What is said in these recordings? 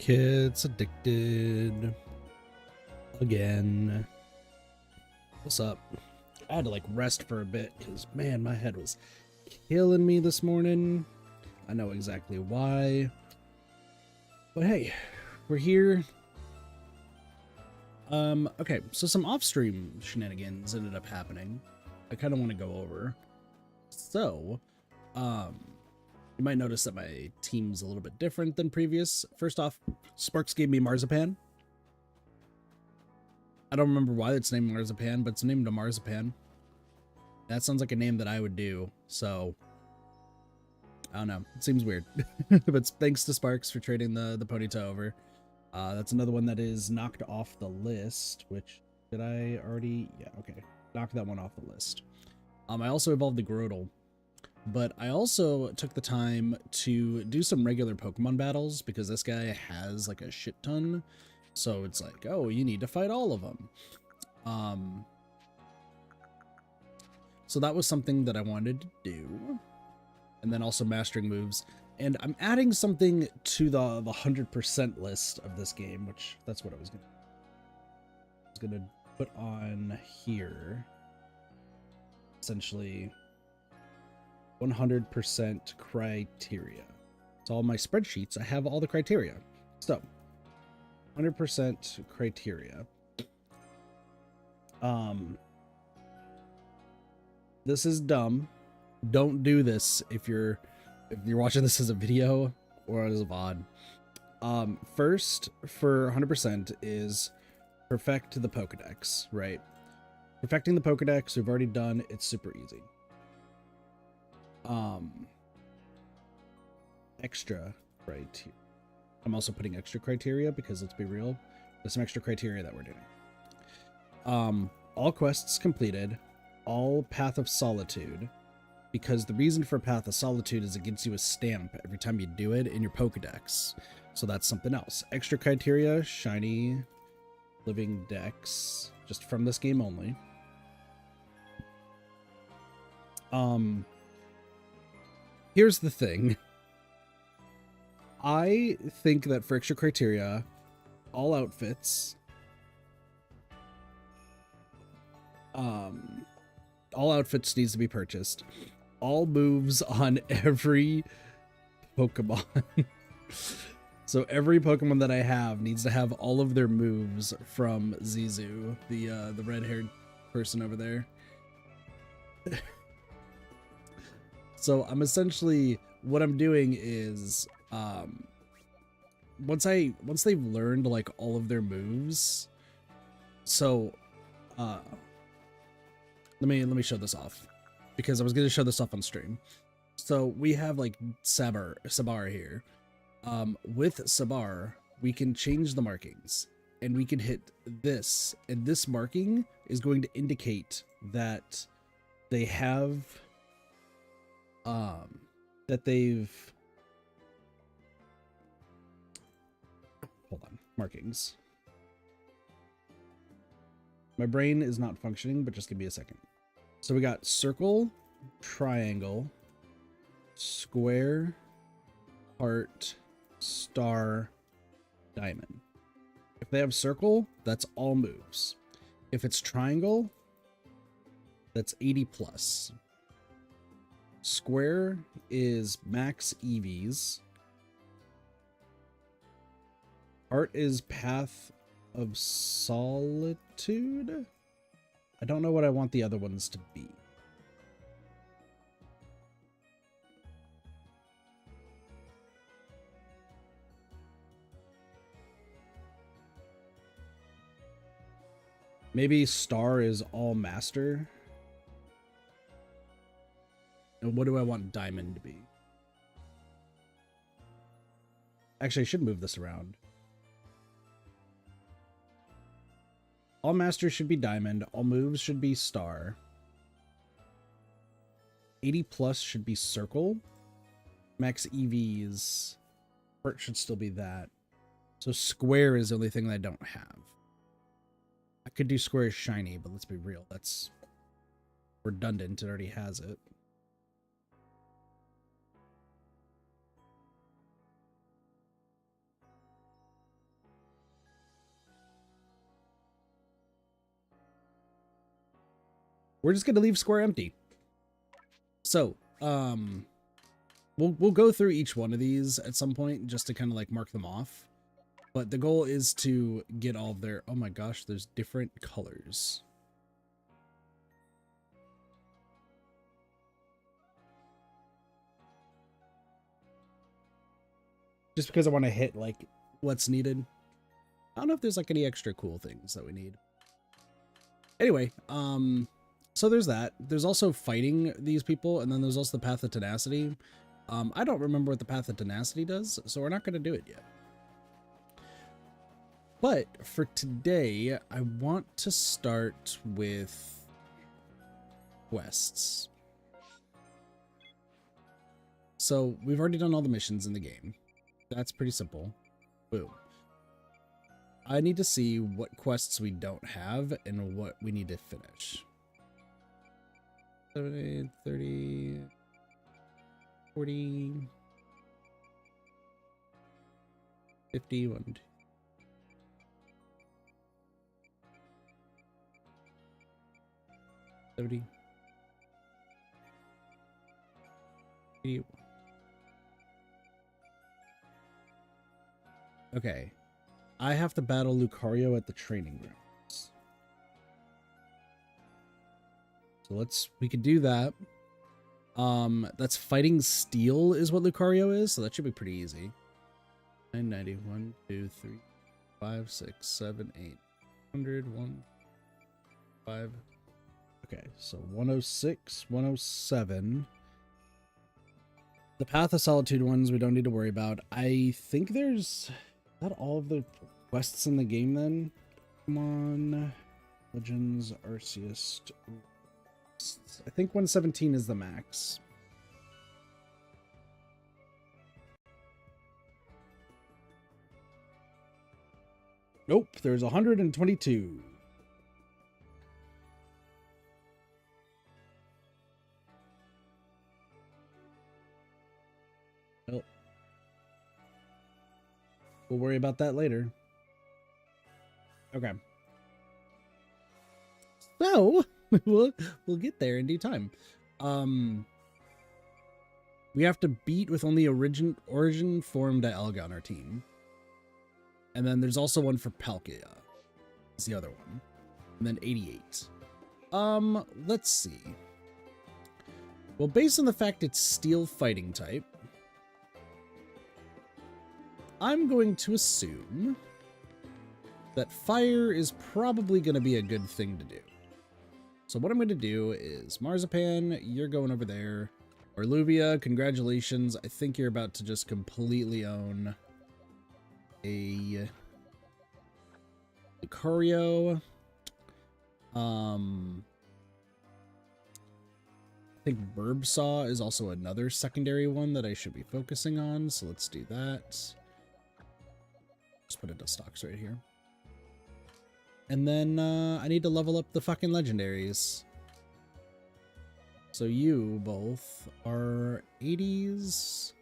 Kids addicted again. What's up? I had to like rest for a bit because man, my head was killing me this morning. I know exactly why. But hey, we're here. Okay, so some off-stream shenanigans ended up happening. I kind of want to go over. So, you might notice that my team's a little bit different than previous. First off, Sparks gave me Marzipan. I don't remember why it's named Marzipan, but it's named a Marzipan. That sounds like a name that I would do, so I don't know. It seems weird. But thanks to Sparks for trading the Ponyta over. That's another one that is knocked off the list, which did I already? Yeah, okay. Knocked that one off the list. I also evolved the Grotle, but I also took the time to do some regular Pokemon battles because this guy has like a shit ton. So it's like, oh, you need to fight all of them. So that was something that I wanted to do. And then also mastering moves. And I'm adding something to the 100% list of this game, which that's what I was gonna put on here. Essentially 100% criteria. So all my spreadsheets, I have all the criteria. So 100% criteria. This is dumb. Don't do this if you're watching this as a video or as a VOD. First, for 100% is perfect the Pokedex, right? Perfecting the Pokedex, we've already done. It's super easy. Extra criteria. I'm also putting extra criteria because let's be real, there's some extra criteria that we're doing. All quests completed, all Path of Solitude, because the reason for Path of Solitude is it gives you a stamp every time you do it in your Pokedex. So that's something else. Extra criteria, shiny living dex, just from this game only. Here's the thing. I think that for extra criteria, all outfits, needs to be purchased. All moves on every Pokemon. So every Pokemon that I have needs to have all of their moves from Zizu, the red-haired person over there. So I'm essentially, what I'm doing is, once they've learned like all of their moves, so let me show this off because I was going to show this off on stream. So we have like Sabar here. With Sabar, we can change the markings and we can hit this, and this marking is going to indicate that they have hold on, markings. My brain is not functioning, but just give me a second. So we got circle, triangle, square, heart, star, diamond. If they have circle, that's all moves. If it's triangle, that's 80 plus. Square is max EVs. Heart is Path of Solitude. I don't know what I want the other ones to be. Maybe Star is all master. And what do I want Diamond to be? Actually, I should move this around. All masters should be Diamond. All moves should be Star. 80 plus should be Circle. Max EVs. Heart should still be that. So Square is the only thing that I don't have. I could do Square Shiny, but let's be real. That's redundant. It already has it. we're just gonna leave square empty. So, we'll go through each one of these at some point just to kind of like mark them off. But the goal is to get all of their, oh my gosh, there's different colors. Just because I want to hit like what's needed. I don't know if there's like any extra cool things that we need. Anyway, so there's that. There's also fighting these people, and then there's also the Path of Tenacity. I don't remember what the Path of Tenacity does, so we're not going to do it yet. But for today, I want to start with quests. So we've already done all the missions in the game. That's pretty simple. Boom. I need to see what quests we don't have and what we need to finish. 70, 30, 40, 50, 1, 2. 70, 81. Okay. I have to battle Lucario at the training grounds. So we could do that. That's fighting steel is what Lucario is, so that should be pretty easy. 990, 1, 2, 3, 5, 6, 7, 8, 100, 1, 5. Okay, so 106, 107. The Path of Solitude ones we don't need to worry about. I think there's not all of the quests in the game then. Come on. Legends, Arceus. I think 117 is the max. Nope, there's 122. Well, we'll worry about that later. Okay. So, we'll get there in due time. We have to beat with only origin form Dialga on our team. And then there's also one for Palkia. Is the other one. And then 88. Let's see. Well, based on the fact it's steel fighting type, I'm going to assume that fire is probably going to be a good thing to do. So what I'm going to do is, Marzipan, you're going over there. Orluvia, congratulations. I think you're about to just completely own a Lucario. I think Burbsaw is also another secondary one that I should be focusing on, so let's do that. Just put it to stocks right here. And then I need to level up the fucking legendaries. So you both are 80s.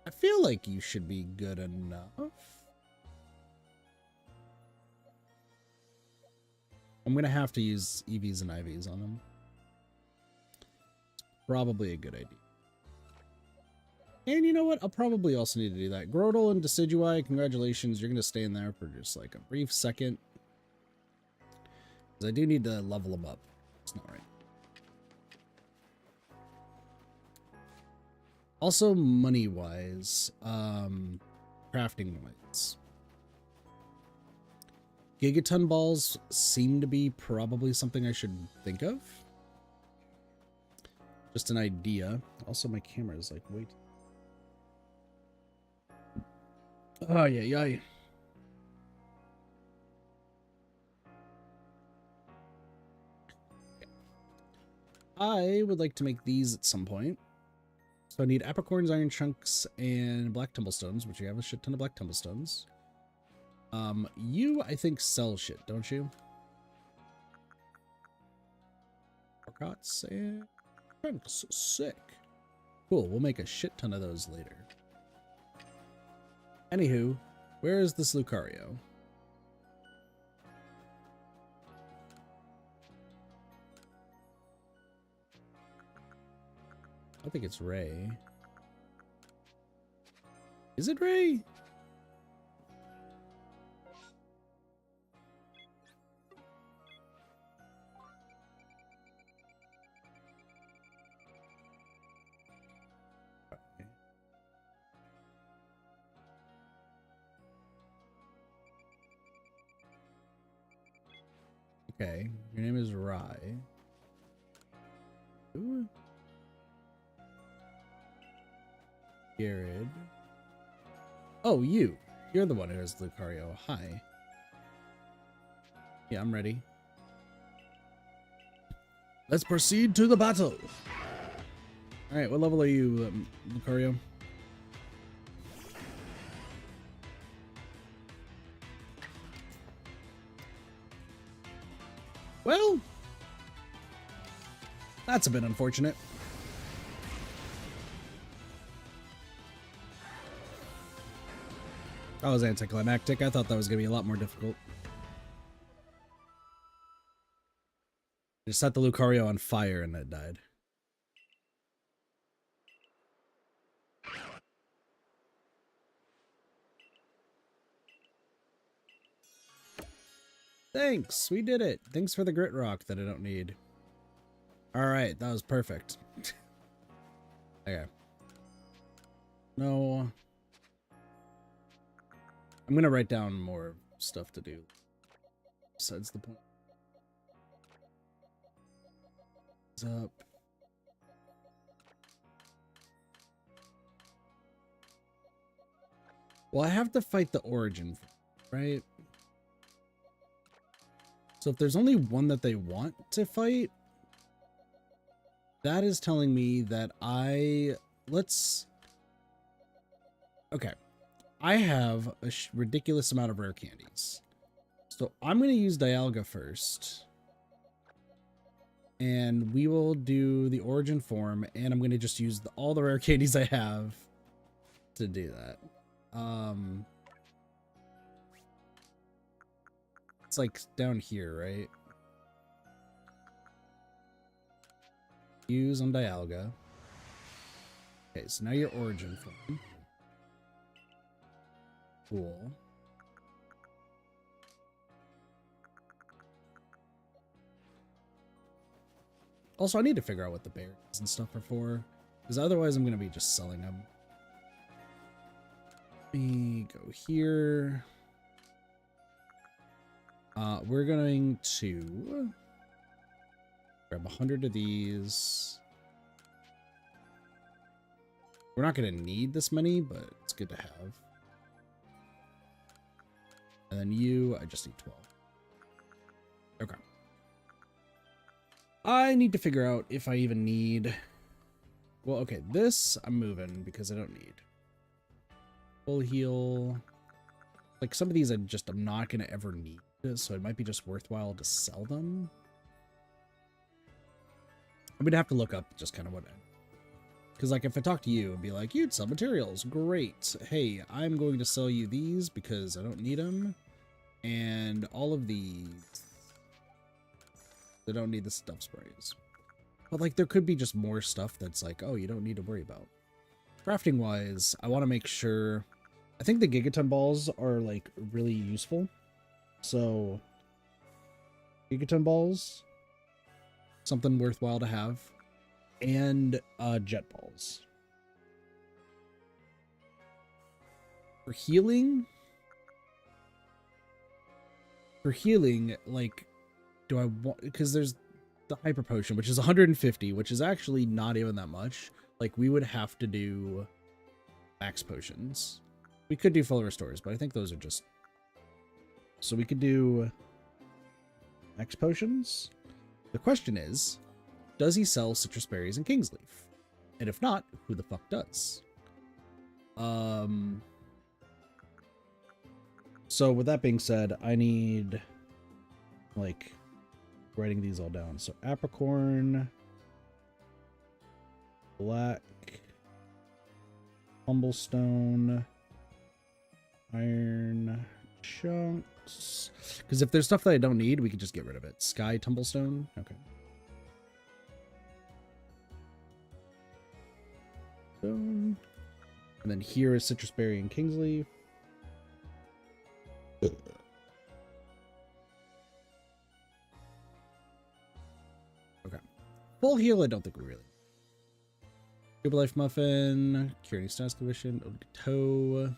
I feel like you should be good enough. I'm going to have to use EVs and IVs on them. It's probably a good idea. And you know what? I'll probably also need to do that. Grotle and Decidueye, congratulations. You're going to stay in there for just like a brief second. Because I do need to level them up. It's not right. Also, money-wise, crafting-wise. Gigaton balls seem to be probably something I should think of. Just an idea. Also, my camera is like, wait. Oh, yeah. I would like to make these at some point. So I need apricorns, iron chunks, and black tumblestones, which you have a shit ton of black tumblestones. You, I think, sell shit, don't you? Forgots and chunks. Sick. Cool, we'll make a shit ton of those later. Anywho, where is this Lucario? I think it's Ray. Is it Ray? Okay, your name is Rai. Ooh. Jared. Oh, you. You're the one who has Lucario. Hi. Yeah, I'm ready. Let's proceed to the battle. All right, what level are you, Lucario? Well, that's a bit unfortunate. That was anticlimactic. I thought that was going to be a lot more difficult. Just set the Lucario on fire and it died. Thanks, we did it. Thanks for the grit rock that I don't need. All right, that was perfect. Okay. No. I'm gonna write down more stuff to do. Besides the point. What's up? Well, I have to fight the origin, right? So if there's only one that they want to fight, that is telling me that okay. I have a ridiculous amount of rare candies. So I'm going to use Dialga first. And we will do the origin form, and I'm going to just use all the rare candies I have to do that. It's like down here, right? Use on Dialga. Okay, so now your origin form. Cool. Also, I need to figure out what the berries and stuff are for, because otherwise I'm going to be just selling them. Let me go here. We're going to grab 100 of these. We're not going to need this many, but it's good to have. And then you, I just need 12. Okay. I need to figure out if I even need... Well, okay, this I'm moving because I don't need. Full heal. Like, some of these I'm not going to ever need, so it might be just worthwhile to sell them. I'm going to have to look up just kind of what... Because, like, if I talk to you and be like, you'd sell materials, great. Hey, I'm going to sell you these because I don't need them. And all of these... I don't need the stuff sprays. But, like, there could be just more stuff that's like, oh, you don't need to worry about. Crafting-wise, I want to make sure... I think the Gigaton balls are, like, really useful. So, Gigaton balls, something worthwhile to have. And jet balls. For healing, like, do I want, because there's the hyper potion, which is 150, which is actually not even that much. Like, we would have to do max potions. We could do full restores, but I think those are just... So we could do max potions. The question is, does he sell citrus berries and king's leaf? And if not, who the fuck does? So with that being said, I need, like, writing these all down. So apricorn, black, humblestone, iron chunks. Because if there's stuff that I don't need, we can just get rid of it. Sky tumblestone. Okay. Boom. And then here is Citrus Berry and Kingsley. Okay. Full heal, I don't think we really. Cube Life Muffin, Curating Status Condition, Ode to Toe.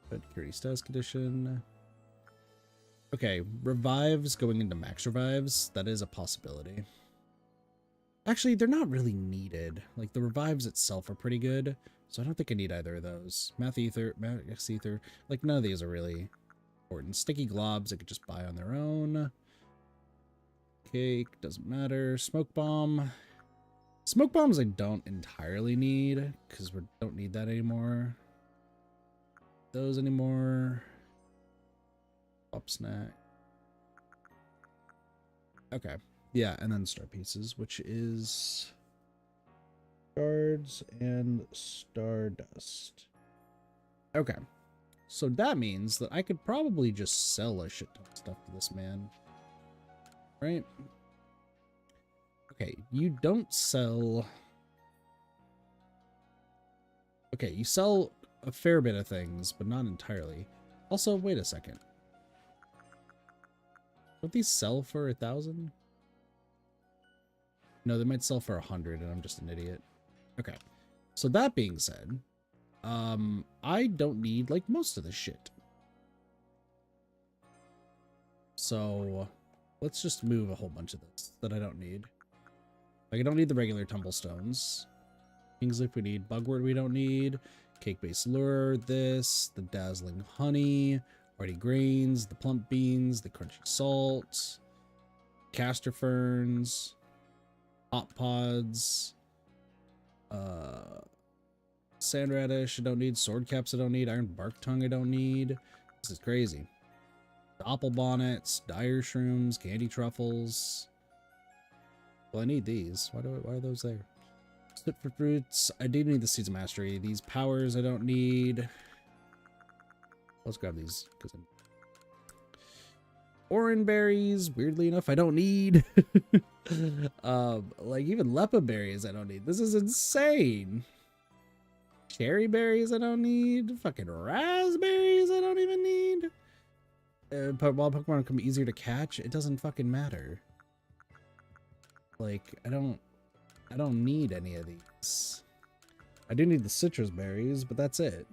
But Curating Status Condition. Okay, revives going into max revives. That is a possibility. Actually, they're not really needed. Like, the revives itself are pretty good, so I don't think I need either of those. Max Ether, like, none of these are really important. Sticky Globs I could just buy on their own. Cake, doesn't matter. Smoke Bomb. Smoke Bombs I don't entirely need, because we don't need that anymore. Those anymore. Pop Snack. Okay. Yeah, and then Star Pieces, which is Shards and Stardust. Okay. So that means that I could probably just sell a shit ton of stuff to this man. Right? Okay, you don't sell... Okay, you sell a fair bit of things, but not entirely. Also, wait a second. Don't these sell for 1,000? No, they might sell for 100, and I'm just an idiot. Okay. So that being said, I don't need, like, most of this shit. So let's just move a whole bunch of this that I don't need. Like, I don't need the regular Tumblestones. Kingslip we need. Bugwort we don't need. Cake-based lure, this. The dazzling honey. Hardy grains. The plump beans. The crunchy salt. Castor ferns. Hot pods. Sand radish I don't need. Sword caps I don't need. Iron bark tongue I don't need. This is crazy. Apple bonnets. Dire shrooms. Candy truffles. Well, I need these. Why are those there? Sit for fruits. I do need the Seeds of Mastery. These powers I don't need. Let's grab these because I'm... Oran berries, weirdly enough, I don't need. Like even Lepa berries I don't need. This is insane. Cherry berries I don't need. Fucking raspberries I don't even need. But while Pokemon become easier to catch, it doesn't fucking matter. Like, I don't need any of these. I do need the citrus berries, but that's it.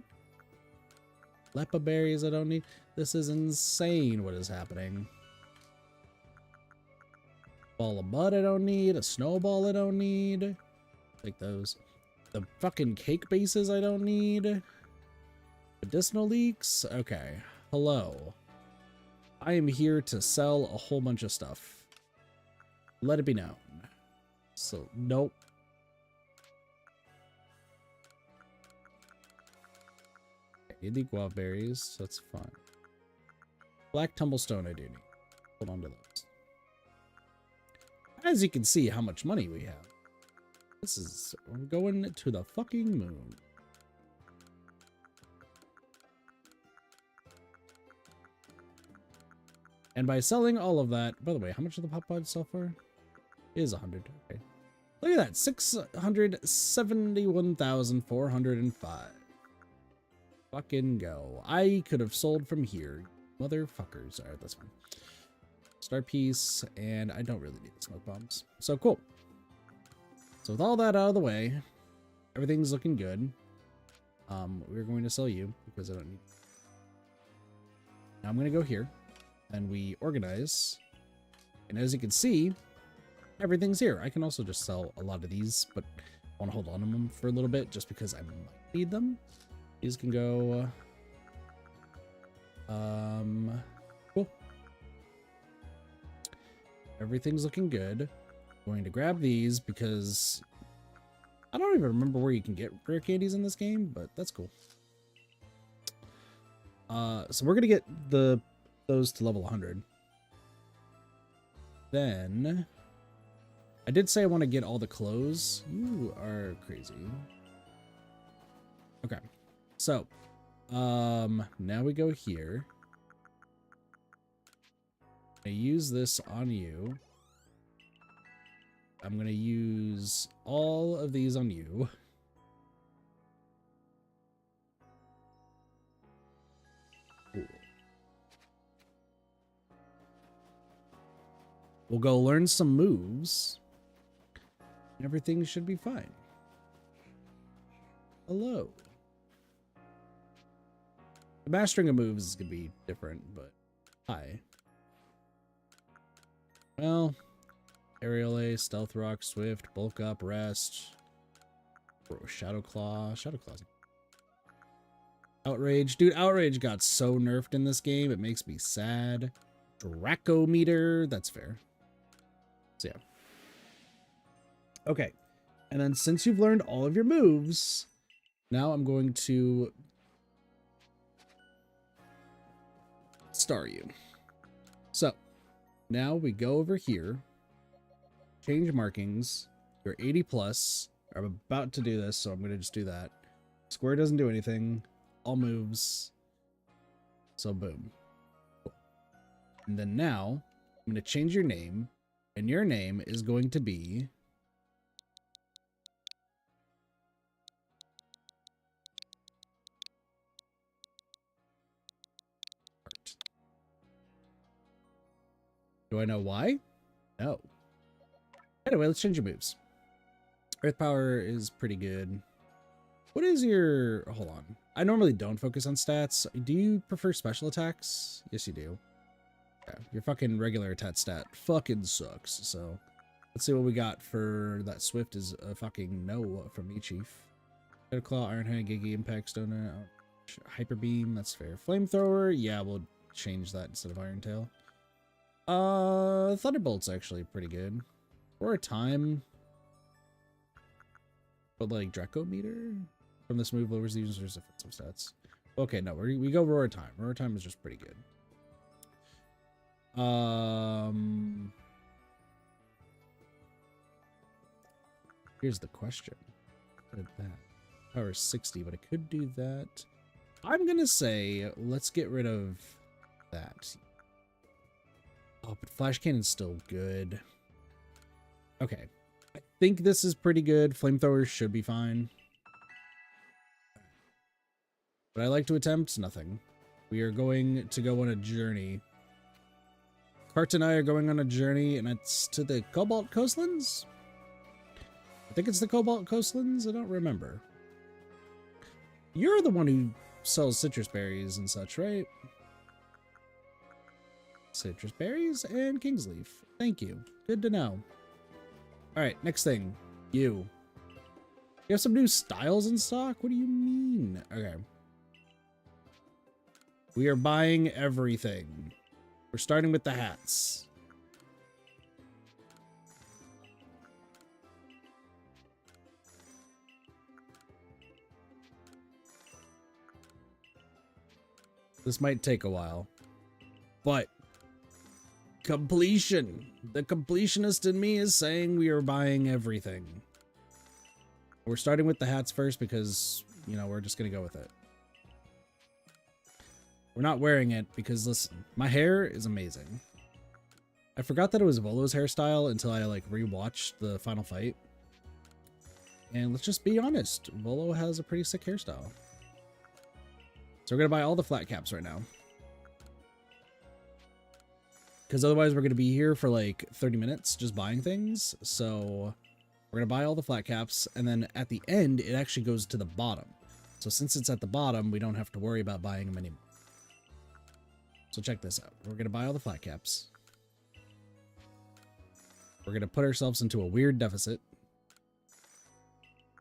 Lepa berries I don't need. This is insane what is happening. Ball of mud I don't need. A snowball I don't need. Like those. The fucking cake bases I don't need. Medicinal leeks? Okay. Hello. I am here to sell a whole bunch of stuff. Let it be known. So, nope. I need the guava berries, so that's fine. Black tumblestone I do need. Hold on to those. As you can see how much money we have. This is... We're going to the fucking moon. And by selling all of that... By the way, how much do the pop pods sell for? It is 100. Okay. Look at that. 671,405. Fucking go. I could have sold from here. Motherfuckers. Alright, that's fine. Star piece. And I don't really need the smoke bombs. So cool. So with all that out of the way, everything's looking good. We're going to sell you because I don't need... Now I'm going to go here. And we organize. And as you can see... Everything's here. I can also just sell a lot of these, but I want to hold on to them for a little bit just because I might need them. These can go... Cool. Everything's looking good. Going to grab these because I don't even remember where you can get rare candies in this game, but that's cool. So we're going to get those to level 100. Then... I did say I want to get all the clothes. You are crazy. Okay. So, now we go here. I use this on you. I'm gonna use all of these on you. Cool. We'll go learn some moves. Everything should be fine. Hello. The mastering of moves is gonna be different, but hi. Well, Aerial Ace, Stealth Rock, Swift, Bulk Up, Rest, Shadow Claw. Shadow Claw's Outrage. Dude, Outrage got so nerfed in this game, it makes me sad. Draco Meter, that's fair. So yeah. Okay. And then since you've learned all of your moves, now I'm going to star you. So now we go over here, change markings. You're 80 plus. I'm about to do this, so I'm going to just do that. Square doesn't do anything. All moves. So boom. Cool. And then now I'm going to change your name, and your name is going to be Art. Do I know why? No. Anyway, let's change your moves. Earth Power is pretty good. What is your... Hold on. I normally don't focus on stats. Do you prefer special attacks? Yes, you do. Yeah, your fucking regular attack stat fucking sucks. So let's see what we got for that. Swift is a fucking no from me, Chief. Shadow Claw, Iron Hand, Gigi, Impact, Stoner, Hyper Beam, that's fair. Flamethrower, yeah, we'll change that instead of Iron Tail. Thunderbolt's actually pretty good. Or a time. But like Draco Meter? From this move lowers the user's defensive stats. Okay, no, we go Roar Time. Roar Time is just pretty good. Here's the question. What did that? Power 60, but I could do that. I'm gonna say let's get rid of that. Oh, but Flash Cannon's still good. Okay. I think this is pretty good. Flamethrower should be fine. But I like to attempt nothing. We are going to go on a journey. Cart and I are going on a journey, and it's to the Cobalt Coastlands? I think it's the Cobalt Coastlands? I don't remember. You're the one who sells citrus berries and such, right? Citrus berries and Kingsleaf. Thank you. Good to know. Alright, next thing. You. You have some new styles in stock? What do you mean? Okay. We are buying everything. We're starting with the hats. This might take a while. But completion. The completionist in me is saying we are buying everything. We're starting with the hats first because, you know, we're just going to go with it. We're not wearing it because, listen, my hair is amazing. I forgot that it was Volo's hairstyle until I, like, rewatched the final fight. And let's just be honest, Volo has a pretty sick hairstyle. So we're going to buy all the flat caps right now. Because otherwise we're going to be here for, like, 30 minutes just buying things. So we're going to buy all the flat caps, and then at the end, it actually goes to the bottom. So since it's at the bottom, we don't have to worry about buying them anymore. So check this out. We're going to buy all the flat caps. We're going to put ourselves into a weird deficit.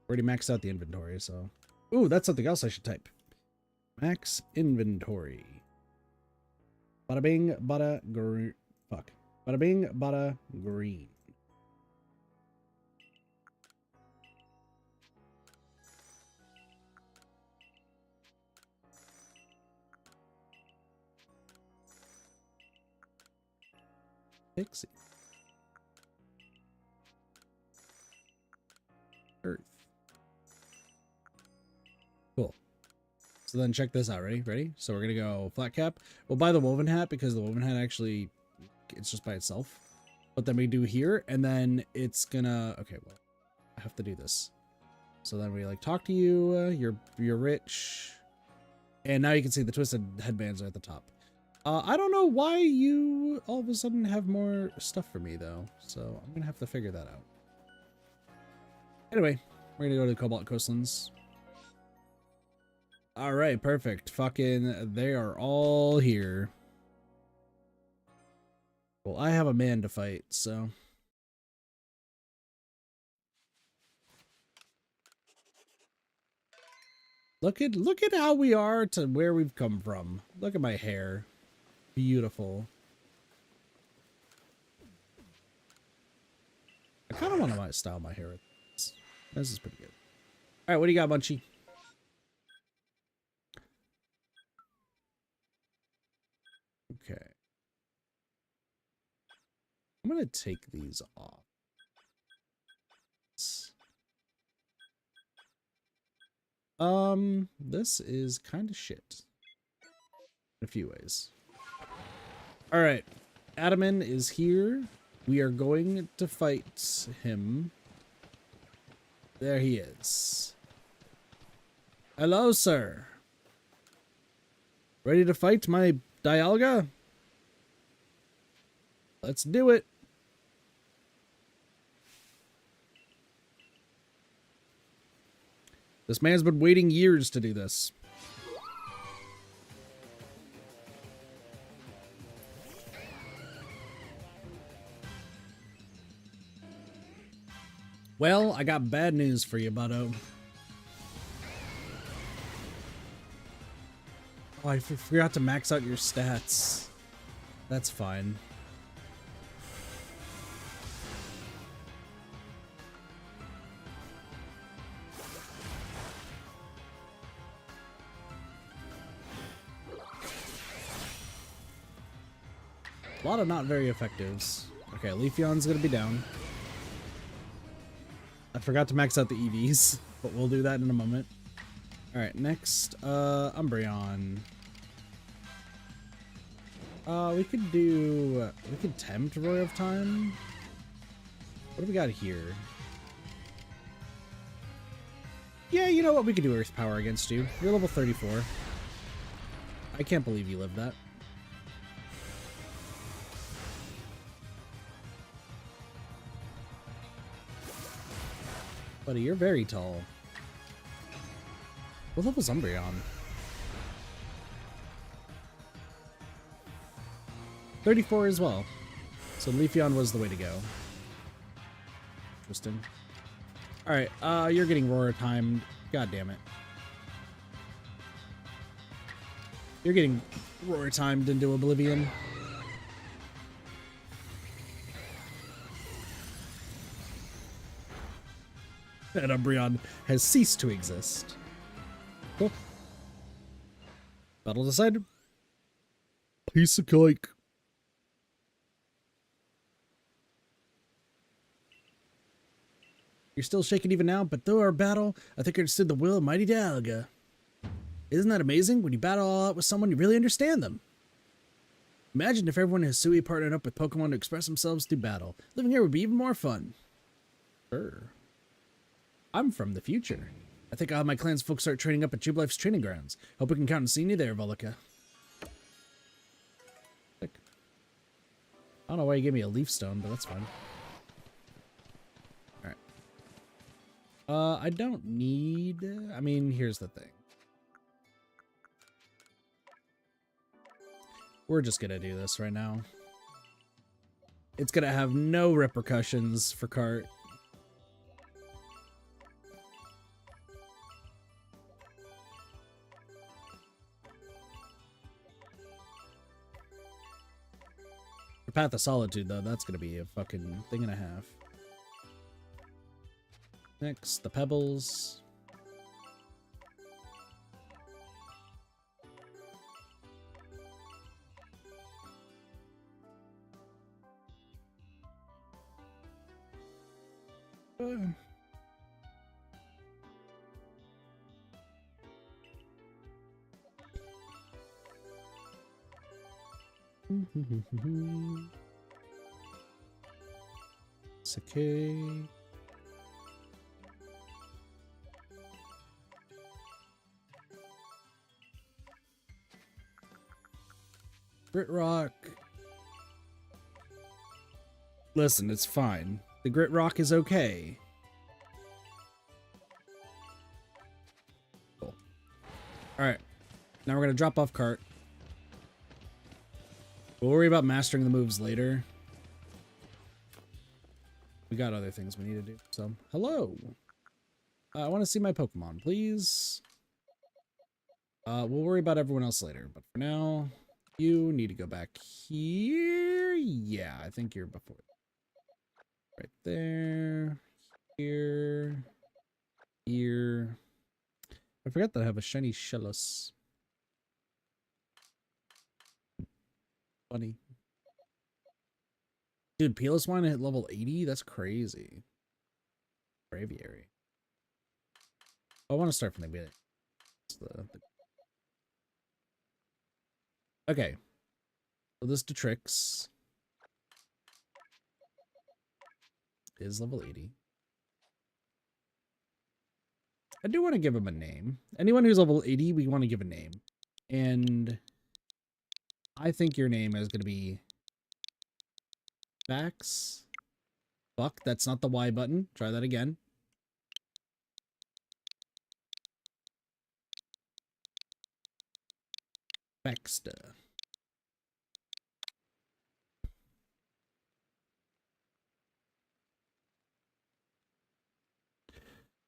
Already maxed out the inventory, so... Ooh, that's something else I should type. Max inventory. Bada bing, bada green. Fuck. Bada bing, bada green. Pixie. Earth. Cool. So then check this out. Ready? So we're going to go flat cap. We'll buy the woven hat because the woven hat actually, it's just by itself. But then we do here, and then it's gonna, okay, well, I have to do this. So then we like talk to you, you're rich. And now you can see the twisted headbands are at the top. I don't know why you all of a sudden have more stuff for me though. So I'm gonna have to figure that out. Anyway, we're gonna go to the Cobalt Coastlands. All right, perfect. Fucking, they are all here. Well, I have a man to fight, so. Look at how we are to where we've come from. Look at my hair. Beautiful. I kind of want to style my hair with this. This is pretty good. All right, what do you got, Munchie? Okay. I'm gonna take these off. This is kind of shit. In a few ways. All right. Adaman is here. We are going to fight him. There he is. Hello, sir. Ready to fight my Dialga? Let's do it. This man's been waiting years to do this. Well, I got bad news for you, buddo. Oh, I forgot to max out your stats. That's fine. A lot of not very effectives. Okay, Leafeon's gonna be down. I forgot to max out the EVs, but we'll do that in a moment. Alright, next, Umbreon. We could tempt Roar of Time. What do we got here? Yeah, you know what? We could do Earth Power against you. You're level 34. I can't believe you lived that. Buddy, you're very tall. What level's Umbreon? 34 as well. So Leafeon was the way to go. Interesting. Alright, you're getting Roar timed. God damn it. You're getting Roar timed into Oblivion. And Umbreon has ceased to exist. Cool. Battle decided. Piece of cake. You're still shaking even now, but through our battle, I think I understood the will of mighty Dialga. Isn't that amazing? When you battle all out with someone, you really understand them. Imagine if everyone in Hisui partnered up with Pokemon to express themselves through battle. Living here would be even more fun. Sure. I'm from the future. I think I'll have my clan's folks start training up at Jubilife's training grounds. Hope we can count on seeing you there, Volika. I don't know why you gave me a leaf stone, but that's fine. Alright. I don't need... I mean, here's the thing. We're just gonna do this right now. It's gonna have no repercussions for Cart. Path of Solitude, though, that's gonna be a fucking thing and a half. Next, the Pebbles. okay. Grit rock. Listen, it's fine. The grit rock is okay. Cool. Alright. Now we're gonna drop off cart. We'll worry about mastering the moves later. We got other things we need to do. So, hello. I want to see my Pokemon, please. We'll worry about everyone else later, but for now, you need to go back here. Yeah, I think you're before. Right there. Here. Here. I forgot that I have a shiny Shellos. Funny. Dude, Peerless Wine hit level 80? That's crazy. Braviary. I want to start from the beginning. Okay. So this Detrix is level 80. I do want to give him a name. Anyone who's level 80, we want to give a name. And I think your name is going to be Vax. Fuck, that's not the Y button. Try that again. Baxter.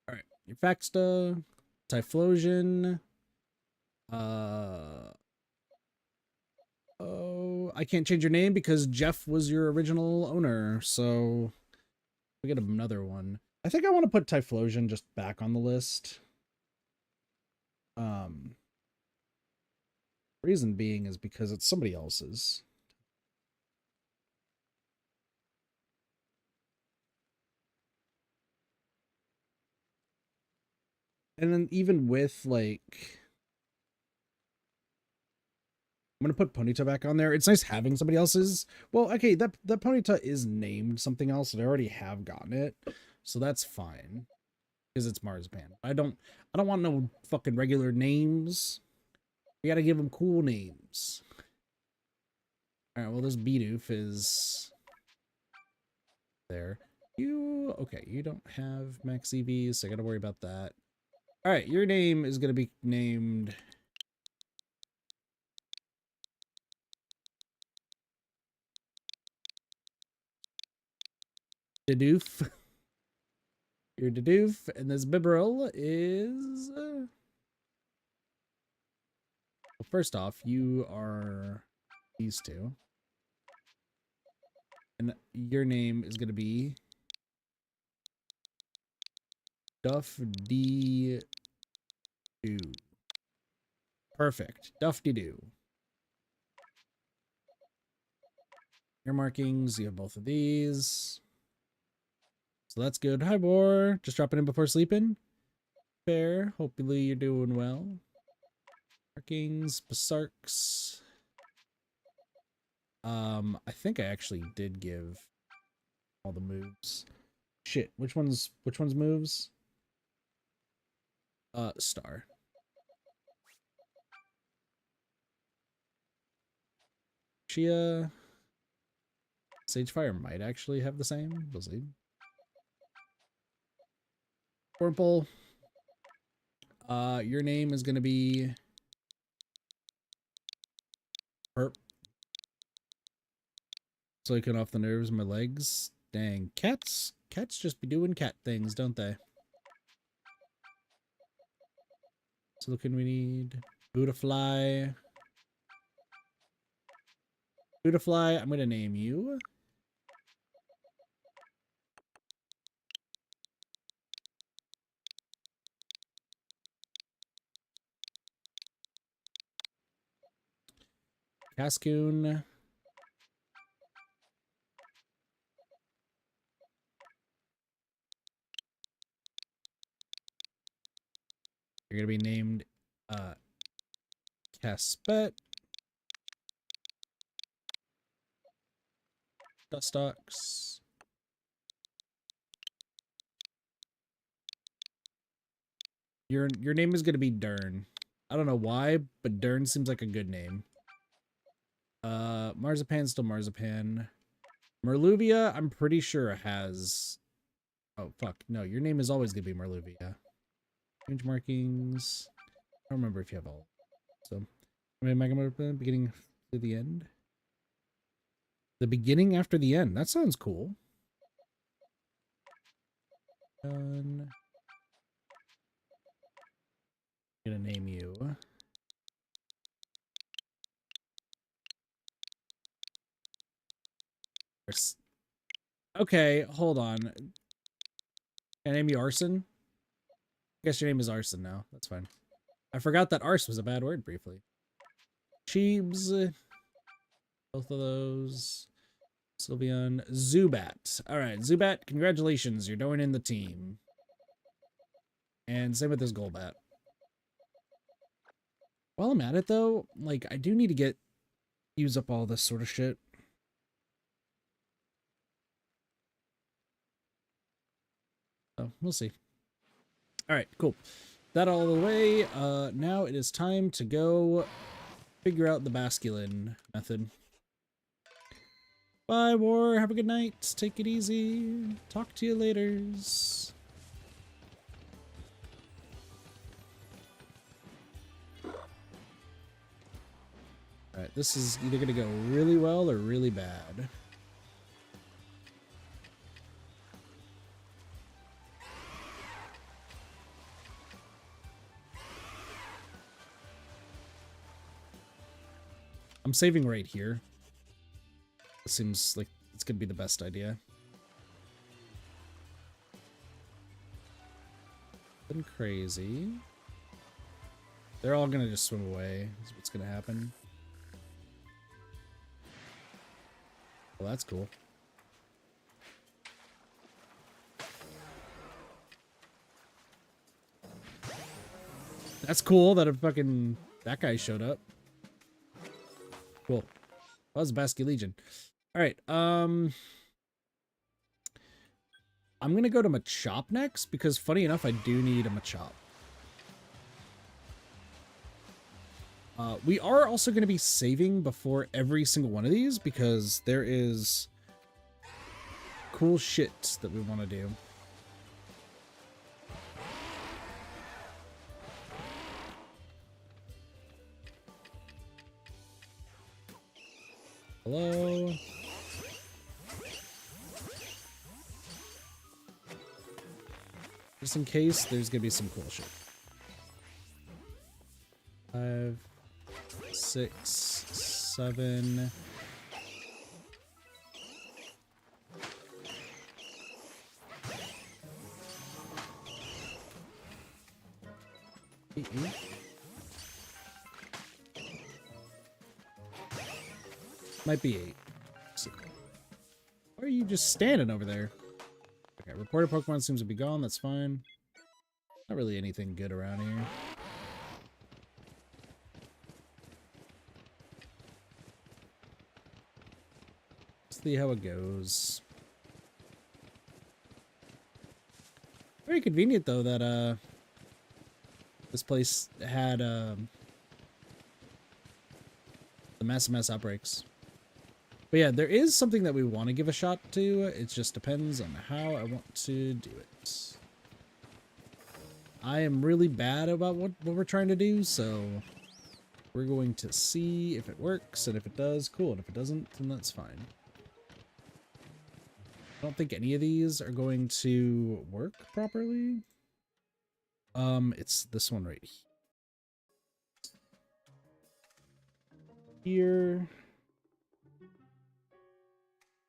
Alright, your Faxta, Typhlosion. Oh, I can't change your name because Jeff was your original owner, so we get another one. I think I want to put Typhlosion just back on the list. Reason being is because it's somebody else's. And then even with, like, I'm gonna put Ponyta back on there. It's nice having somebody else's. Well, okay, that Ponyta is named something else, and I already have gotten it, so that's fine because it's Marzipan. I don't want no fucking regular names. We gotta give them cool names. All right. Well, this Bidoof is there. Okay? You don't have max EVs, so I gotta worry about that. All right, your name is gonna be named Dedoof. Your Dedoof, and this Bibarel is... well, first off, you are these two. And your name is going to be... Duff D Doo. Perfect. Duff D Doo. Your markings, you have both of these. So that's good. Hi, Boar. Just dropping in before sleeping. Fair. Hopefully you're doing well. Markings, Basarks. I think I actually did give all the moves. Shit, which one's moves? Star. Chia. Sagefire might actually have the same. We'll see. Purple. Your name is gonna be Perp. So I cut off the nerves in my legs. Dang, cats just be doing cat things, don't they? So look, we need Budafly. Budafly, I'm gonna name you Cascoon. You're gonna be named Caspet. Dustox. Your name is gonna be Dern. I don't know why, but Dern seems like a good name. Marzipan's still Marzipan. Merluvia, I'm pretty sure has... Oh, fuck. No, your name is always gonna be Merluvia. Change markings. I don't remember if you have all. So, beginning to the end. The beginning after the end. That sounds cool. Done. I'm gonna name you. Okay, hold on. Can I name you Arson? I guess your name is Arson now. That's fine. I forgot that arse was a bad word briefly. Cheebs. Both of those. Sylveon. Zubat. Alright, Zubat, congratulations. You're joining the team. And same with this Golbat. While I'm at it though, like, I do need to use up all this sort of shit. So, we'll see. Alright, cool. That all the way. Now it is time to go figure out the Basculin method. Bye, War. Have a good night. Take it easy. Talk to you later. Alright, this is either going to go really well or really bad. I'm saving right here. It seems like it's going to be the best idea. Been crazy. They're all going to just swim away. Is what's going to happen. Well, that's cool. That's cool that that guy showed up. Cool. Well, that was Basculegion. Alright, I'm gonna go to Machop next, because funny enough, I do need a Machop. We are also going to be saving before every single one of these, because there is cool shit that we want to do. Hello? Just in case, there's going to be some cool shit. 5, 6, 7. Eight. Might be 8. Why are you just standing over there? Okay, reported Pokemon seems to be gone. That's fine. Not really anything good around here. See how it goes. Very convenient though that this place had the mass outbreaks. But yeah, there is something that we want to give a shot to. It just depends on how I want to do it. I am really bad about what we're trying to do, so we're going to see if it works, and if it does, cool, and if it doesn't, then that's fine. I don't think any of these are going to work properly. It's this one right here.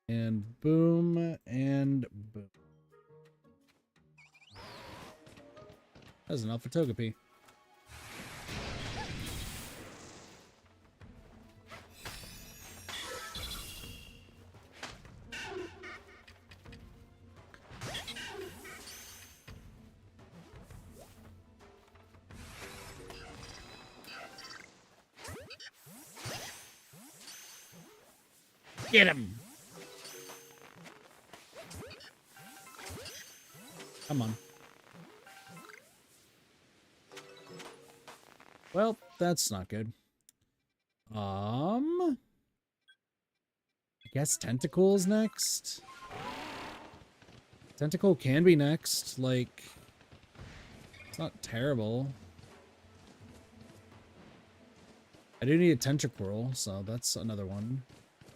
And boom, and boom. That's an Alpha Togepi. Get him! Come on. Well, that's not good. I guess Tentacle is next. Tentacle can be next. Like, it's not terrible. I do need a Tentacruel, so that's another one.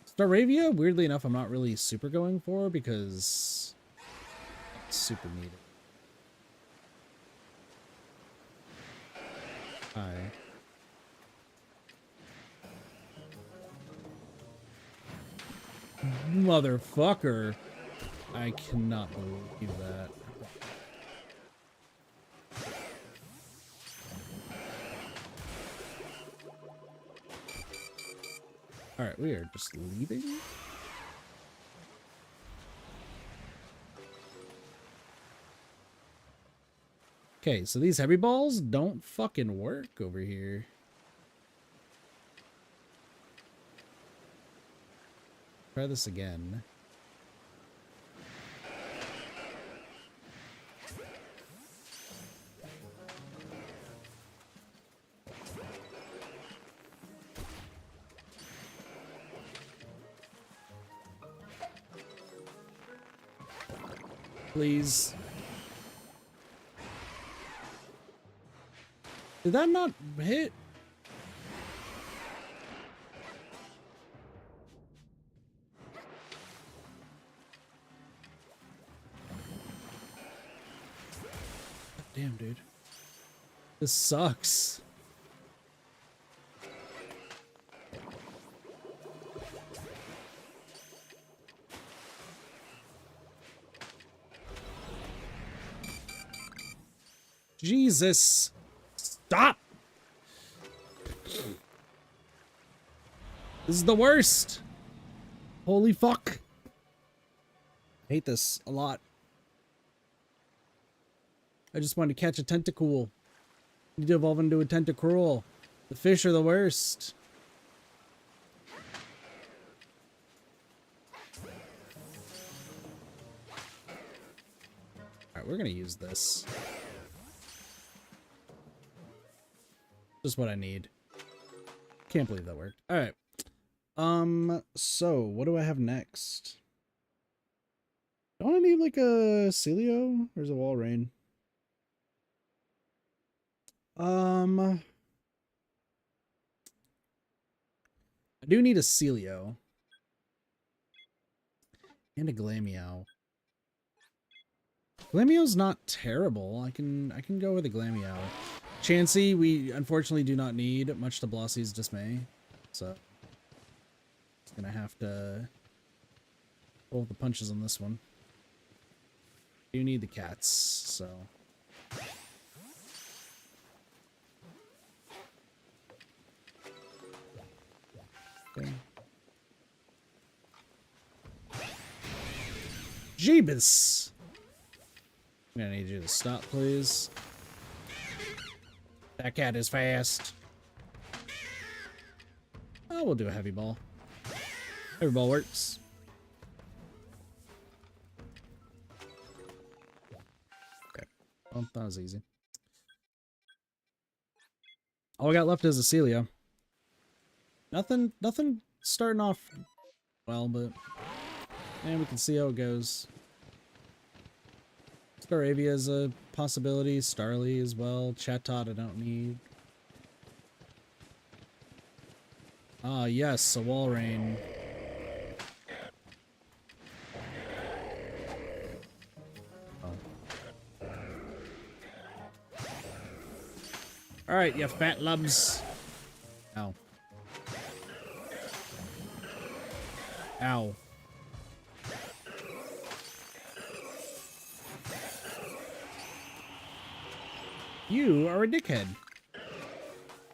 Staravia, weirdly enough, I'm not really super going for because it's super needed. Hi. Motherfucker. I cannot believe that. Alright, we are just leaving. Okay, so these heavy balls don't fucking work over here. Try this again. Please. Did that not hit? Damn, dude. This sucks. Jesus. Stop. This is the worst. Holy fuck. I hate this a lot. I just wanted to catch a Tentacool. Need to evolve into a Tentacruel. The fish are the worst. Alright, we're gonna use this. Just what I need. Can't believe that worked. Alright. So what do I have next? Don't I need like a Celio? Or is it Walrein? I do need a Celio. And a Glameow. Glameow's not terrible. I can go with a Glameow. Chansey, we unfortunately do not need, much to Blossy's dismay. So it's gonna have to roll the punches on this one. You need the cats, so. Okay. Jeebus! I'm gonna need you to stop, please. That cat is fast. Oh, we'll do a heavy ball. Heavy ball works. Okay. Well, that was easy. All I got left is a Celia. Nothing starting off well, but and we can see how it goes. Staravia is a possibility. Starly as well. Chatot I don't need. Ah, yes, a Walrein. Oh. Alright, you fat lubs. Ow. Ow. You are a dickhead.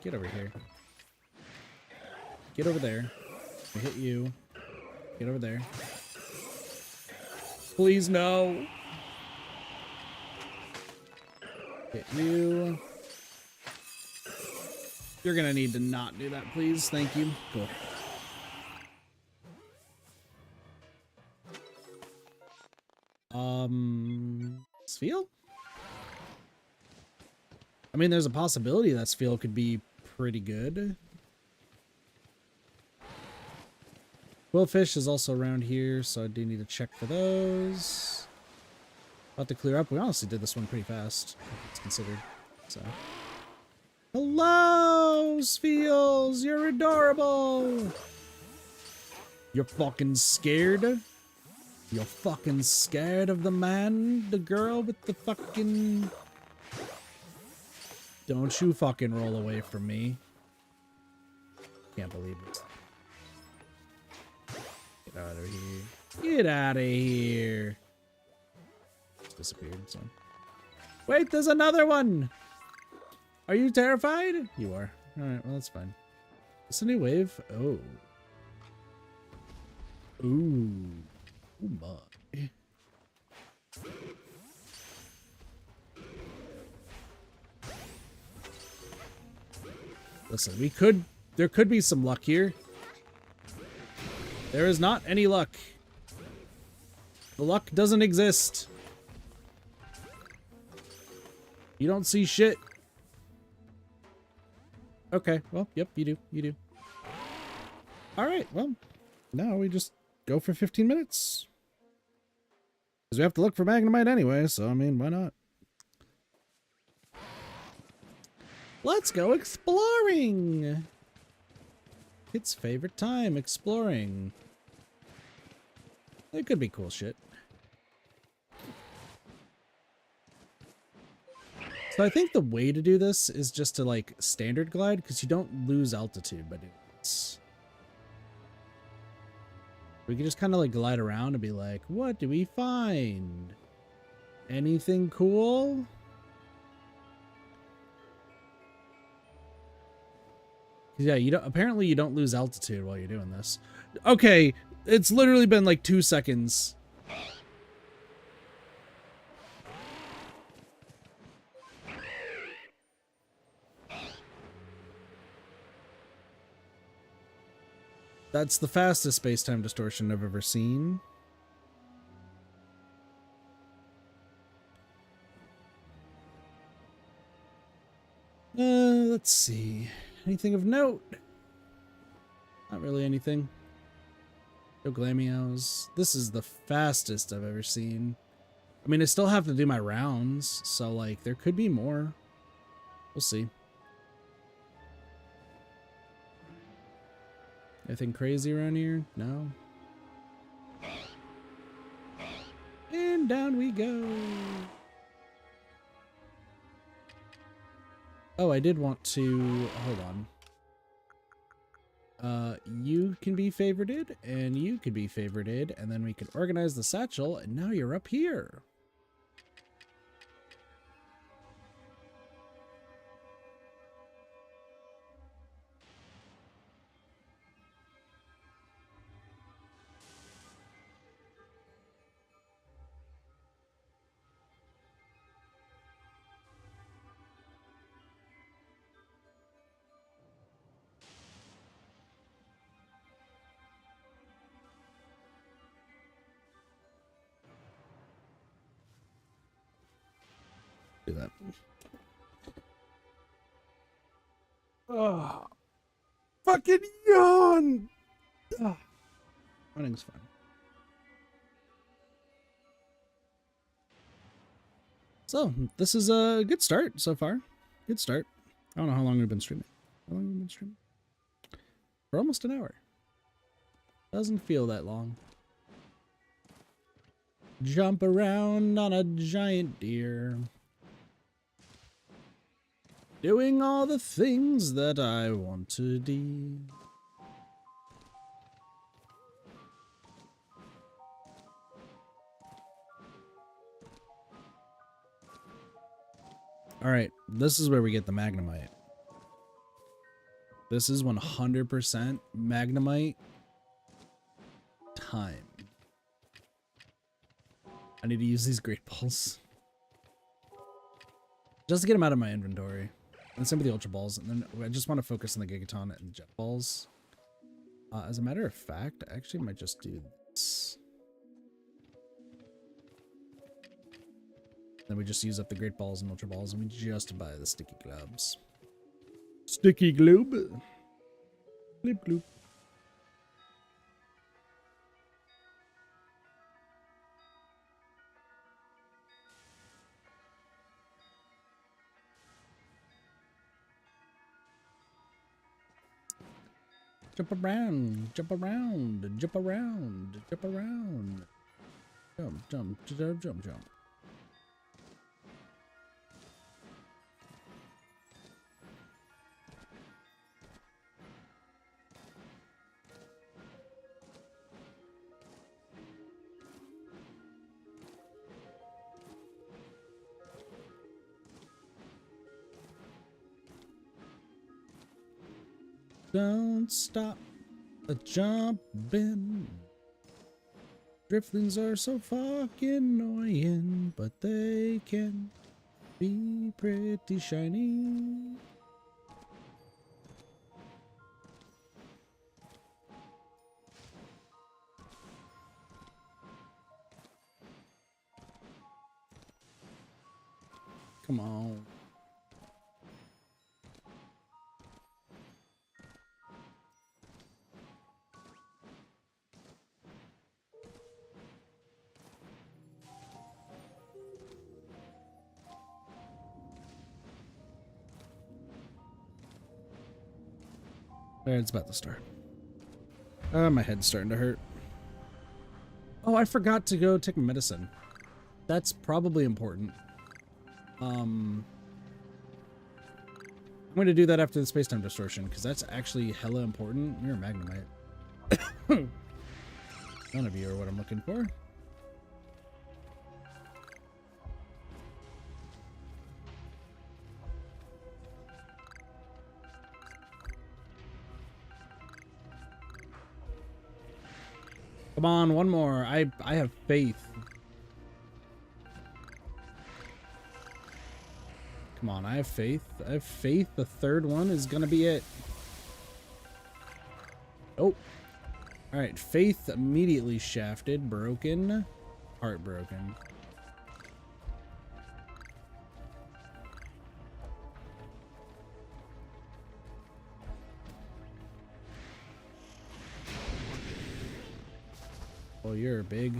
Get over here. Get over there. I hit you. Get over there. Please, no. Hit you. You're gonna need to not do that, please. Thank you. Cool. Spheal? I mean, there's a possibility that Spheal could be pretty good. Quillfish is also around here, so I do need to check for those. About to clear up. We honestly did this one pretty fast, if it's considered. So. Hello, Spheels! You're adorable! You're fucking scared? You're fucking scared of the man? The girl with the fucking... Don't you fucking roll away from me. Can't believe it. Get out of here. Get out of here. Just disappeared, so. Wait, there's another one! Are you terrified? You are. Alright, well, that's fine. Is this a new wave? Oh. Ooh. Oh my. Listen, there could be some luck here. There is not any luck. The luck doesn't exist. You don't see shit. Okay, well, yep, you do. You do. Alright, well, now we just go for 15 minutes. Because we have to look for Magnemite anyway, so, I mean, why not? Let's go exploring! It's favorite time, exploring. It could be cool shit. So I think the way to do this is just to, like, standard glide, because you don't lose altitude by doing this. We can just kind of, like, glide around and be like, what do we find? Anything cool? Yeah, apparently you don't lose altitude while you're doing this. Okay, it's literally been, like, 2 seconds. That's the fastest space-time distortion I've ever seen. Let's see. Anything of note? Not really anything. No Glameows. This is the fastest I've ever seen. I mean, I still have to do my rounds, so, like, there could be more. We'll see. Anything crazy around here? No. And down we go. Oh, I did want to... Hold on. You can be favorited, and you can be favorited, and then we can organize the satchel, and now you're up here. Do that. Oh, fucking yawn. Oh, running's fun. So this is a good start so far. Good start. I don't know how long we've been streaming. How long have we been streaming? For almost an hour. Doesn't feel that long. Jump around on a giant deer. Doing all the things that I want to do. Alright, this is where we get the Magnemite. This is 100% Magnemite time. I need to use these Great Balls. Just to get them out of my inventory. And same with the Ultra Balls. And then I just want to focus on the Gigaton and Jet Balls. As a matter of fact, I actually might just do this. Then we just use up the Great Balls and Ultra Balls, and we just buy the Sticky Gloves. Sticky globe. Gloop gloop. Jump around, jump around, jump around, jump around. Jump, jump, jump, jump, jump. Don't stop the jumping. Driftlings are so fucking annoying, but they can be pretty shiny. Come on. There, it's about to start. My head's starting to hurt. Oh, I forgot to go take medicine. That's probably important. I'm going to do that after the space-time distortion, because that's actually hella important. You're a Magnemite. None of you are what I'm looking for. Come on, one more. I have faith. Come on, I have faith. I have faith the third one is gonna be it. Oh. Alright, faith immediately shafted. Broken. Heartbroken. Oh, you're big.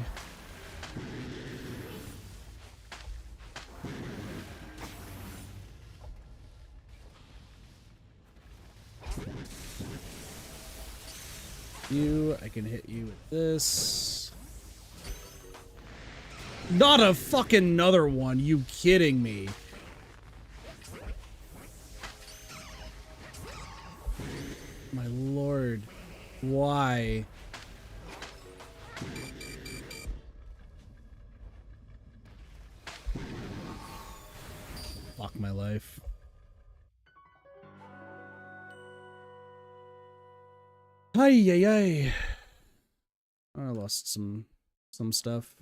I can hit you with this. Not a fucking another one. You kidding me? My lord. Why? Fuck my life. Ay, ay, ay. I lost some stuff.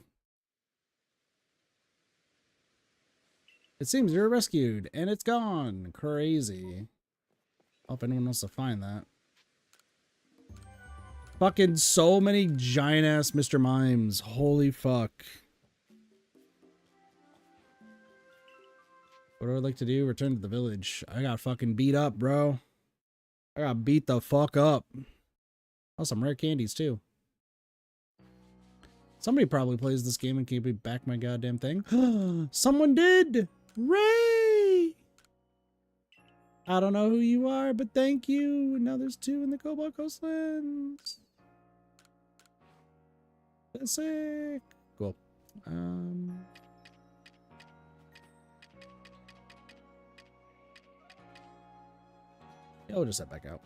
It seems you're rescued, and it's gone. Crazy. Hope anyone wants to find that. Fucking so many giant-ass Mr. Mimes. Holy fuck. What do I like to do? Return to the village. I got fucking beat up, bro. I got beat the fuck up. Oh, some rare candies, too. Somebody probably plays this game and can't be back my goddamn thing. Someone did! Ray! I don't know who you are, but thank you. Now there's 2 in the Cobalt Coastlands. That's sick. Cool. Yeah, we'll just head back out.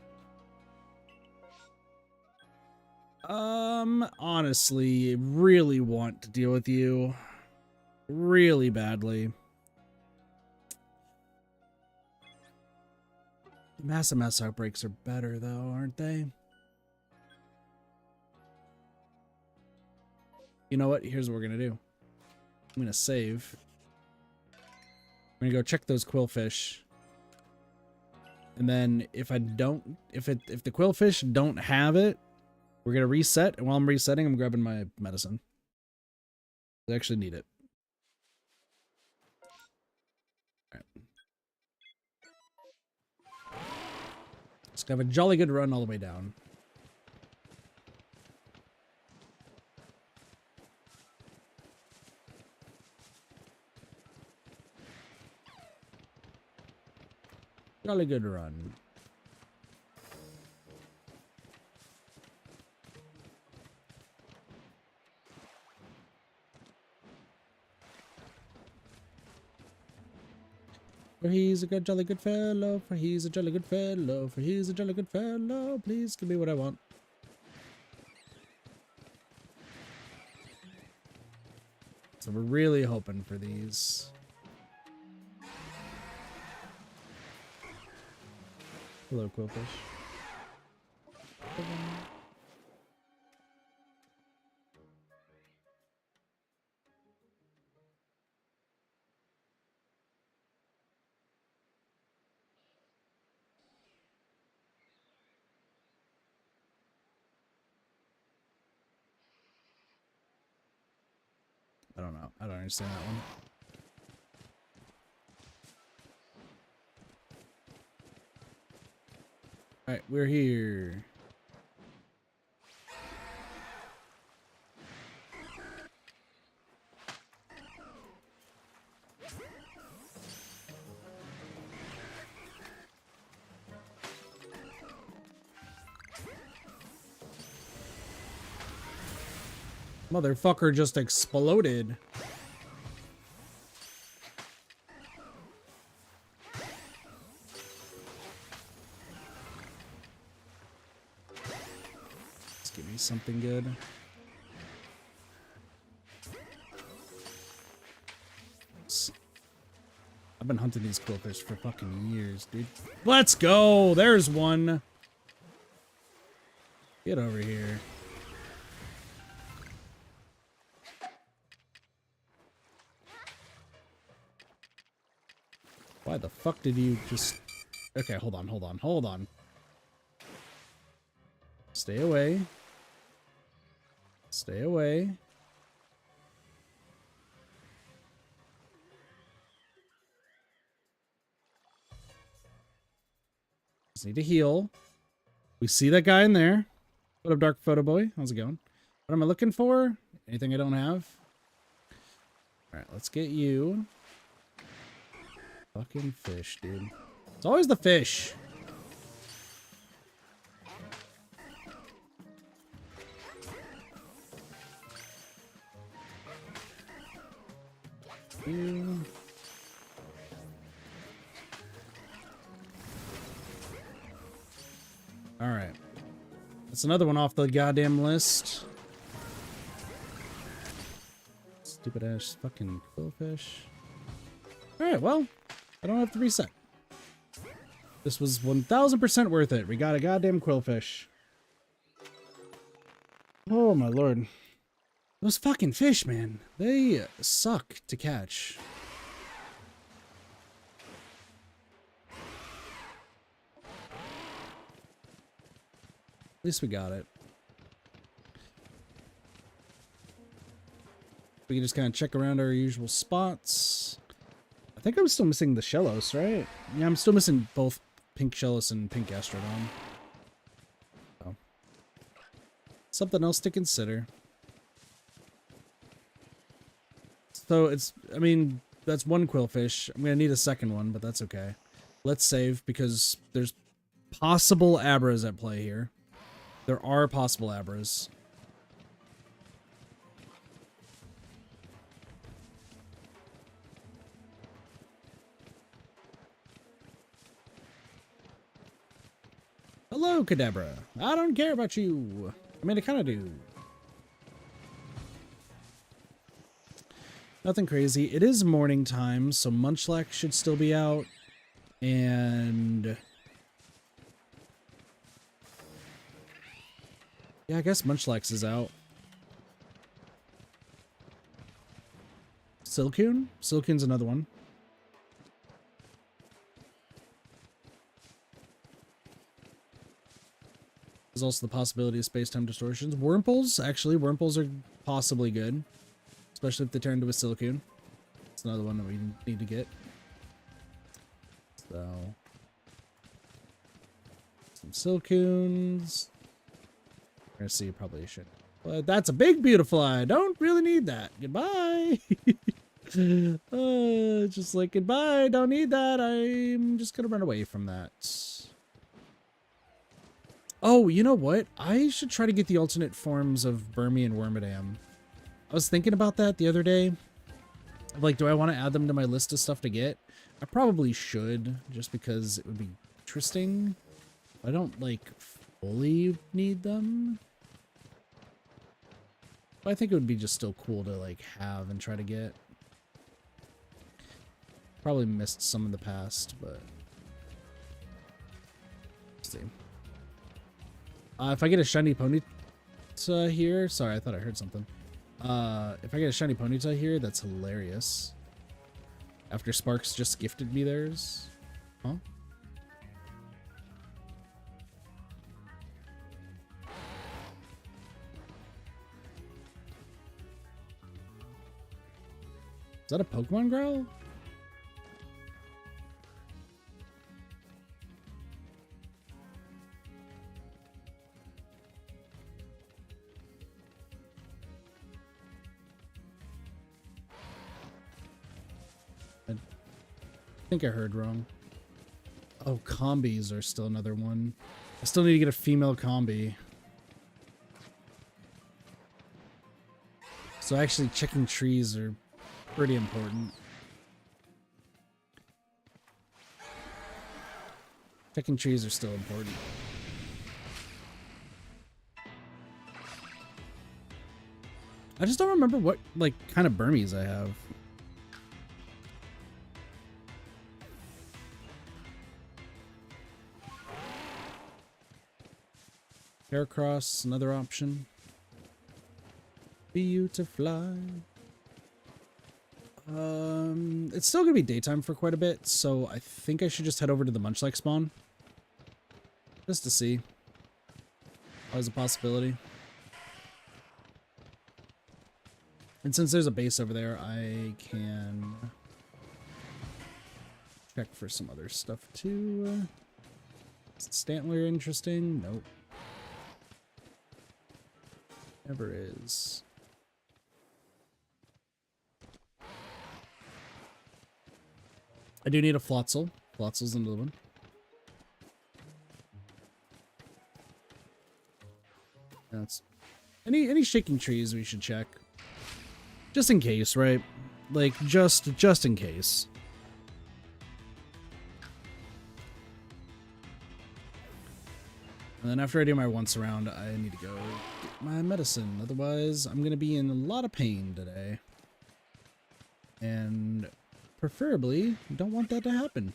Honestly, really want to deal with you. Really badly. Massive outbreaks are better, though, aren't they? You know what? Here's what we're gonna do. I'm gonna save. I'm gonna go check those quillfish. And then if the quillfish don't have it, we're gonna reset, and while I'm resetting, I'm grabbing my medicine. I actually need it. All right. It's gonna have a jolly good run all the way down. Jolly good run. For he's a good, jolly good fellow. For he's a jolly good fellow. For he's a jolly good fellow. Please give me what I want. So we're really hoping for these. Hello, Quillfish. I don't know. I don't understand that one. Alright, we're here. Motherfucker just exploded. Let's give me something good. I've been hunting these quillfish for fucking years, dude. Let's go! There's one! Get over here. Why the fuck did you just... Okay, hold on, hold on, hold on. Stay away. Stay away. Just need to heal. We see that guy in there. What up, Dark Photo Boy? How's it going? What am I looking for? Anything I don't have? Alright, let's get you. Fucking fish, dude. It's always the fish. You. Alright. That's another one off the goddamn list. Stupid ass fucking quillfish. Alright, well, I don't have to reset. This was 1000% worth it. We got a goddamn quillfish. Oh my lord. Those fucking fish, man. They suck to catch. At least we got it. We can just kind of check around our usual spots. I think I'm still missing the Shellos, right? Yeah, I'm still missing both Pink Shellos and Pink Astrodon. Oh. Something else to consider. So it's, I mean, that's one quillfish. I'm going to need a second one, but that's okay. Let's save because there's possible Abras at play here. There are possible Abras. Hello, Kadabra. I don't care about you. I mean, I kind of do. Nothing crazy. It is morning time, so Munchlax should still be out. And... yeah, I guess Munchlax is out. Silcoon? Silcoon's another one. There's also the possibility of space-time distortions. Wurmples, actually, Wurmples are possibly good. Especially if they turn into a Silcoon. It's another one that we need to get. So... Some Silcoons. I see, probably should. But that's a big, beautiful eye. Don't really need that. Goodbye. Just like, goodbye. Don't need that. I'm just going to run away from that. Oh, you know what? I should try to get the alternate forms of Burmy and Wormadam. I was thinking about that the other day. Like, do I want to add them to my list of stuff to get? I probably should, just because it would be interesting. I don't, like, fully need them. But I think it would be just still cool to, like, have and try to get. Probably missed some in the past, but... Let's see. If I get a shiny Ponyta here... Sorry, I thought I heard something. If I get a shiny Ponyta here, that's hilarious. After Sparks just gifted me theirs. Huh? Is that a Pokemon growl? I think I heard wrong. Oh, combis are still another one. I still need to get a female combi. So actually checking trees are pretty important. Checking trees are still important. I just don't remember what, like, kind of Burmies I have. Aircross, another option. Be you to fly. It's still gonna be daytime for quite a bit, so I think I should just head over to the Munchlax spawn. Just to see. Always a possibility. And since there's a base over there, I can check for some other stuff too. Is Stantler interesting? Nope. Never is. I do need a Floatzel. Floatzel's another one. That's any shaking trees we should check. Just in case, right? Like just in case. And then after I do my once around, I need to go get my medicine. Otherwise, I'm going to be in a lot of pain today. And preferably, don't want that to happen.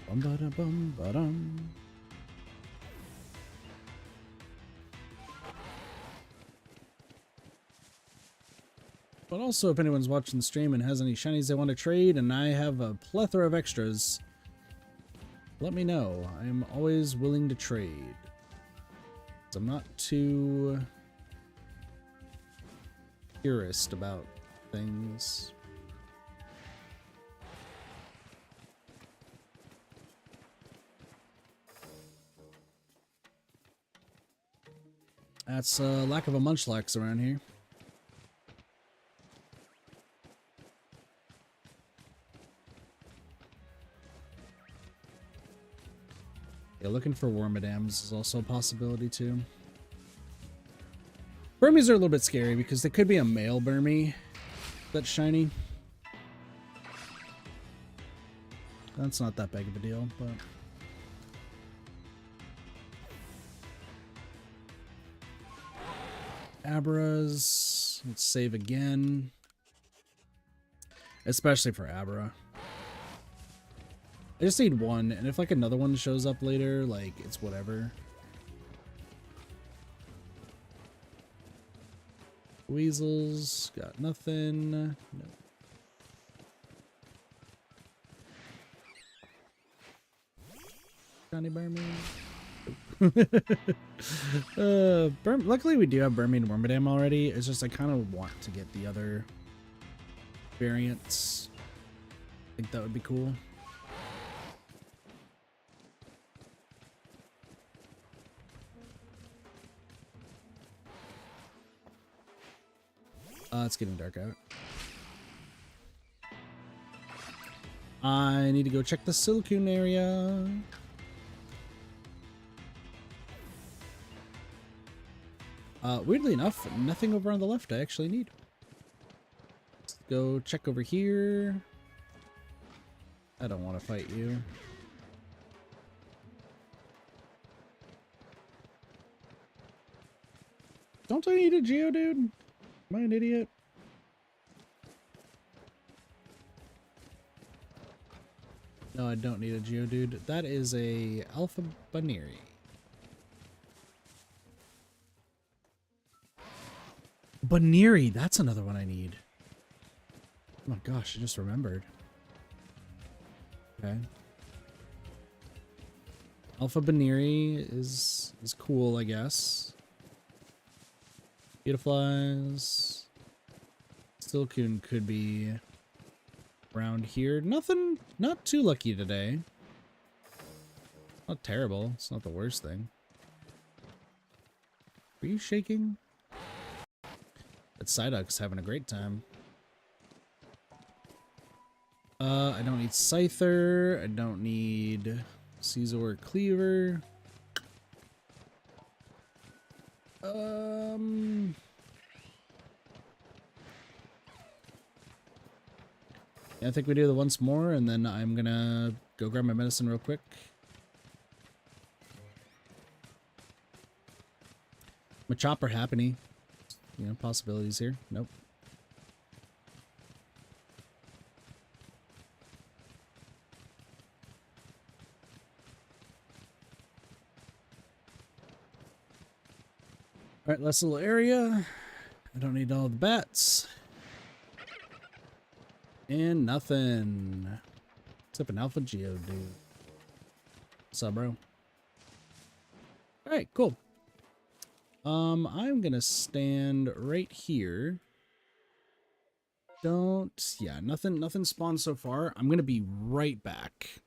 Bum ba da bum ba dum. But also, if anyone's watching the stream and has any shinies they want to trade, and I have a plethora of extras, let me know. I'm always willing to trade. I'm not too purist about things. That's a lack of a Munchlax around here. Yeah, looking for Wormadams is also a possibility too. Burmies are a little bit scary because they could be a male Burmy that's shiny. That's not that big of a deal, but... Abras. Let's save again. Especially for Abra. I just need one, and if like another one shows up later, like it's whatever. Weasels, got nothing. No. Johnny Barman. Nope. Luckily we do have Burmy and Wormadam already. It's just I kind of want to get the other variants. I think that would be cool. It's getting dark out. I need to go check the Silicune area. Weirdly enough, nothing over on the left I actually need. Let's go check over here. I don't want to fight you. Don't I need a Geodude? Am I an idiot? No, I don't need a Geodude. That is a Alpha Baneri. Baneri, that's another one I need. Oh my gosh, I just remembered. Okay. Alpha Baneri is cool, I guess. Beautiflies. Silcoon could be around here. Nothing, not too lucky today. Not terrible. It's not the worst thing. Are you shaking? That Psyduck's having a great time. I don't need Scyther. I don't need Caesar Cleaver. Yeah, I think we do the once more, and then I'm gonna go grab my medicine real quick. Machop or Happiny. You know, possibilities here. Nope. Alright, last little area. I don't need all the bats. And nothing. Except an Alpha Geodude. What's up, bro? Alright, cool. I'm gonna stand right here. Yeah, nothing spawned so far. I'm gonna be right back.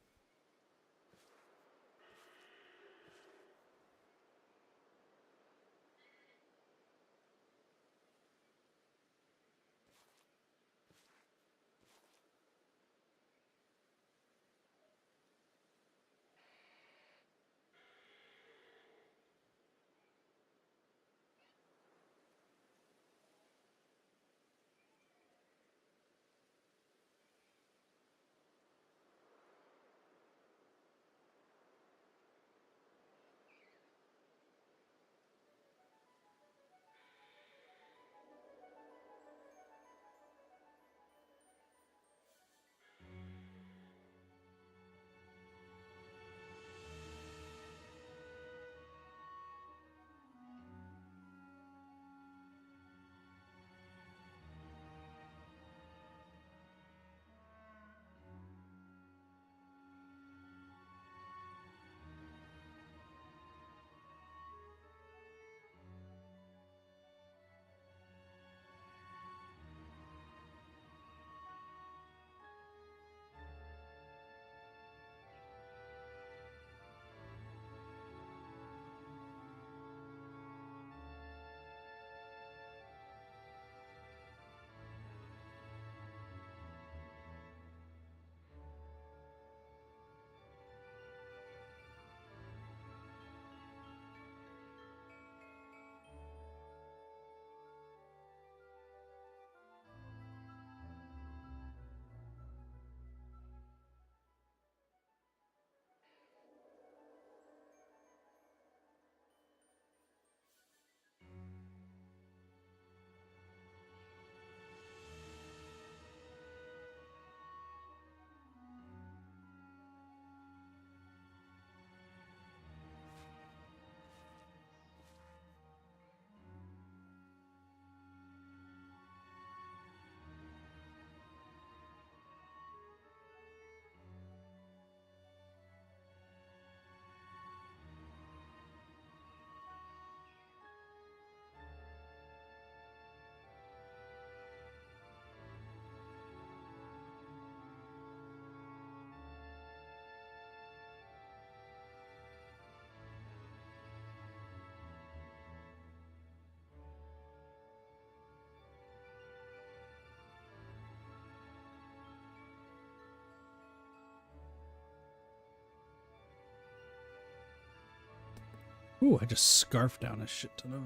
Ooh, I just scarfed down a shit ton of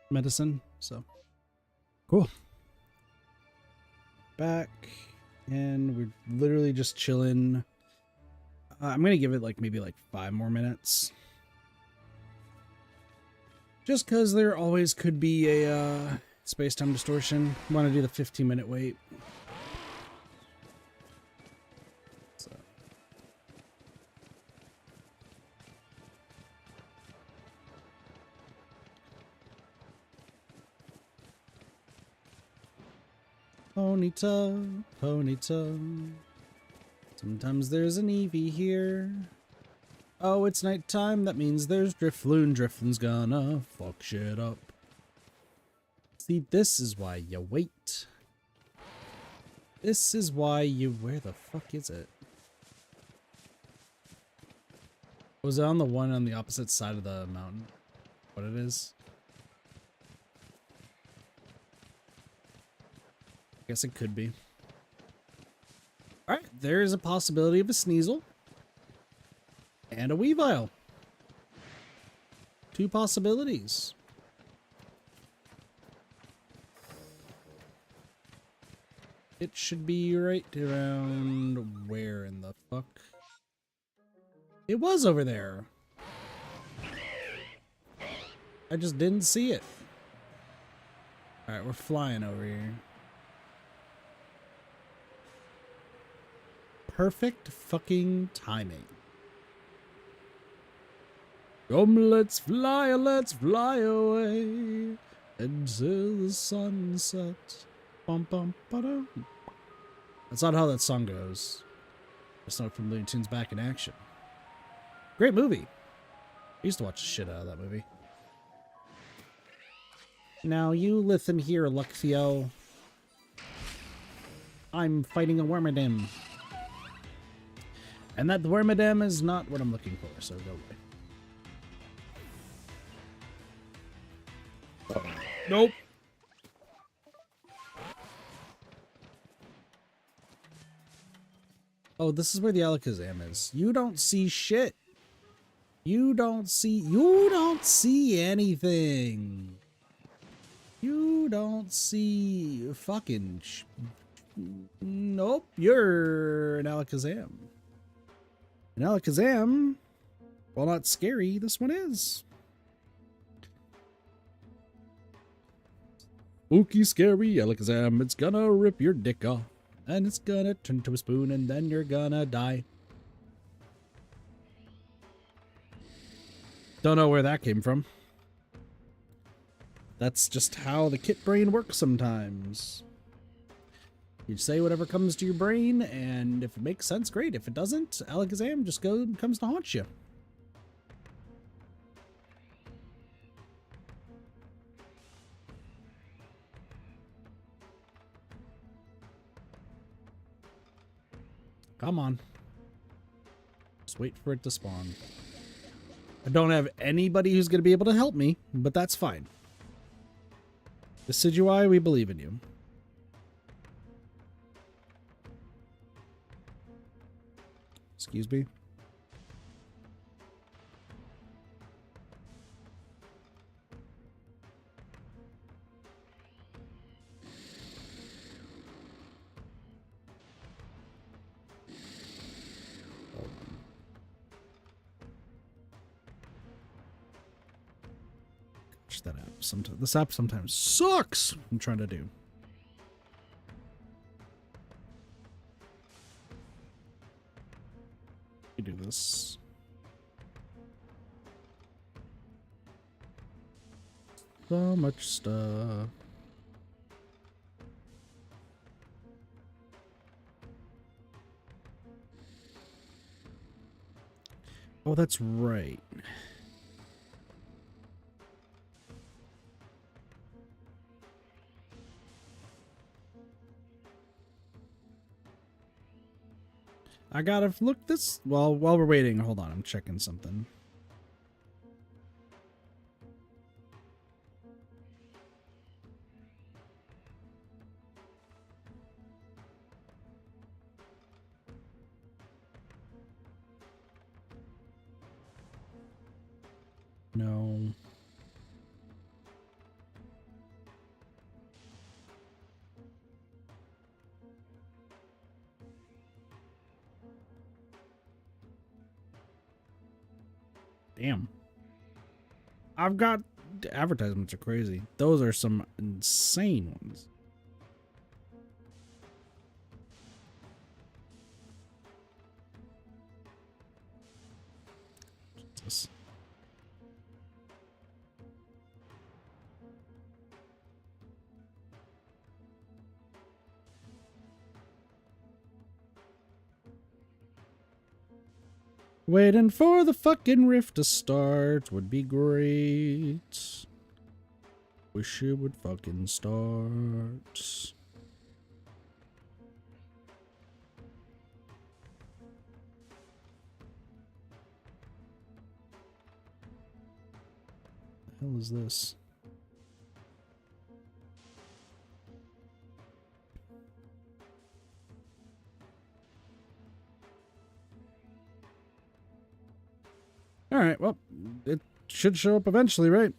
medicine, so cool. Back, and we're literally just chilling. I'm gonna give it like maybe like 5 more minutes. Just because there always could be a space-time distortion. I want to do the 15-minute wait. So. Ponyta, Ponyta. Sometimes there's an Eevee here. Oh, it's nighttime. That means there's Drifloon. Drifloon's gonna fuck shit up. See, this is why you wait. This is why you... Where the fuck is it? Was it on the one on the opposite side of the mountain? What it is? I guess it could be. Alright, there's a possibility of a Sneasel. And a Weavile. 2 possibilities. It should be right around where in the fuck? It was over there. I just didn't see it. Alright, we're flying over here. Perfect fucking timing. Come, let's fly away until the sunset. Bum, bum, ba-dum. That's not how that song goes. It's not from Looney Tunes Back in Action. Great movie. I used to watch the shit out of that movie. Now you listen here, Luxio. I'm fighting a Wormadam. And that Wormadam is not what I'm looking for, so go away. Nope. Oh, this is where the Alakazam is. You don't see shit. You don't see anything. You don't see fucking nope, you're an Alakazam. An Alakazam, while not scary, this one is. Spooky, scary Alakazam, it's gonna rip your dick off. And it's gonna turn to a spoon and then you're gonna die. Don't know where that came from. That's just how the kit brain works sometimes. You say whatever comes to your brain, and if it makes sense, great. If it doesn't, Alakazam just comes to haunt you. Come on. Just wait for it to spawn. I don't have anybody who's going to be able to help me, but that's fine. Decidueye, we believe in you. Excuse me. That app sometimes. This app sometimes sucks. I'm trying to do. You do this. So much stuff. Oh, that's right. I gotta look this while we're waiting. Hold on, I'm checking something. No. Damn. I've got advertisements are crazy. Those are some insane ones. Jesus. Waiting for the fucking rift to start would be great. Wish it would fucking start. What the hell is this? Alright, well, it should show up eventually, right?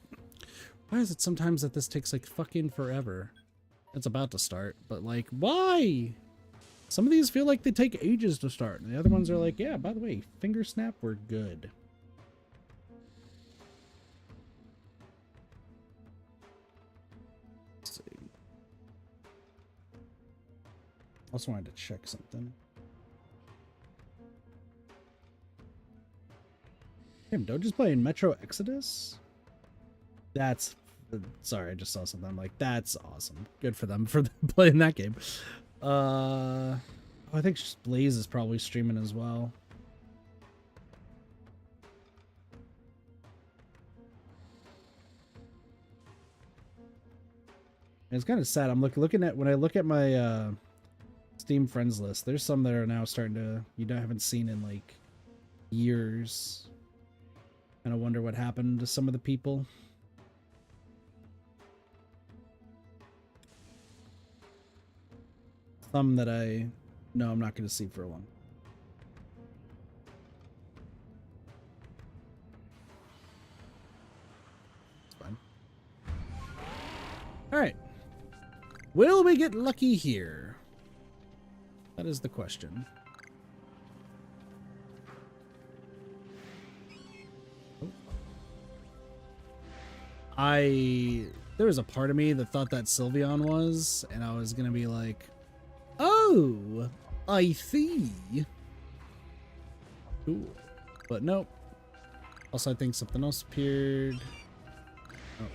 Why is it sometimes that this takes, like, fucking forever? It's about to start, but, like, why? Some of these feel like they take ages to start, and the other ones are like, yeah, by the way, finger snap, we're good. Let's see. Also wanted to check something. Damn, Doja's playing Metro Exodus? That's... Sorry, I just saw something. I'm like, that's awesome. Good for them for playing that game. Oh, I think Blaze is probably streaming as well. And it's kind of sad. I'm looking at... When I look at my Steam friends list, there's some that are now starting to... You haven't seen in, like, years. And I wonder what happened to some of the people. Some that I know I'm not going to see for a while. It's fine. Alright. Will we get lucky here? That is the question. There was a part of me that thought that Sylveon was, and I was gonna be like, oh, I see. Cool. But nope. Also, I think something else appeared. Oh.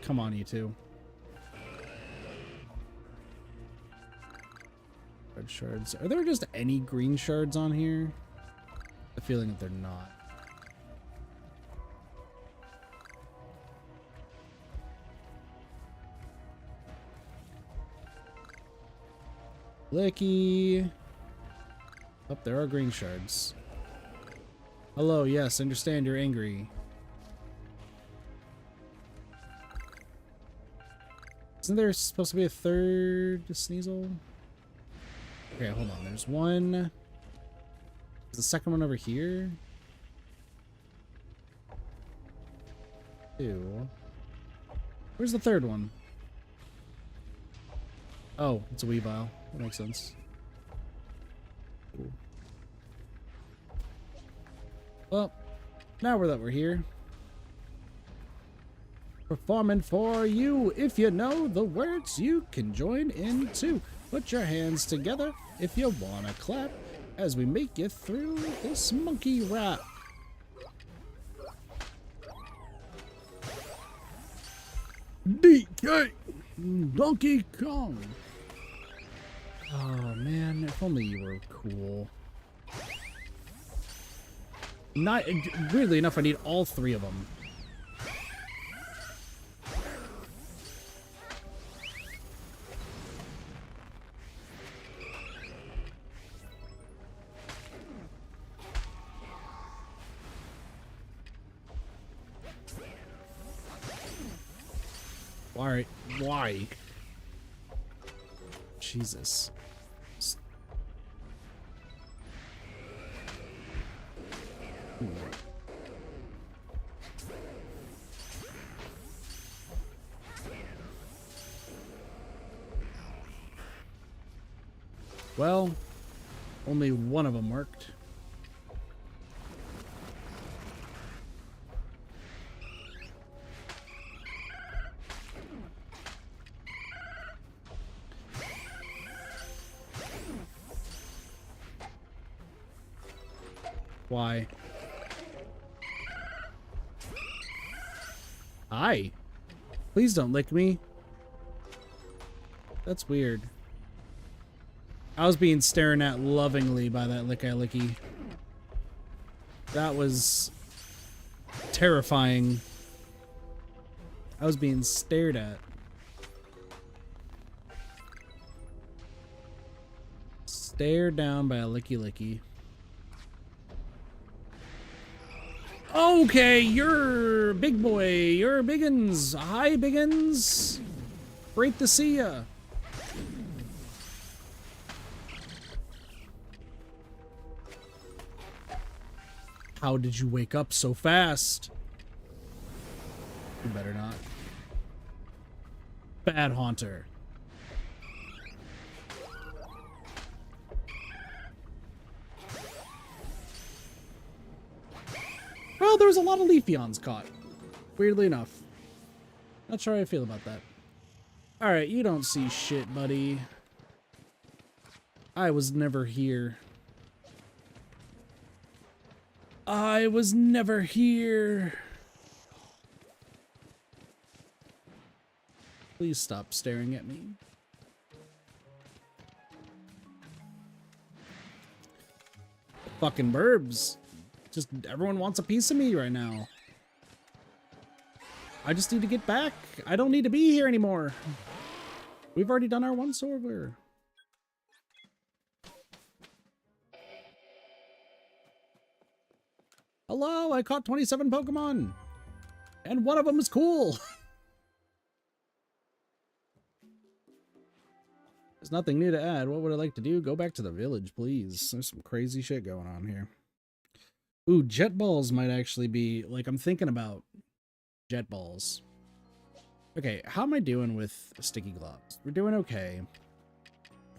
Come on, you two. Red shards. Are there just any green shards on here? The feeling that they're not. Licky. Oh, there are green shards. Hello, yes, understand you're angry. Isn't there supposed to be a third Sneasel? Okay, hold on. There's one. Is the second one over here? Two. Where's the third one? Oh, it's a Weavile. That makes sense. Cool. Well, now we're here. Performing for you. If you know the words, you can join in too. Put your hands together if you wanna clap as we make it through this monkey rap. DK Donkey Kong. Oh man, if only you were cool. Not weirdly enough, I need all three of them. Alright, why? Jesus. Well, only one of them worked. Why? Hi. Please don't lick me. That's weird. I was being stared at lovingly by that licky. That was terrifying. I was being stared at. Stared down by a licky. Okay, you're big boy. You're biggins. Hi, biggins. Great to see ya. How did you wake up so fast? You better not. Bad Haunter. Well, there was a lot of Leafeons caught. Weirdly enough. Not sure how I feel about that. Alright, you don't see shit, buddy. I was never here. I was never here. Please stop staring at me. Fucking burbs. Just everyone wants a piece of me right now. I just need to get back. I don't need to be here anymore. We've already done our once over. Hello, I caught 27 Pokemon. And one of them is cool. There's nothing new to add. What would I like to do? Go back to the village, please. There's some crazy shit going on here. Ooh, jet balls might actually be, like, I'm thinking about jet balls. Okay, how am I doing with sticky gloves? We're doing okay.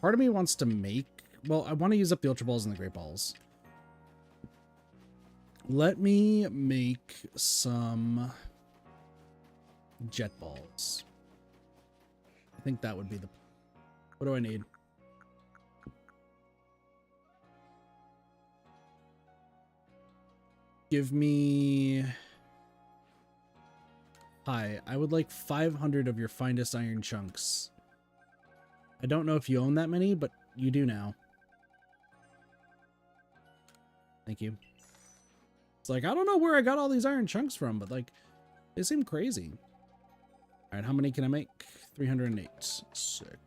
Part of me wants to make, well, I want to use up the Ultra Balls and the Great Balls. Let me make some jet balls. I think that would be the, what do I need? Give me... Hi, I would like 500 of your finest iron chunks. I don't know if you own that many, but you do now. Thank you. It's like, I don't know where I got all these iron chunks from, but like, they seem crazy. All right, how many can I make? 308. Sick.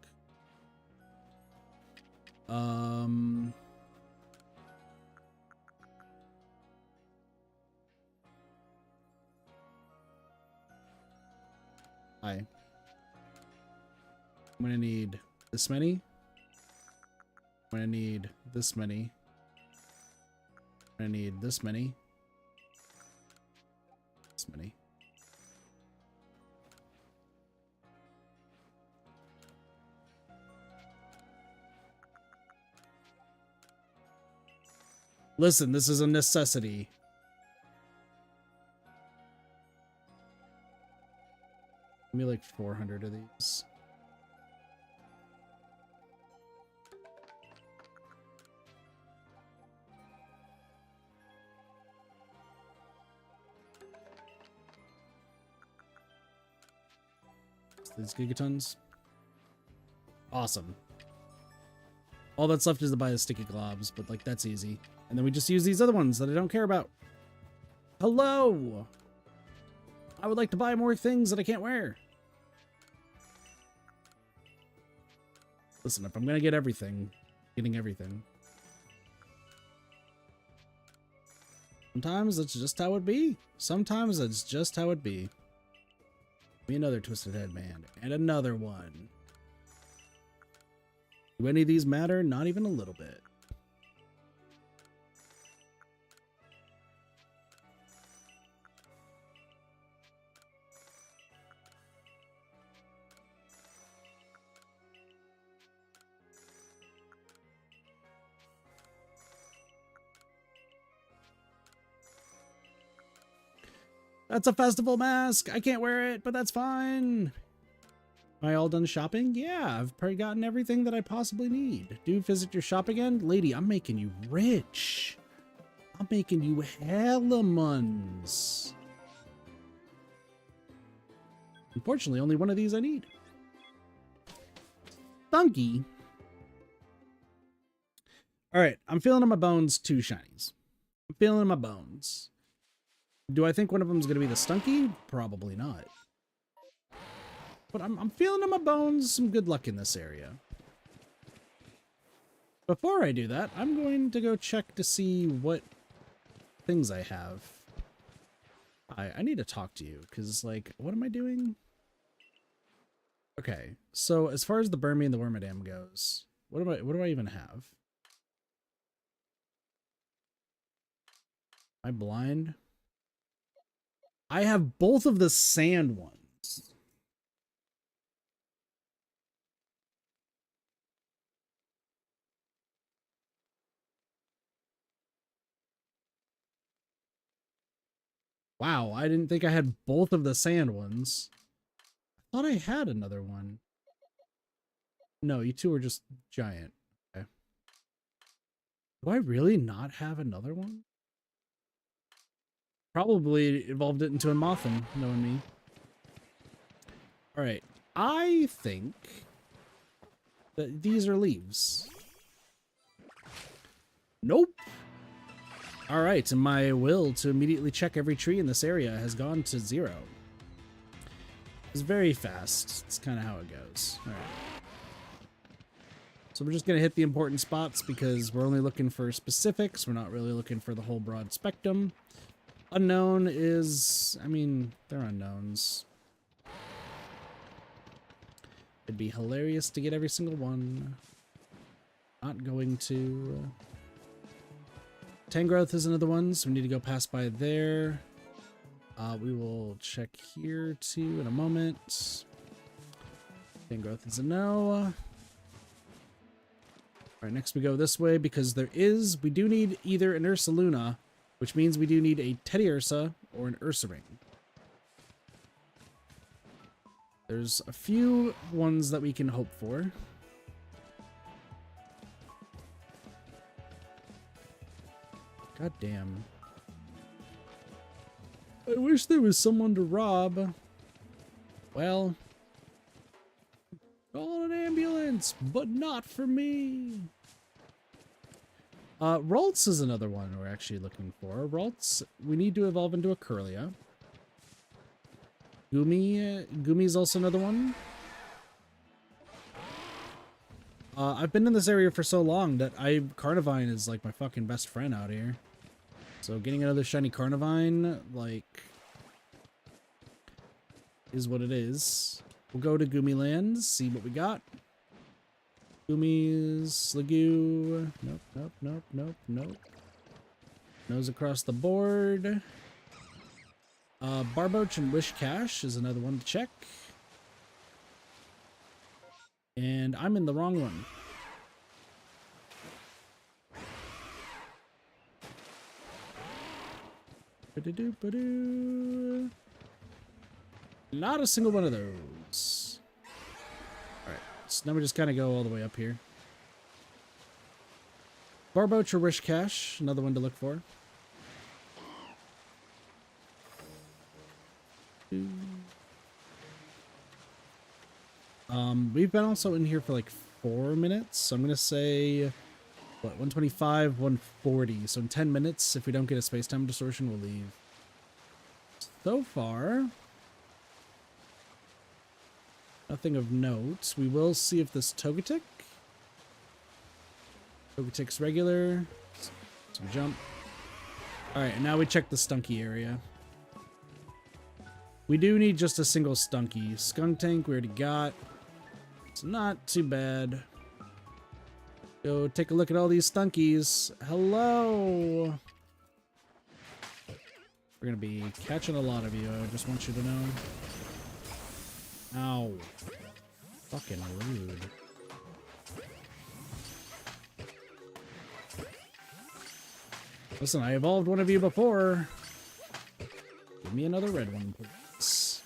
Hi. I'm gonna need this many. I'm gonna need this many. I'm gonna need this many. This many. Listen, this is a necessity. Give me like 400 of these. These gigatons. Awesome. All that's left is to buy the sticky globs, but like that's easy. And then we just use these other ones that I don't care about. Hello! I would like to buy more things that I can't wear. Listen, if I'm gonna get everything, getting everything. Sometimes that's just how it be. Sometimes that's just how it be. Give me another twisted headband. And another one. Do any of these matter? Not even a little bit. That's a festival mask. I can't wear it, but that's fine. Am I all done shopping? Yeah, I've probably gotten everything that I possibly need. Do visit your shop again? Lady, I'm making you rich. I'm making you hella muns. Unfortunately, only one of these I need. Stunky. Alright, I'm feeling in my bones 2 shinies. I'm feeling in my bones. Do I think one of them is going to be the Stunky? Probably not. But I'm feeling in my bones some good luck in this area. Before I do that, I'm going to go check to see what things I have. I need to talk to you, because, like, what am I doing? Okay, so as far as the Burmy and the Wormadam goes, what do I even have? Am I blind? I have both of the sand ones. Wow, I didn't think I had both of the sand ones. I thought I had another one. No, you two are just giant. Okay. Do I really not have another one? Probably evolved it into a Mothin, knowing me. Alright, I think that these are leaves. Nope. Alright, and my will to immediately check every tree in this area has gone to 0. It's very fast. It's kind of how it goes. Alright. So we're just going to hit the important spots because we're only looking for specifics. We're not really looking for the whole broad spectrum. Unknown is... I mean, they're unknowns. It'd be hilarious to get every single one. Not going to... Tangrowth is another one, so we need to go pass by there. We will check here too in a moment. Tangrowth is a no. Alright, next we go this way because we do need either an Ursaluna, which means we do need a Teddy Ursa or an Ursaring. There's a few ones that we can hope for. God damn. I wish there was someone to rob. Well, call an ambulance, but not for me. Ralts is another one we're actually looking for. Ralts, we need to evolve into a Curlia. Gumi is also another one. I've been in this area for so long that Carnivine is like my fucking best friend out here. So getting another shiny Carnivine, like, is what it is. We'll go to Gumi Land, see what we got. Gumis, Sligoo. Nope, nope, nope, nope, nope. Nose across the board. Barboach and Wishcash is another one to check. And I'm in the wrong one. Ba-do-do-ba-do. Not a single one of those. Alright, so now we just kind of go all the way up here. Barboach or Wishcash, another one to look for. We've been also in here for like 4 minutes, so I'm gonna say, what, 125, 140. So in 10 minutes, if we don't get a space-time distortion, we'll leave. So far, nothing of note. We will see if this Togetic. Togetic's regular. Some jump. Alright, now we check the Stunky area. We do need just a single Stunky. Skuntank we already got. It's not too bad. Go take a look at all these Stunkies. Hello! We're gonna be catching a lot of you, I just want you to know. Ow. Fucking rude. Listen, I evolved one of you before. You Give me another red one, please.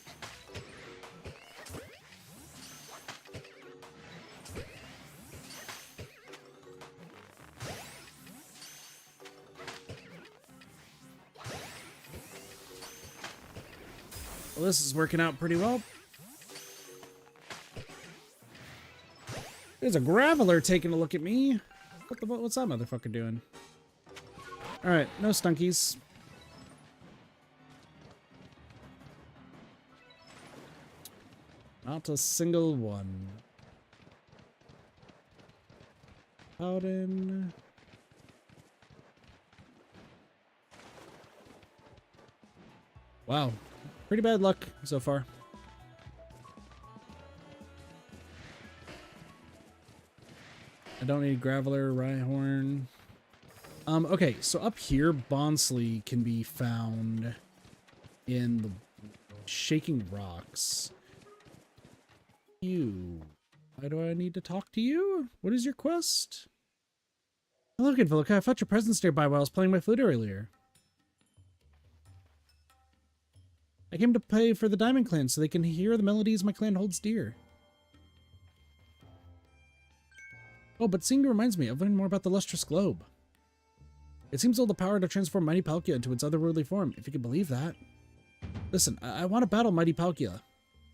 Well, this is working out pretty well. There's a Graveler taking a look at me. What's that motherfucker doing? Alright, no stunkies. Not a single one. Powden. Wow. Pretty bad luck so far. I don't need Graveler, Rhyhorn. Okay, so up here, Bonsly can be found in the Shaking Rocks. You. Why do I need to talk to you? What is your quest? Hello, good Veluca. I felt your presence nearby while I was playing my flute earlier. I came to play for the Diamond Clan so they can hear the melodies my clan holds dear. Oh, but seeing reminds me, I've learned more about the Lustrous Globe. It seems to hold the power to transform Mighty Palkia into its otherworldly form, if you can believe that. Listen, I want to battle Mighty Palkia.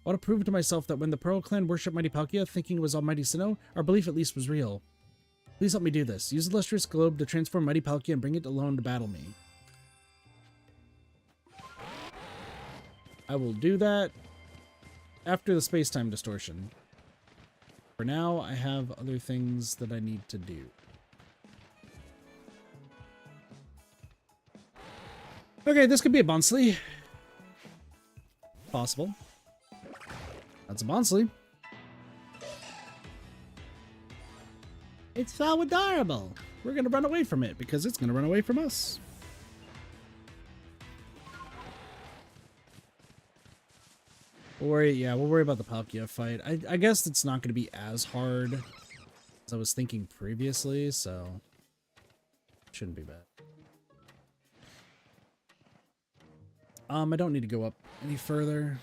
I want to prove to myself that when the Pearl Clan worshipped Mighty Palkia, thinking it was Almighty Sinnoh, our belief at least was real. Please help me do this. Use the Lustrous Globe to transform Mighty Palkia and bring it alone to battle me. I will do that after the space-time distortion. For now, I have other things that I need to do. Okay, this could be a Bonsly. Possible. That's a Bonsly. It's so adorable. We're gonna run away from it because it's gonna run away from us. We'll worry about the Palkia fight. I guess it's not gonna be as hard as I was thinking previously, so shouldn't be bad. I don't need to go up any further.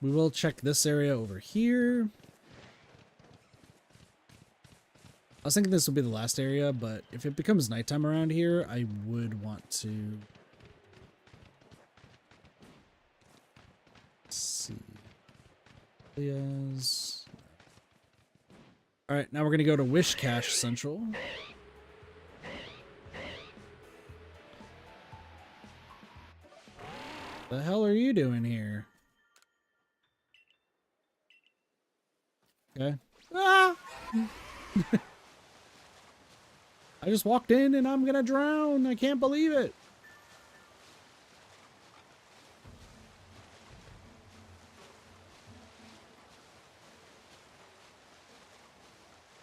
We will check this area over here. I was thinking this would be the last area, but if it becomes nighttime around here, I would want to see. Yes. All right, now we're gonna go to Wish Cache Central. The hell are you doing here? Okay. Ah! I just walked in and I'm gonna drown. I can't believe it.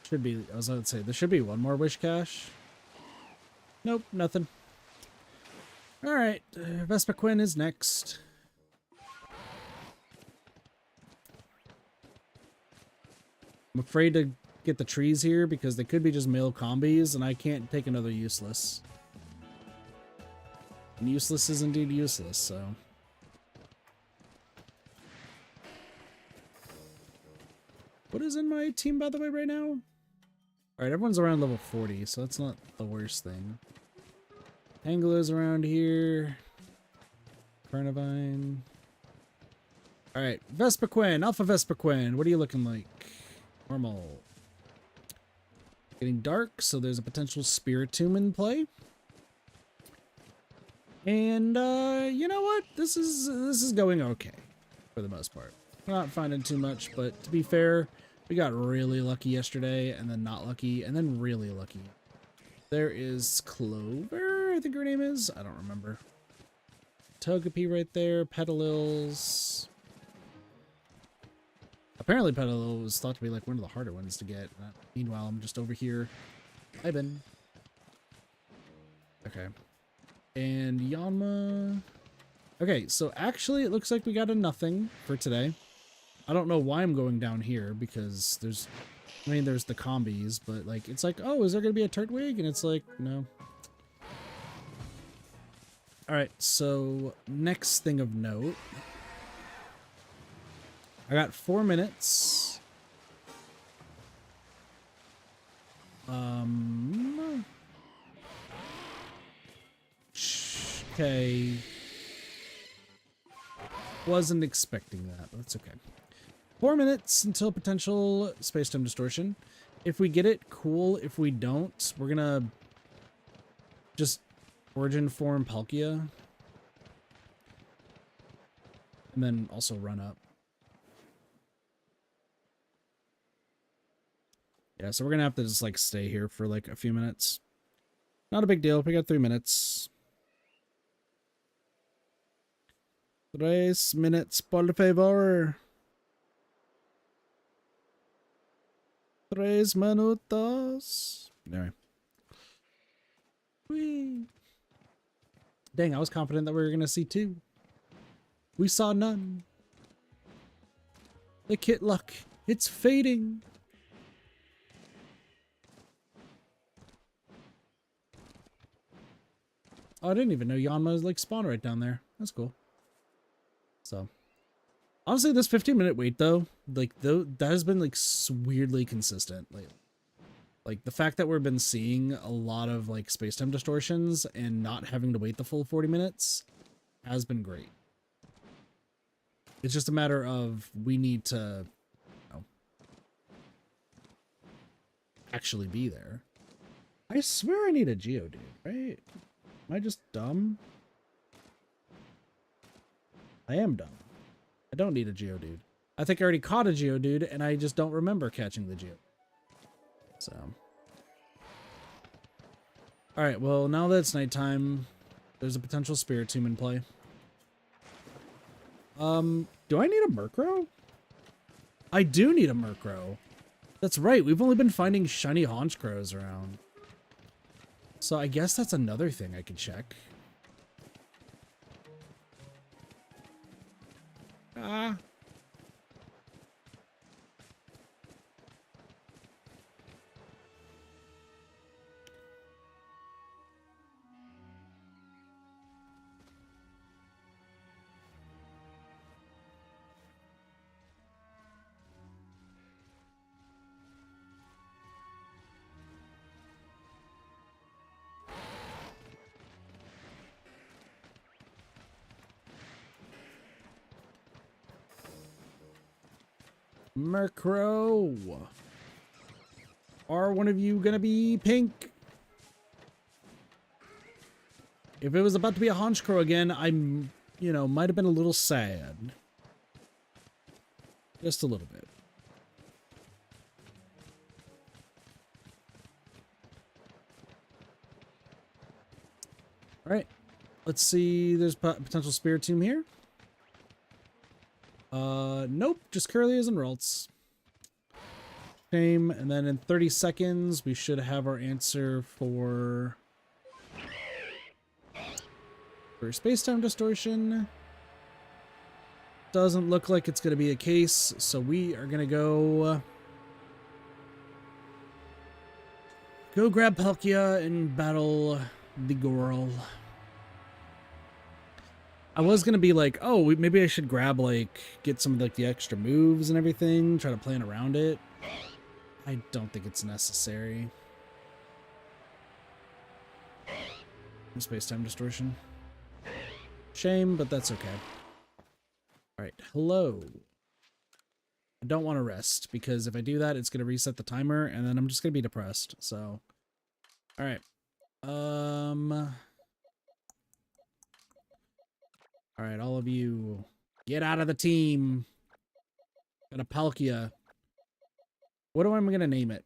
Should be, I was about to say, there should be one more Wish Cache. Nope, nothing. Alright, Vespiquen is next. I'm afraid to get the trees here because they could be just male combis and I can't take another useless. And useless is indeed useless, so. What is in my team, by the way, right now? Alright, everyone's around level 40, so that's not the worst thing. Angler's around here. Carnivine. Alright, Vespiquen, Alpha Vespiquen. What are you looking like? Normal. Getting dark, so there's a potential Spiritomb in play. And you know what? This is going okay for the most part. Not finding too much, but to be fair, we got really lucky yesterday, and then not lucky, and then really lucky. There is Clover, I think her name is. I don't remember. Togepi right there. Petalils. Apparently Petalil was thought to be like one of the harder ones to get. Meanwhile, I'm just over here. Vibin. Okay. And Yanma. Okay, so actually it looks like we got a nothing for today. I don't know why I'm going down here because there's the combis, but like it's like, oh, is there gonna be a Turtwig? And it's like, no. All right, so next thing of note. I got 4 minutes. Okay. Wasn't expecting that, but that's okay. 4 minutes until potential space-time distortion. If we get it, cool. If we don't, we're gonna just origin form Palkia. And then also run up. Yeah, so we're gonna have to just like stay here for like a few minutes. Not a big deal. We got 3 minutes. 3 minutes, por favor. 3 minutos. Anyway. Whee. Dang, I was confident that we were going to see 2. We saw none. The kit luck. It's fading. Oh, I didn't even know Yanma was like spawn right down there. That's cool. So, honestly, this 15-minute wait though, like that has been like weirdly consistent lately. Like the fact that we've been seeing a lot of like space-time distortions and not having to wait the full 40 minutes has been great. It's just a matter of we need to, you know, actually be there. I swear I need a Geodude, right? Am I just dumb? I am dumb. I don't need a Geodude. I think I already caught a Geodude and I just don't remember catching the Geodude. So. Alright, well, now that it's nighttime, there's a potential Spiritomb in play. Do I need a Murkrow? I do need a Murkrow. That's right, we've only been finding shiny Honchkrows around. So I guess that's another thing I could check. Ah. Murkrow. Are one of you gonna be pink? If it was about to be a Honchkrow again, I'm, you know, might have been a little sad. Just a little bit. All right. Let's see. There's potential Spiritomb here. Nope. Just Curlies and Ralts. Shame. And then in 30 seconds, we should have our answer for space-time distortion. Doesn't look like it's going to be a case, so we are going to go grab Palkia and battle the girl. I was going to be like, oh, maybe I should grab, like, get some of, like, the extra moves and everything, try to plan around it. I don't think it's necessary. Space-time distortion. Shame, but that's okay. Alright, hello. I don't want to rest, because if I do that, it's going to reset the timer, and then I'm just going to be depressed, so. Alright. Alright, all of you, get out of the team. Got a Palkia. What am I going to name it?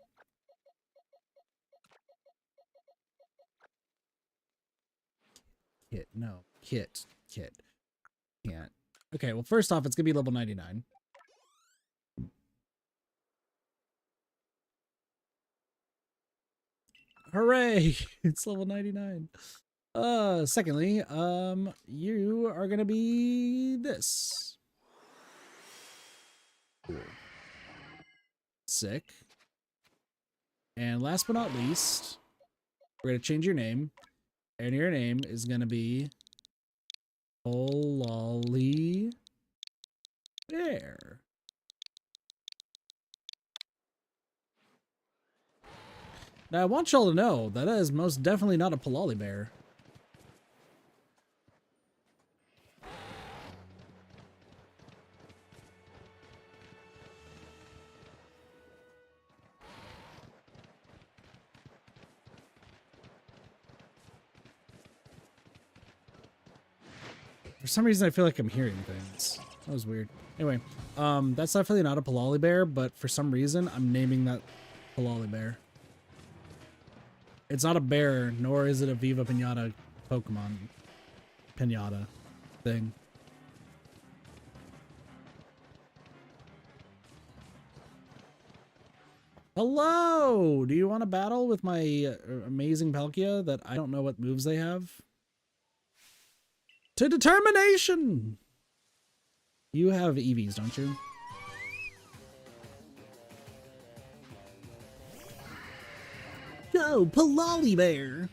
Kit, no. Kit. Can't. Okay, well, first off, it's going to be level 99. Hooray! It's level 99. Secondly, you are going to be this. Cool. Sick. And last but not least, we're going to change your name. And your name is going to be Pololly bear. Now, I want y'all to know that is most definitely not a Pololly bear. For some reason, I feel like I'm hearing things. That was weird. Anyway, that's definitely not a Pololly bear, but for some reason, I'm naming that Pololly bear. It's not a bear, nor is it a Viva Pinata Pokemon Pinata thing. Hello! Do you want to battle with my amazing Palkia that I don't know what moves they have? To determination! You have EVs, don't you? Go, Pololly bear!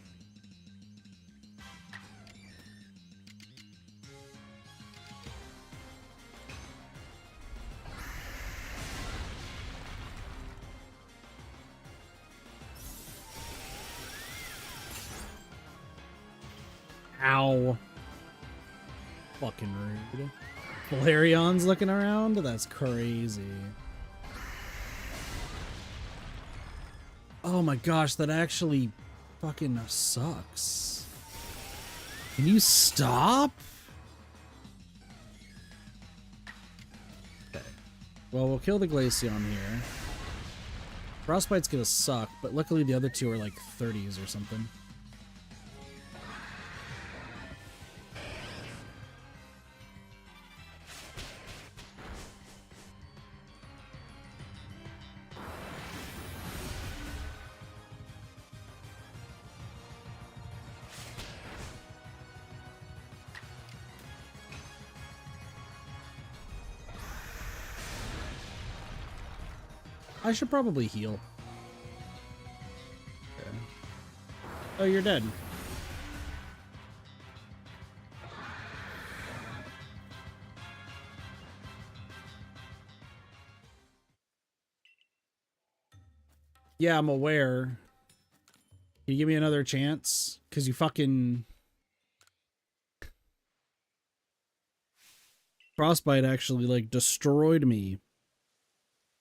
Ow. Fucking rude. Valerion's looking around? That's crazy. Oh my gosh, that actually fucking sucks. Can you stop? Okay. Well, we'll kill the Glaceon here. Frostbite's gonna suck, but luckily the other two are like 30s or something. I should probably heal. Okay. Oh, you're dead. Yeah, I'm aware. Can you give me another chance? Because you fucking... Frostbite actually, like, destroyed me.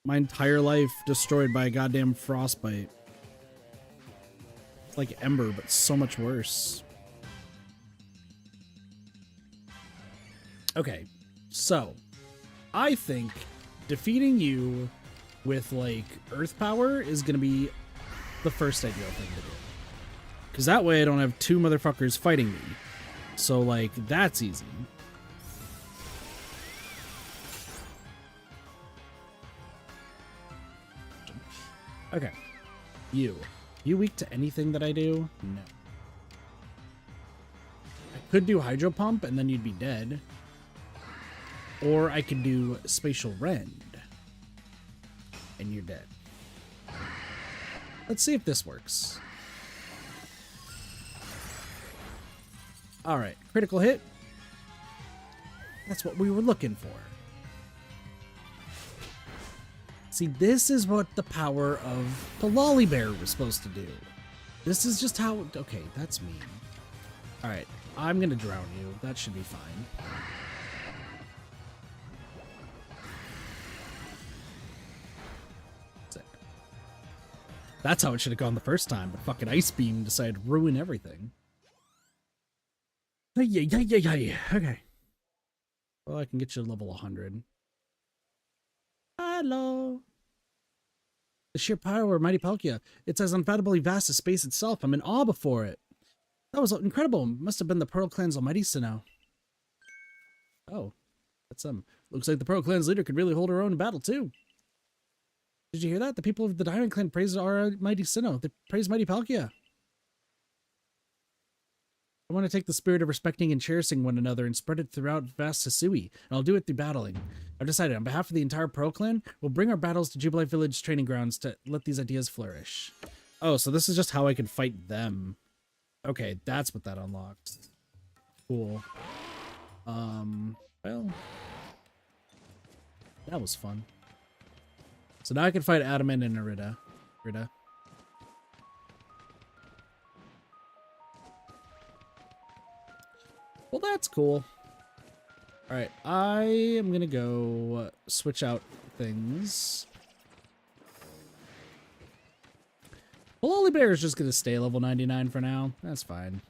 My entire life destroyed by a goddamn Frostbite. It's like Ember, but so much worse. Okay, so I think defeating you with like Earth Power is gonna be the first ideal thing to do. Because that way I don't have two motherfuckers fighting me. So like, that's easy. Okay. You weak to anything that I do? No. I could do Hydro Pump and then you'd be dead. Or I could do Spatial Rend. And you're dead. Let's see if this works. Alright, critical hit. That's what we were looking for. See, this is what the power of Pololly bear was supposed to do. This is just how... Okay, that's mean. Alright, I'm gonna drown you. That should be fine. Sick. That's how it should have gone the first time, but fucking Ice Beam decided to ruin everything. Okay. Well, I can get you to level 100. Hello. The sheer power of Mighty Palkia. It's as unfathomably vast as space itself. I'm in awe before it. That was incredible. Must have been the Pearl Clan's almighty Sinnoh. Oh, that's looks like the Pearl Clan's leader could really hold her own in battle too. Did you hear that? The people of the Diamond Clan praised our mighty Sinnoh. They praised Mighty Palkia. I want to take the spirit of respecting and cherishing one another and spread it throughout vast Hisui, and I'll do it through battling. I've decided, on behalf of the entire Pearl Clan, we'll bring our battles to Jubilee Village training grounds to let these ideas flourish. Oh, so this is just how I can fight them. Okay, that's what that unlocks. Cool. Well, that was fun. So now I can fight Adamant and Arita. Well, that's cool. All right, I am gonna go switch out things. Well, Lolly Bear is just gonna stay level 99 for now. That's fine.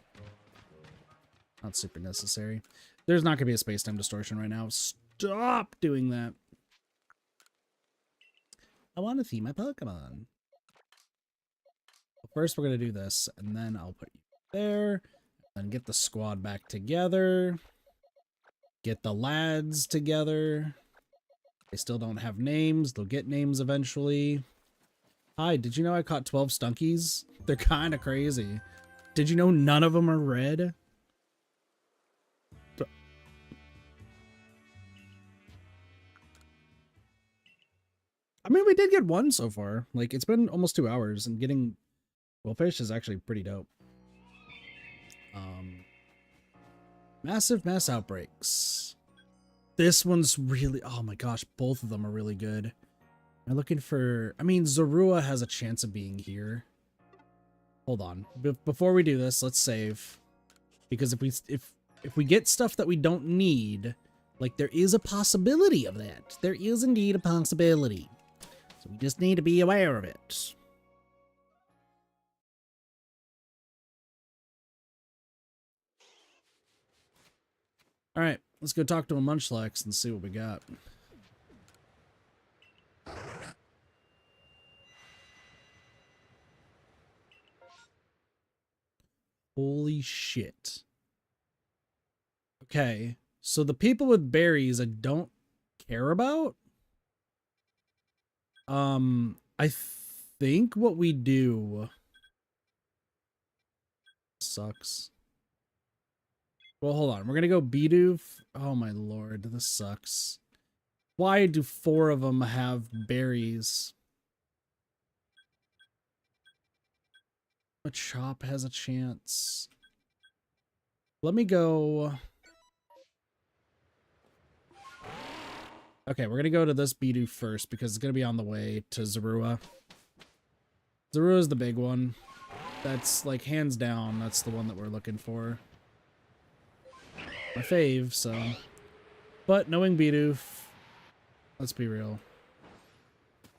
Not super necessary. There's not gonna be a space-time distortion right now. Stop doing that. I want to see my Pokemon. First, we're gonna do this, and then I'll put you there, and get the squad back together. Get the lads together. They still don't have names. They'll get names eventually. Hi, did you know I caught 12 Stunkies? They're kind of crazy. Did you know none of them are red? I mean, we did get one so far. Like, it's been almost 2 hours, and getting Willfish is actually pretty dope. Massive mass outbreaks. This one's really, oh my gosh, both of them are really good. I'm looking for, I mean, Zorua has a chance of being here. Hold on. Before we do this, let's save. Because if we get stuff that we don't need, like, there is a possibility of that. There is indeed a possibility. So we just need to be aware of it. All right, let's go talk to a Munchlax and see what we got. Holy shit. Okay, so the people with berries I don't care about. I think what we do sucks. Well, hold on. We're gonna go Bidoof. Oh my lord, this sucks. Why do 4 of them have berries? A Chop has a chance. Let me go. Okay, we're gonna go to this Bidoof first because it's gonna be on the way to Zorua. Zorua's the big one. That's like hands down, that's the one that we're looking for. My fave, so. But knowing Bidoof, let's be real.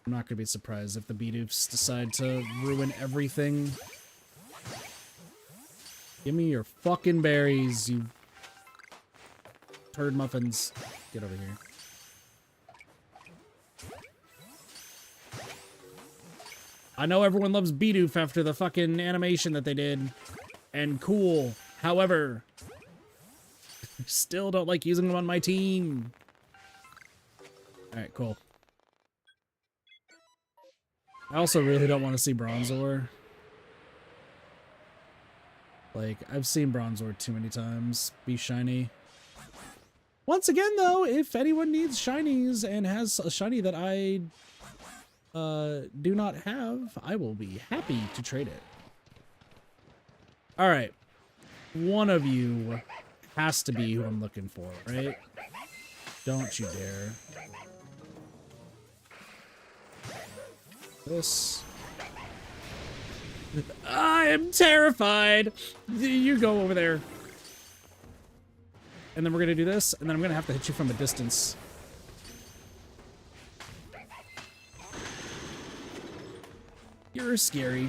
I'm not gonna be surprised if the Bidoofs decide to ruin everything. Give me your fucking berries, you turd muffins. Get over here. I know everyone loves Bidoof after the fucking animation that they did. And cool. However, still don't like using them on my team. Alright, cool. I also really don't want to see Bronzor. Like, I've seen Bronzor too many times be shiny. Once again, though, if anyone needs shinies and has a shiny that I do not have, I will be happy to trade it. Alright. One of you has to be who I'm looking for, right? Don't you dare. This. I am terrified. You go over there. And then we're gonna do this, and then I'm gonna have to hit you from a distance. You're scary.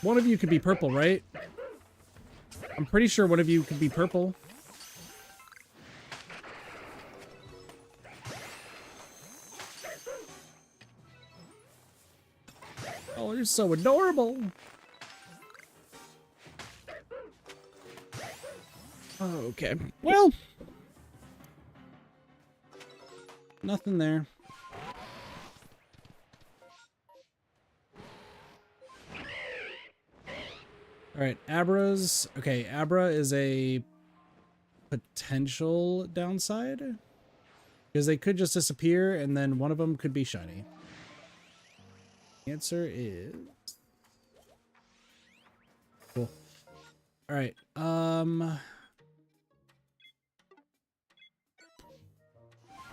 One of you could be purple, right? I'm pretty sure one of you could be purple. Oh, you're so adorable. Oh, okay. Well, nothing there. All right, Abra's. Okay, Abra is a potential downside because they could just disappear and then one of them could be shiny. The answer is All right.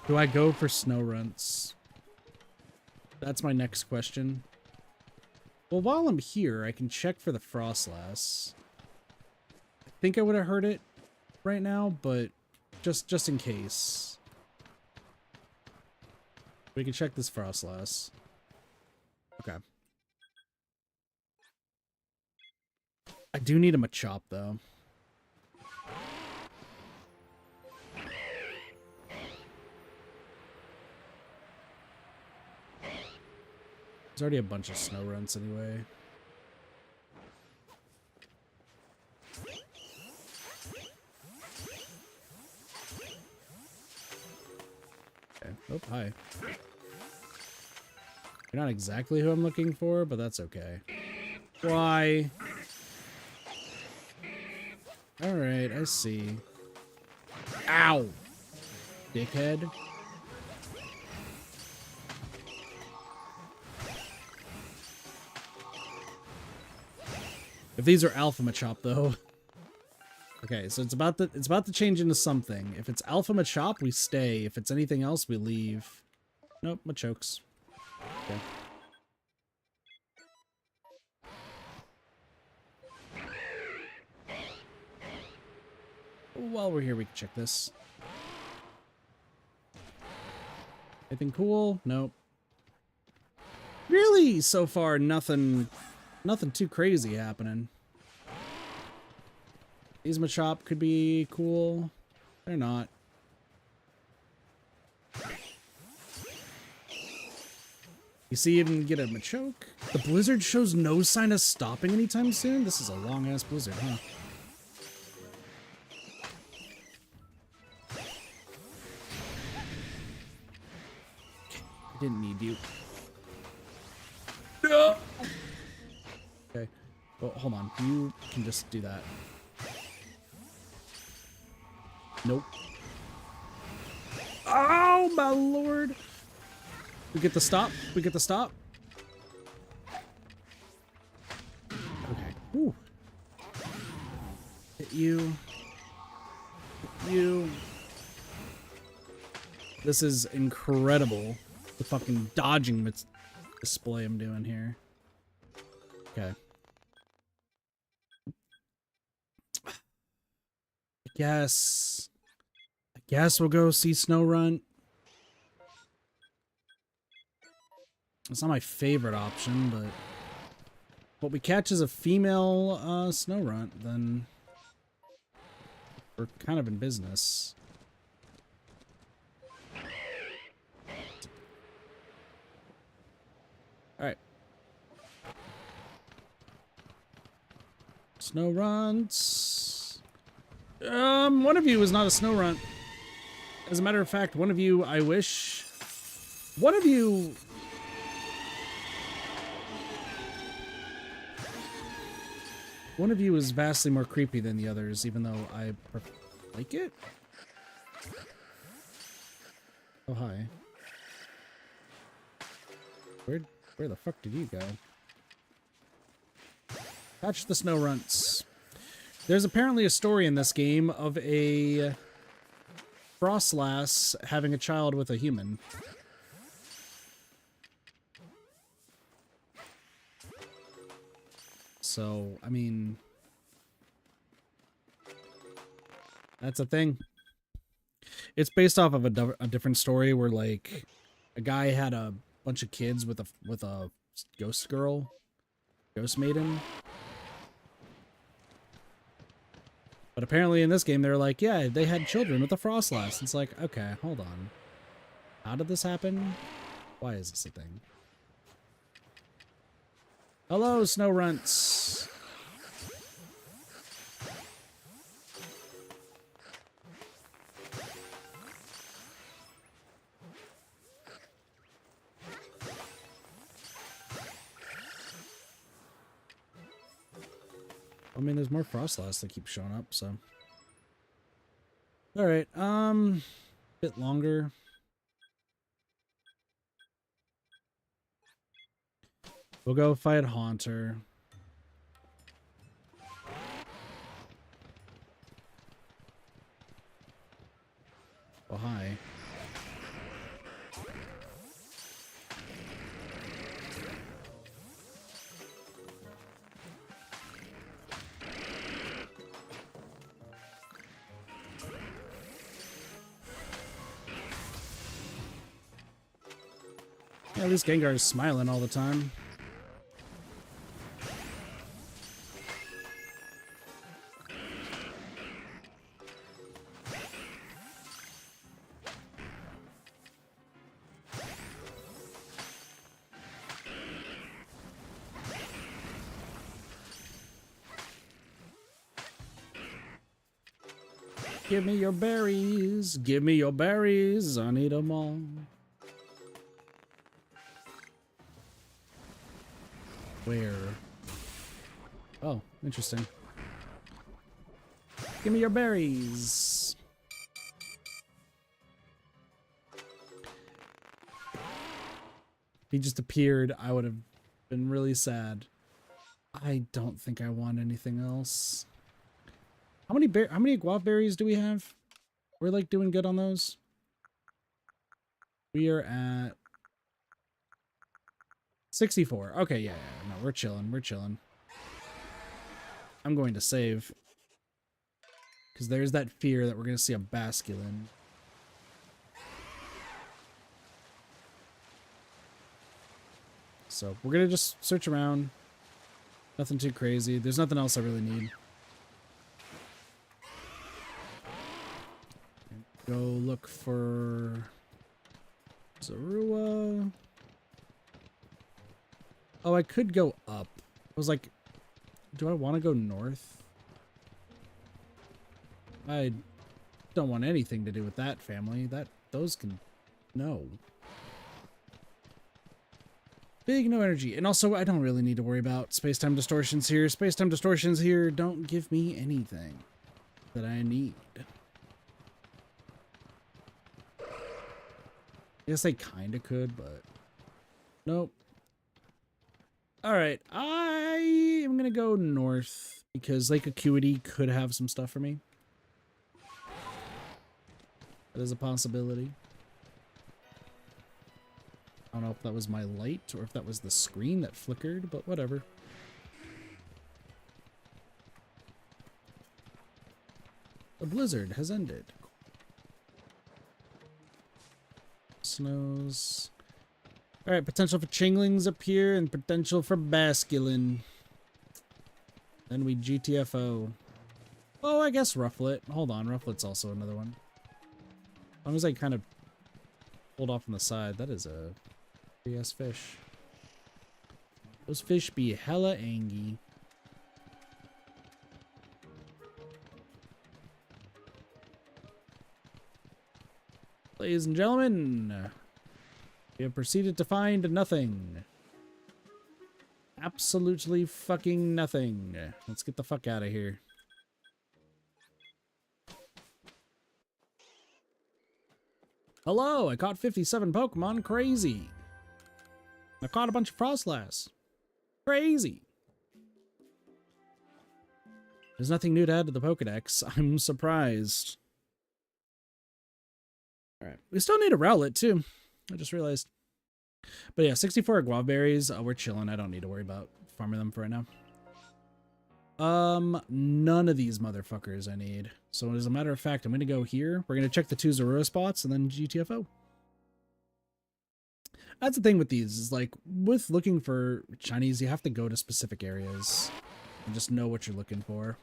Do I go for snow runts? That's my next question. Well, while I'm here, I can check for the Frostlass. I think I would have heard it right now, but just in case. We can check this Frostlass. Okay. I do need a Machop, though. There's already a bunch of snow runs anyway. Okay. Oh, hi. You're not exactly who I'm looking for, but that's okay. Why? Alright, I see. Ow! Dickhead. If these are Alpha Machop, though. Okay, so it's about to change into something. If it's Alpha Machop, we stay. If it's anything else, we leave. Nope, Machokes. Okay. While we're here, we can check this. Anything cool? Nope. Really, so far, nothing too crazy happening. These Machop could be cool. They're not. You see, you can get a Machoke. The blizzard shows no sign of stopping anytime soon. This is a long-ass blizzard, huh? I didn't need you. No! Okay. Well, hold on. You can just do that. Nope. Oh, my lord. We get the stop. We get the stop. Okay. Whew. Hit you. Hit you. This is incredible. The fucking dodging display I'm doing here. Okay. I guess we'll go see Snowrunt. It's not my favorite option, but what we catch is a female Snowrunt, then we're kind of in business. Alright. Snowrunts. One of you is not a Snowrunt. As a matter of fact, one of you, I wish... One of you... One of you is vastly more creepy than the others, even though I like it. Oh, hi. Where the fuck did you go? Catch the Snowrunts. There's apparently a story in this game of a Frostlass having a child with a human. So, I mean... That's a thing. It's based off of a different story where, like, a guy had a bunch of kids with a ghost girl. Ghost maiden. But apparently in this game, they're like, yeah, they had children with a Frostlass. It's like, okay, hold on. How did this happen? Why is this a thing? Hello, Snowrunts. I mean, there's more Frostlass that keep showing up, so. Alright, bit longer. We'll go fight Haunter. At least Gengar is smiling all the time. Give me your berries. Give me your berries. I need them all. Where? Oh, interesting. Give me your berries. If he just appeared, I would have been really sad. I don't think I want anything else. How many guava berries do we have? We're like doing good on those. We are at 64. Okay, yeah, no, we're chilling. We're chilling. I'm going to save. Because there's that fear that we're going to see a Basculin. So we're going to just search around. Nothing too crazy. There's nothing else I really need. Go look for Zorua. Oh, I could go up. I was like, do I want to go north? I don't want anything to do with that family. Those can... No. Big no energy. And also, I don't really need to worry about space-time distortions here. Space-time distortions here don't give me anything that I need. I guess they kind of could, but nope. All right, I am going to go north because Lake Acuity could have some stuff for me. That is a possibility. I don't know if that was my light or if that was the screen that flickered, but whatever. The blizzard has ended. Snows. Alright, potential for Chinglings up here and potential for Basculin. Then we GTFO. Oh, I guess Rufflet. Hold on, Rufflet's also another one. As long as I kind of hold off on the side, that is a pretty-ass fish. Those fish be hella angy. Ladies and gentlemen, we have proceeded to find nothing. Absolutely fucking nothing. Let's get the fuck out of here. Hello, I caught 57 Pokemon. Crazy. I caught a bunch of Frostlass. Crazy. There's nothing new to add to the Pokedex. I'm surprised. Alright, we still need a Rowlet too. I just realized. But yeah, 64 guava berries. We're chilling. I don't need to worry about farming them for right now. None of these motherfuckers I need. So as a matter of fact, I'm going to go here. We're going to check the 2 Zorua spots and then GTFO. That's the thing with these, is like, with looking for Chinese, you have to go to specific areas and just know what you're looking for.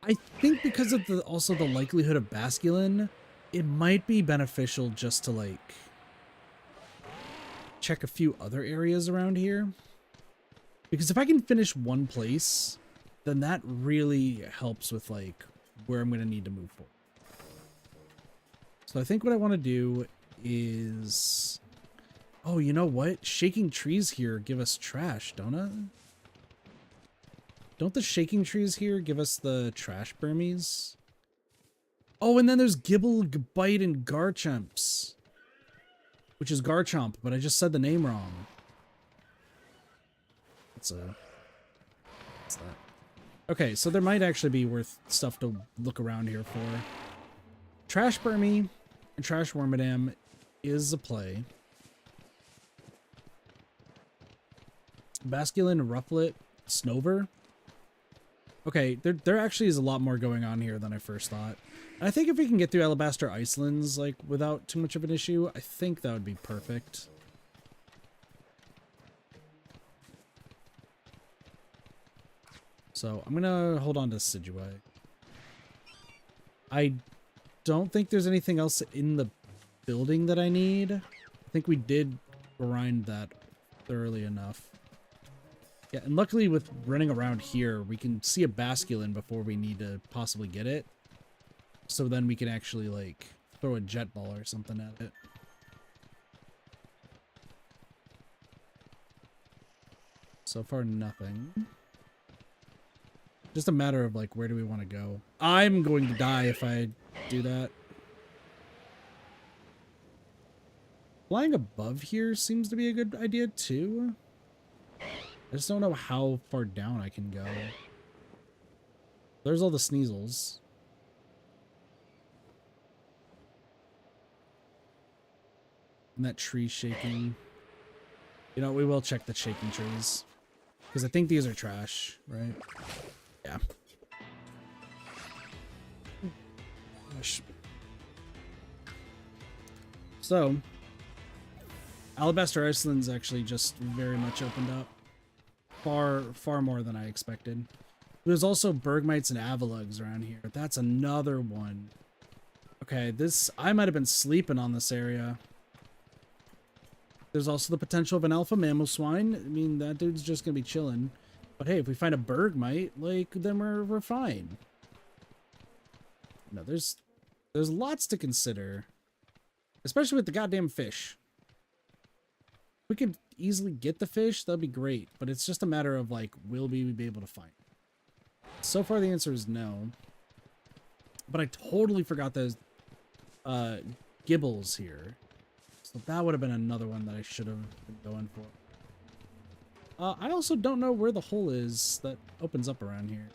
I think because of also the likelihood of Basculin, it might be beneficial just to, like, check a few other areas around here. Because if I can finish one place, then that really helps with, like, where I'm going to need to move forward. So I think what I want to do is... Oh, you know what? Shaking trees here give us trash, don't it? Don't the shaking trees here give us the trash Burmese? Oh, and then there's Gibble, Bite, and Garchomps. Which is Garchomp, but I just said the name wrong. What's that? Okay, so there might actually be worth stuff to look around here for. Trash Burmy and Trash Wormadam is a play. Basculin, Rufflet, Snover. Okay, there actually is a lot more going on here than I first thought. I think if we can get through Alabaster Icelands, like, without too much of an issue, I think that would be perfect. So, I'm gonna hold on to Sidgeway. I don't think there's anything else in the building that I need. I think we did grind that thoroughly enough. Yeah, and luckily with running around here, we can see a basculin before we need to possibly get it. So then we can actually, like, throw a jet ball or something at it. So far, nothing. Just a matter of, like, where do we want to go? I'm going to die if I do that. Flying above here seems to be a good idea, too. I just don't know how far down I can go. There's all the Sneasels. And that tree shaking. You know, we will check the shaking trees. Because I think these are trash, right? Yeah. Gosh. So, Alabaster Iceland's actually just very much opened up. Far more than I expected. There's also Bergmites and Avalugs around here. That's another one. Okay, I might have been sleeping on this area. There's also the potential of an alpha Mamoswine. I mean, that dude's just gonna be chilling. But hey, if we find a Bergmite, like, then we're fine. No, there's lots to consider. Especially with the goddamn fish. If we could easily get the fish, that'd be great. But it's just a matter of, like, will we be able to find it? So far, the answer is no. But I totally forgot those Gibbles here. So that would have been another one that I should have been going for. I also don't know where the hole is that opens up around here.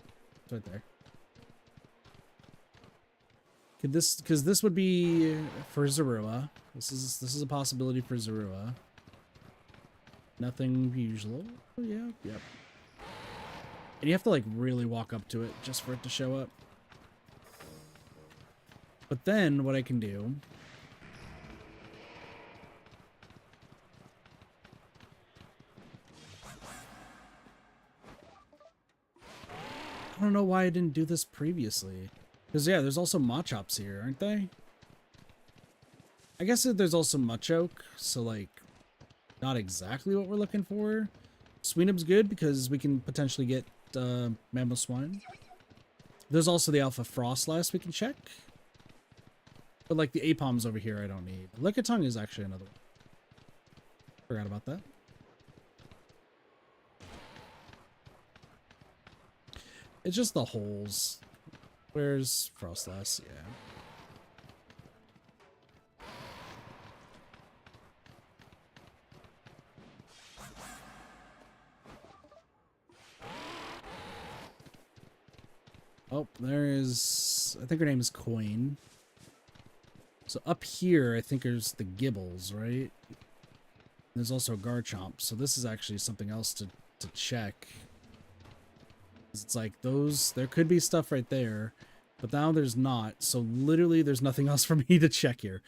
It's right there. Could this, because this would be for Zorua. This is a possibility for Zorua. Nothing usual. Oh, yeah, yep. And you have to, like, really walk up to it just for it to show up. But then what I can do I don't know why I didn't do this previously. Because, yeah, there's also Machops here, aren't they? I guess that there's also Machoke, so, like, not exactly what we're looking for. Sweenup's good because we can potentially get Mamoswine. There's also the Alpha Frostlass we can check. But, like, the Apoms over here I don't need. Lickitung is actually another one. Forgot about that. It's just the holes. Where's Frostlass? Yeah. Oh, there is... I think her name is Coin. So up here, I think there's the Gibbles, right? There's also Garchomp. So this is actually something else to check. It's like those... There could be stuff right there. But now there's not. So literally there's nothing else for me to check here.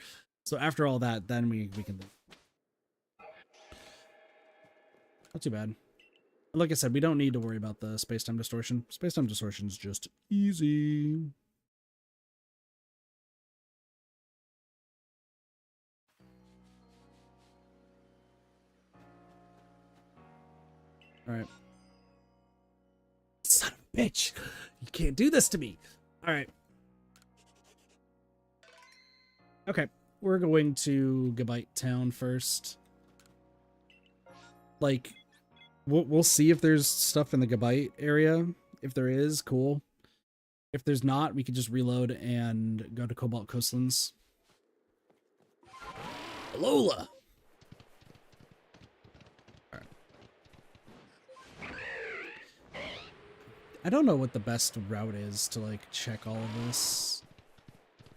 So after all that, then we can... Not too bad. Like I said, we don't need to worry about the space-time distortion. Space-time distortion is just easy. Alright. Son of a bitch! You can't do this to me! Alright. Okay. We're going to Gabite Town first. Like... We'll see if there's stuff in the Gabite area. If there is, cool. If there's not, we could just reload and go to Cobalt Coastlands. Alola! Alright. I don't know what the best route is to, like, check all of this.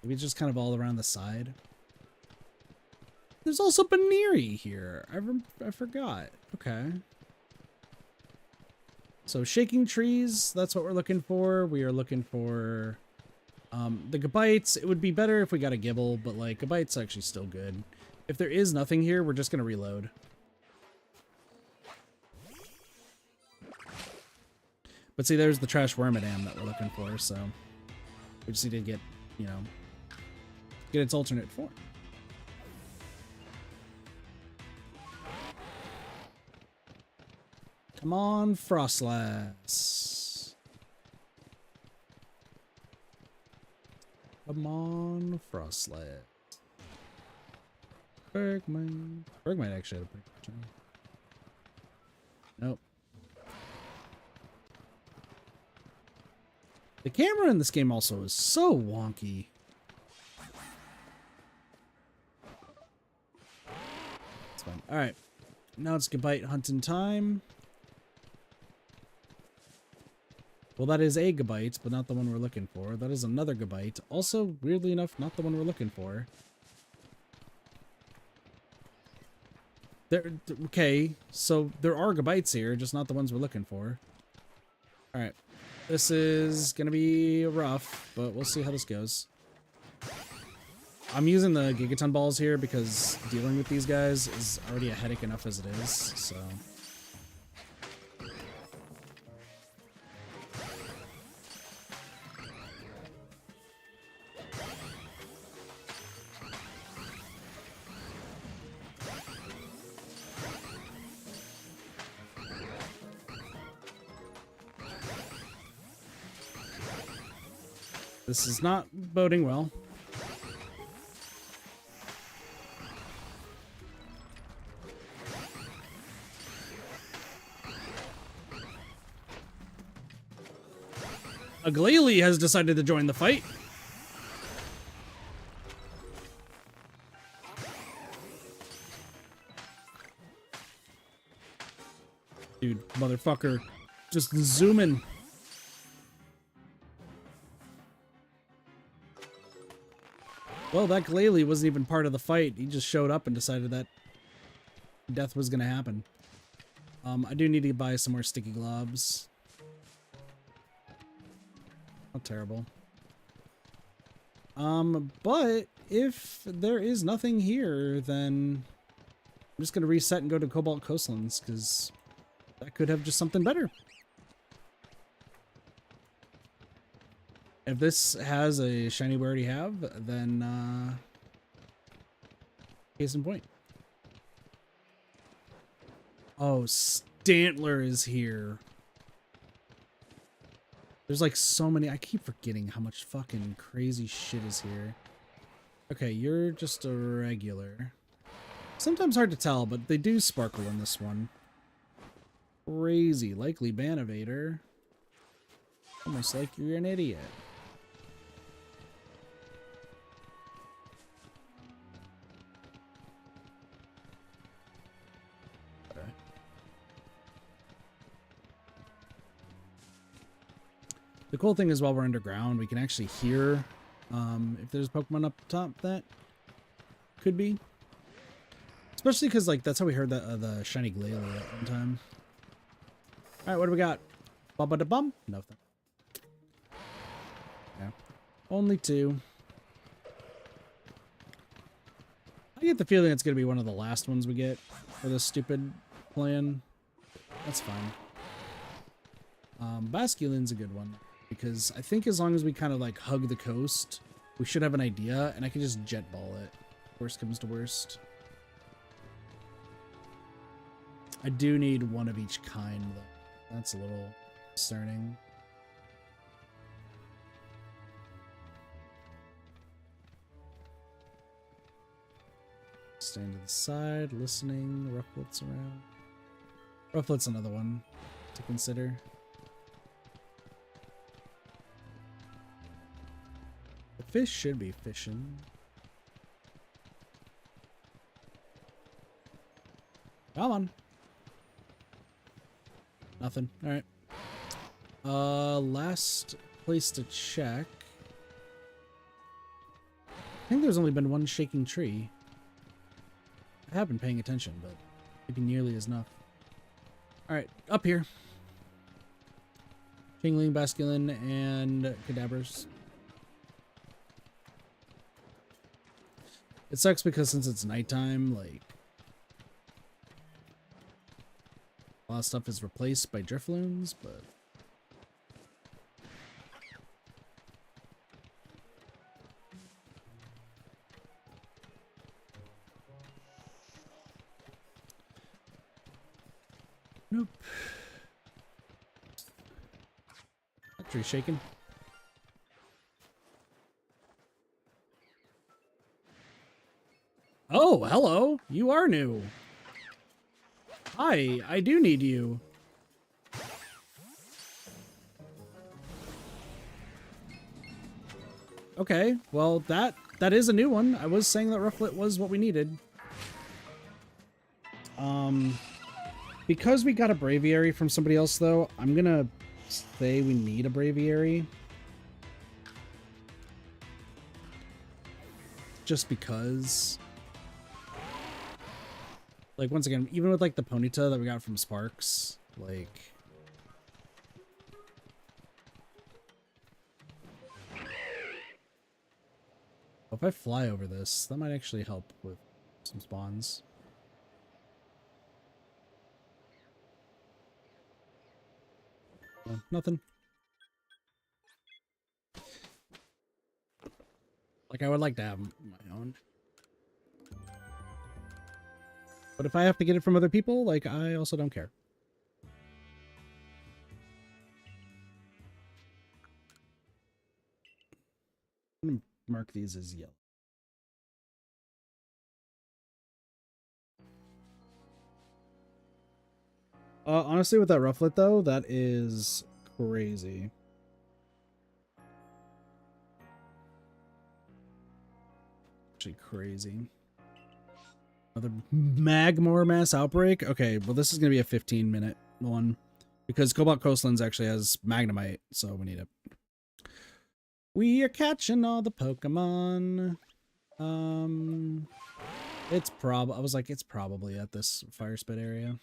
Maybe just kind of all around the side. There's also Baneri here. I forgot. Okay. So shaking trees, that's what we're looking for. We are looking for The Gabites, it would be better if we got a Gibble, but like Gabite's actually still good. If there is nothing here, we're just gonna reload. But see, there's the Trash Wormadam that we're looking for, so we just need to get, you know, get its alternate form. Come on, Frostlass. Come on, Frostlass. Bergman. Bergman actually had a pretty good turn. Nope. The camera in this game also is so wonky. It's fine. Alright. Now it's Gabite hunting time. Well, that is a Gabite, but not the one we're looking for. That is another Gabite. Also, weirdly enough, not the one we're looking for. Okay, so there are Gabites here, just not the ones we're looking for. Alright. This is gonna be rough, but we'll see how this goes. I'm using the Gigaton balls here because dealing with these guys is already a headache enough as it is, so... This is not boding well. A Glalie has decided to join the fight. Dude, motherfucker. Just zooming. Well, that Glalie wasn't even part of the fight. He just showed up and decided that death was going to happen. I do need to buy some more sticky globs. Not terrible. But if there is nothing here, then I'm just going to reset and go to Cobalt Coastlands, because that could have just something better. If this has a shiny we already have, then, case in point. Oh, Stantler is here. There's like so many. I keep forgetting how much fucking crazy shit is here. Okay, you're just a regular. Sometimes hard to tell, but they do sparkle in this one. Crazy. Likely Banivator. Almost like you're an idiot. The cool thing is while we're underground, we can actually hear if there's Pokemon up top that could be. Especially because, like, that's how we heard the shiny Glalie at one time. Alright, what do we got? Bum-ba-da-bum? Nothing. Yeah. Only two. I get the feeling it's going to be one of the last ones we get for this stupid plan. That's fine. Basculin's a good one. Because I think as long as we kind of like hug the coast, we should have an idea, and I can just jet ball it. Worst comes to worst. I do need one of each kind, though. That's a little concerning. Staying to the side, listening. Rufflet's around. Rufflet's another one to consider. The fish should be fishing. Come on. Nothing. Alright. Last place to check. I think there's only been one shaking tree. I have been paying attention, but maybe nearly as enough. Alright, up here. Kingling, Basculin, and Cadabras. It sucks because since it's nighttime, like, a lot of stuff is replaced by Drifloons, but... Nope. That tree shaking. Oh, hello. You are new. Hi, I do need you. Okay, well, that is a new one. I was saying that Rufflet was what we needed. Because we got a Braviary from somebody else, though, I'm gonna say we need a Braviary. Just because. Like, once again, even with, like, the Ponyta that we got from Sparks, like... If I fly over this, that might actually help with some spawns. No, nothing. Like, I would like to have my own. But if I have to get it from other people, like, I also don't care. I'm gonna mark these as yellow. Honestly, with that Rufflet, though, that is crazy. Actually crazy. Another Magmar mass outbreak? Okay, well, this is going to be a 15-minute one. Because Cobalt Coastlands actually has Magnemite, so we need it. We are catching all the Pokemon. It's I was like, it's probably at this fire spit area.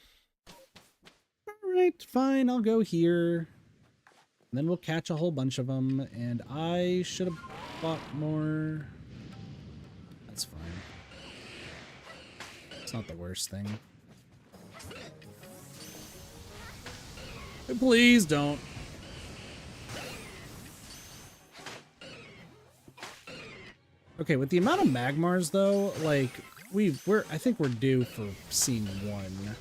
Alright, fine, I'll go here. And then we'll catch a whole bunch of them, and I should have bought more. That's fine. It's not the worst thing. Please don't. Okay, with the amount of Magmars though, like I think we're due for scene 1.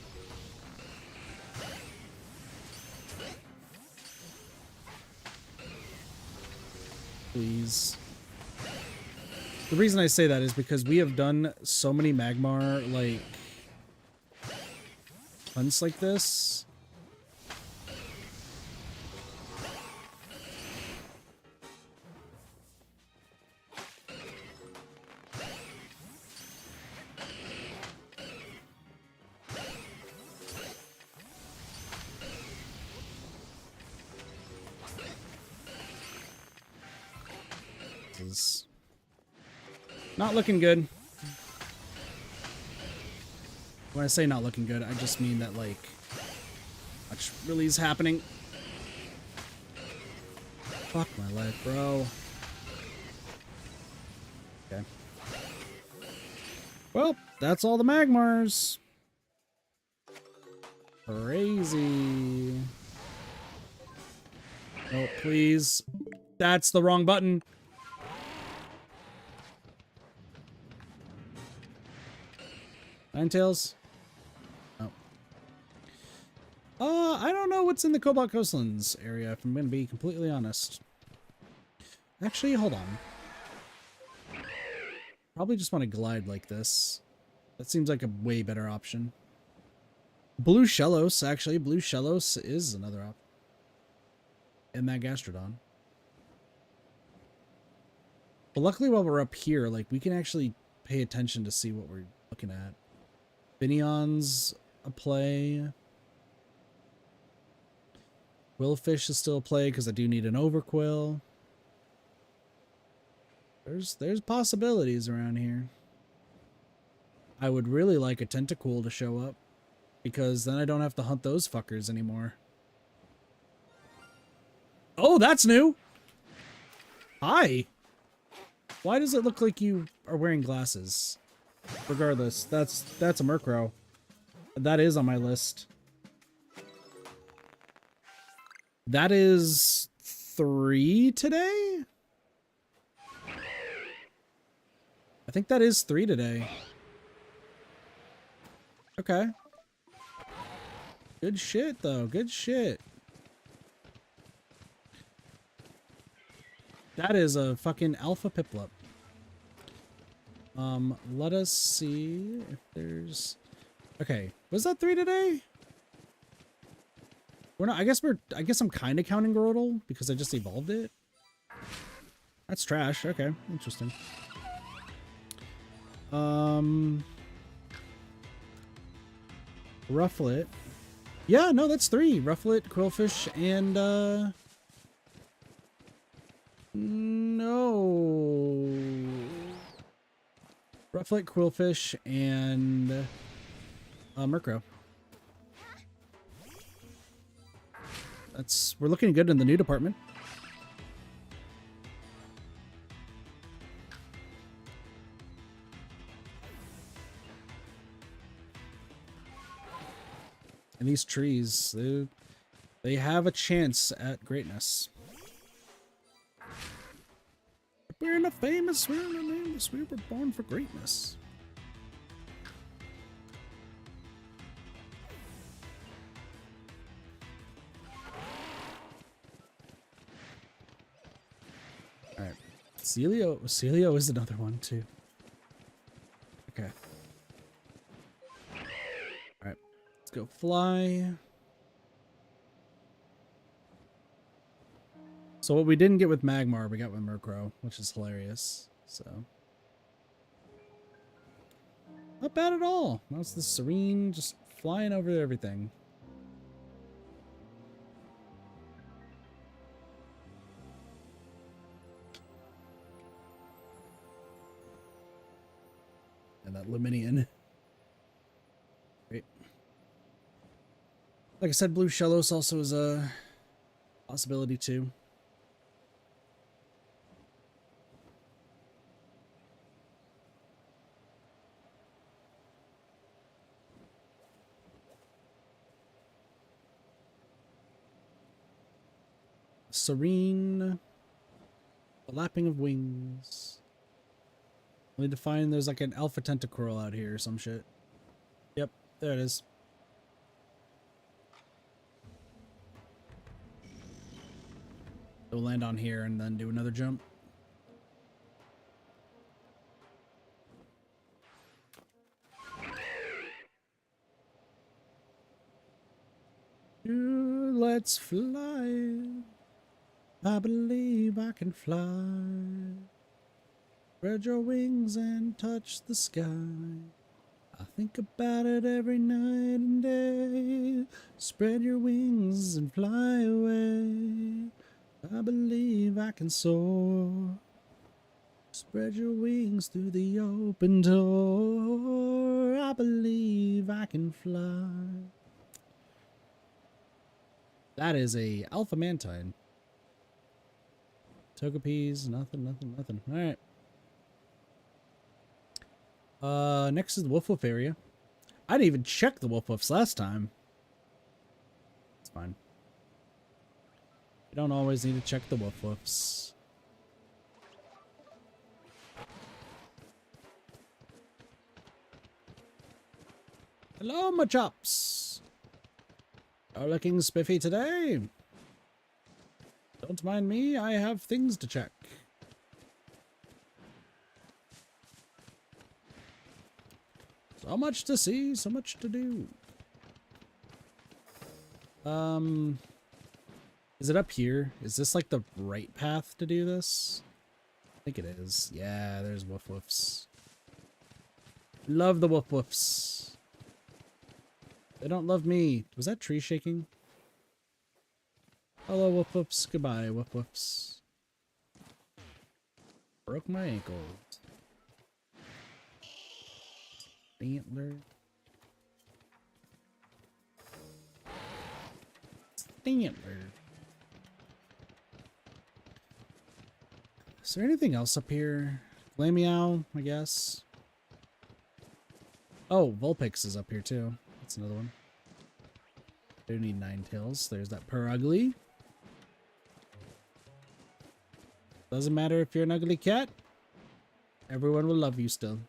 Please. The reason I say that is because we have done so many Magmar, like, hunts like this. This is not looking good. When I say not looking good, I just mean that, like, much really is happening. Fuck my life, bro. Okay. Well, that's all the Magmars. Crazy. Oh, please. That's the wrong button. Ninetales? Oh. I don't know what's in the Cobalt Coastlands area, if I'm going to be completely honest. Actually, hold on. Probably just want to glide like this. That seems like a way better option. Blue Shellos, actually. Blue Shellos is another option. And that Gastrodon. But luckily while we're up here, like, we can actually pay attention to see what we're looking at. Finneon's a play. Willfish is still a play because I do need an Overquill. There's possibilities around here. I would really like a Tentacool to show up because then I don't have to hunt those fuckers anymore. Oh, that's new. Hi. Why does it look like you are wearing glasses. Regardless, that's a Murkrow. That is on my list. That is 3 today? I think that is 3 today. Okay. Good shit, though. Good shit. That is a fucking Alpha Piplup. Let us see if there's... Okay, was that 3 today? We're not... I guess I'm kind of counting Grotle because I just evolved it. That's trash. Okay, interesting. Rufflet. Yeah, no, that's 3. Rufflet, Quillfish, and, no. Rufflet, Quillfish, and, Murkrow. We're looking good in the new department. And these trees, they have a chance at greatness. We're in a famous, we're in a nameless, we were born for greatness. Alright. Celio is another one too. Okay. Alright. Let's go fly. So what we didn't get with Magmar, we got with Murkrow, which is hilarious. So not bad at all. That's the Serene just flying over everything. And that Luminian. Great. Like I said, Blue Shellos also is a possibility too. Serene, the lapping of wings. I need to find there's like an Alpha Tentacruel out here or some shit. Yep, there it is. We'll land on here and then do another jump. Let's fly. I believe I can fly. Spread your wings and touch the sky. I think about it every night and day. Spread your wings and fly away. I believe I can soar. Spread your wings through the open door. I believe I can fly. That is a Alpha Mantine. Togepi's, nothing. Alright. Next is the Wolf area. I didn't even check the Wolf last time. It's fine. You don't always need to check the Wolfs. Hello, my chops. You're looking spiffy today. Don't mind me, I have things to check. So much to see, so much to do. Is it up here? Is this like the right path to do this? I think it is. Yeah, there's Woofs. Love the Woofs. They don't love me. Was that tree shaking? Hello, Woofs. Goodbye, Woofs. Broke my ankle. Antler. Antler. Is there anything else up here? Glameow, I guess. Oh, Vulpix is up here too. That's another one. Do need 9 tails. There's that purr ugly. Doesn't matter if you're an ugly cat. Everyone will love you still.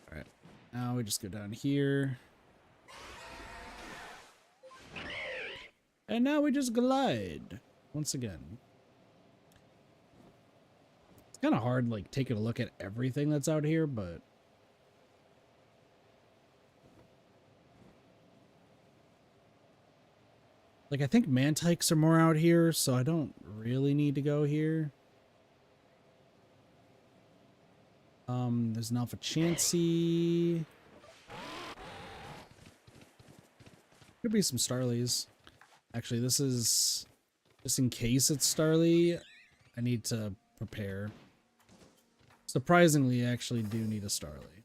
Alright. Now we just go down here. And now we just glide. Once again. It's kind of hard, like, taking a look at everything that's out here, but... like, I think Mantikes are more out here, so I don't really need to go here. There's an Alpha Chansey. Could be some Starlies. Actually, this is just in case it's Starly. I need to prepare. Surprisingly, I actually do need a Starly.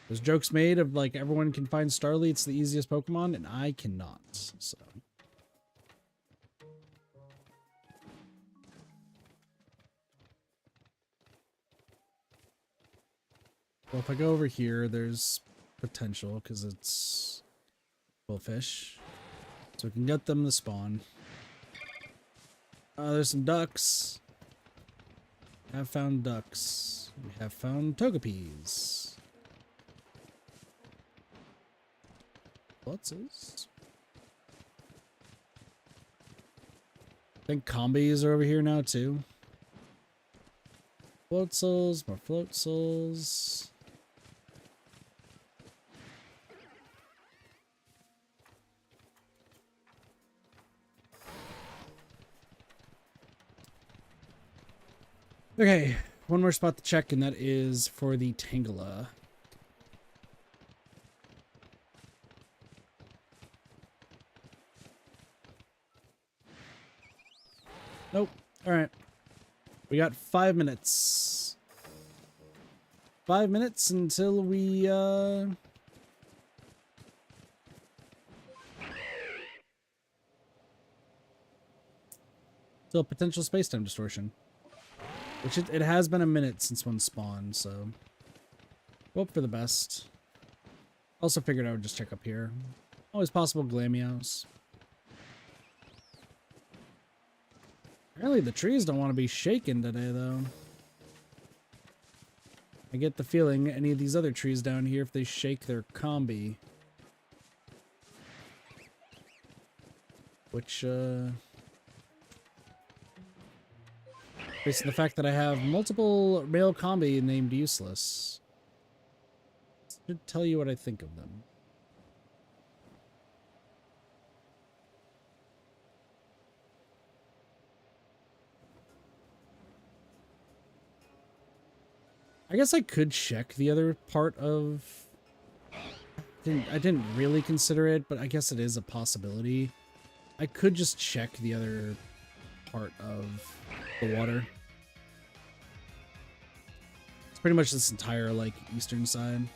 There's jokes made of like everyone can find Starly, it's the easiest Pokemon, and I cannot. So. Well, if I go over here, there's potential because it's Bullfish. So we can get them to spawn. There's some ducks. We have found ducks. We have found Togepis. Flutzes. I think Combis are over here now too. Floatsels, more Floatsels. Okay, one more spot to check, and that is for the Tangela. Nope. Alright. We got 5 minutes. 5 minutes until we, till potential space-time distortion. Which it has been a minute since one spawned, so... hope for the best. Also figured I would just check up here. Always possible Glameows. Apparently the trees don't want to be shaken today, though. I get the feeling any of these other trees down here, if they shake their combi. Which, based on the fact that I have multiple male combi named Useless. Should tell you what I think of them. I guess I could check the other part of... I didn't really consider it, but I guess it is a possibility. I could just check the other part of the water. It's pretty much this entire, like, eastern side.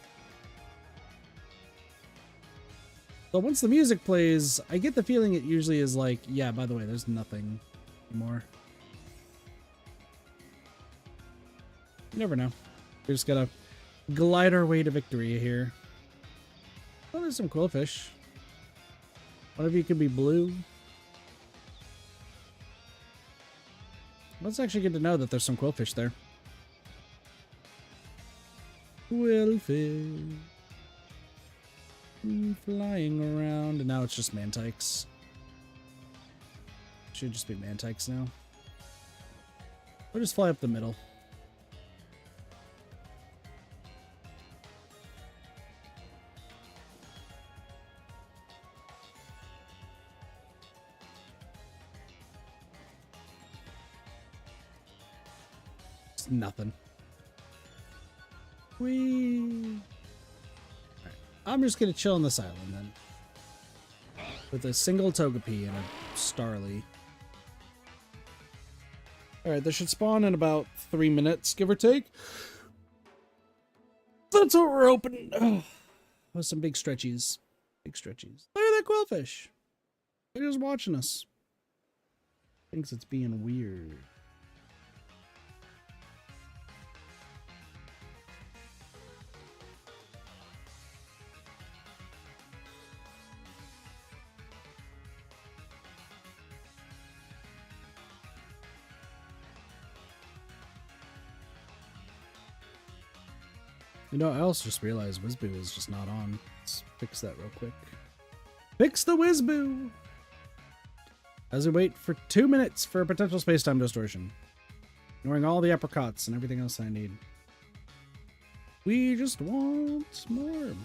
But once the music plays, I get the feeling it usually is like, yeah, by the way, there's nothing anymore. You never know. We just gotta glide our way to victory here. Oh, there's some quillfish. One of you could be blue. Well, it's actually good to know that there's some quillfish there. Quillfish. Flying around. And now it's just Mantikes. Should just be Mantikes now. Or just fly up the middle. Nothing. Whee! Right. I'm just gonna chill on this island then. With a single Togepi and a Starly. Alright, this should spawn in about 3 minutes, give or take. That's what we're opening. Oh, with some big stretchies. Big stretchies. Look at that quillfish. They're just watching us. Thinks it's being weird. You know, I also just realized Wizboo is just not on. Let's fix that real quick. Fix the Wizboo! As we wait for 2 minutes for a potential space-time distortion. Ignoring all the apricots and everything else I need. We just want more.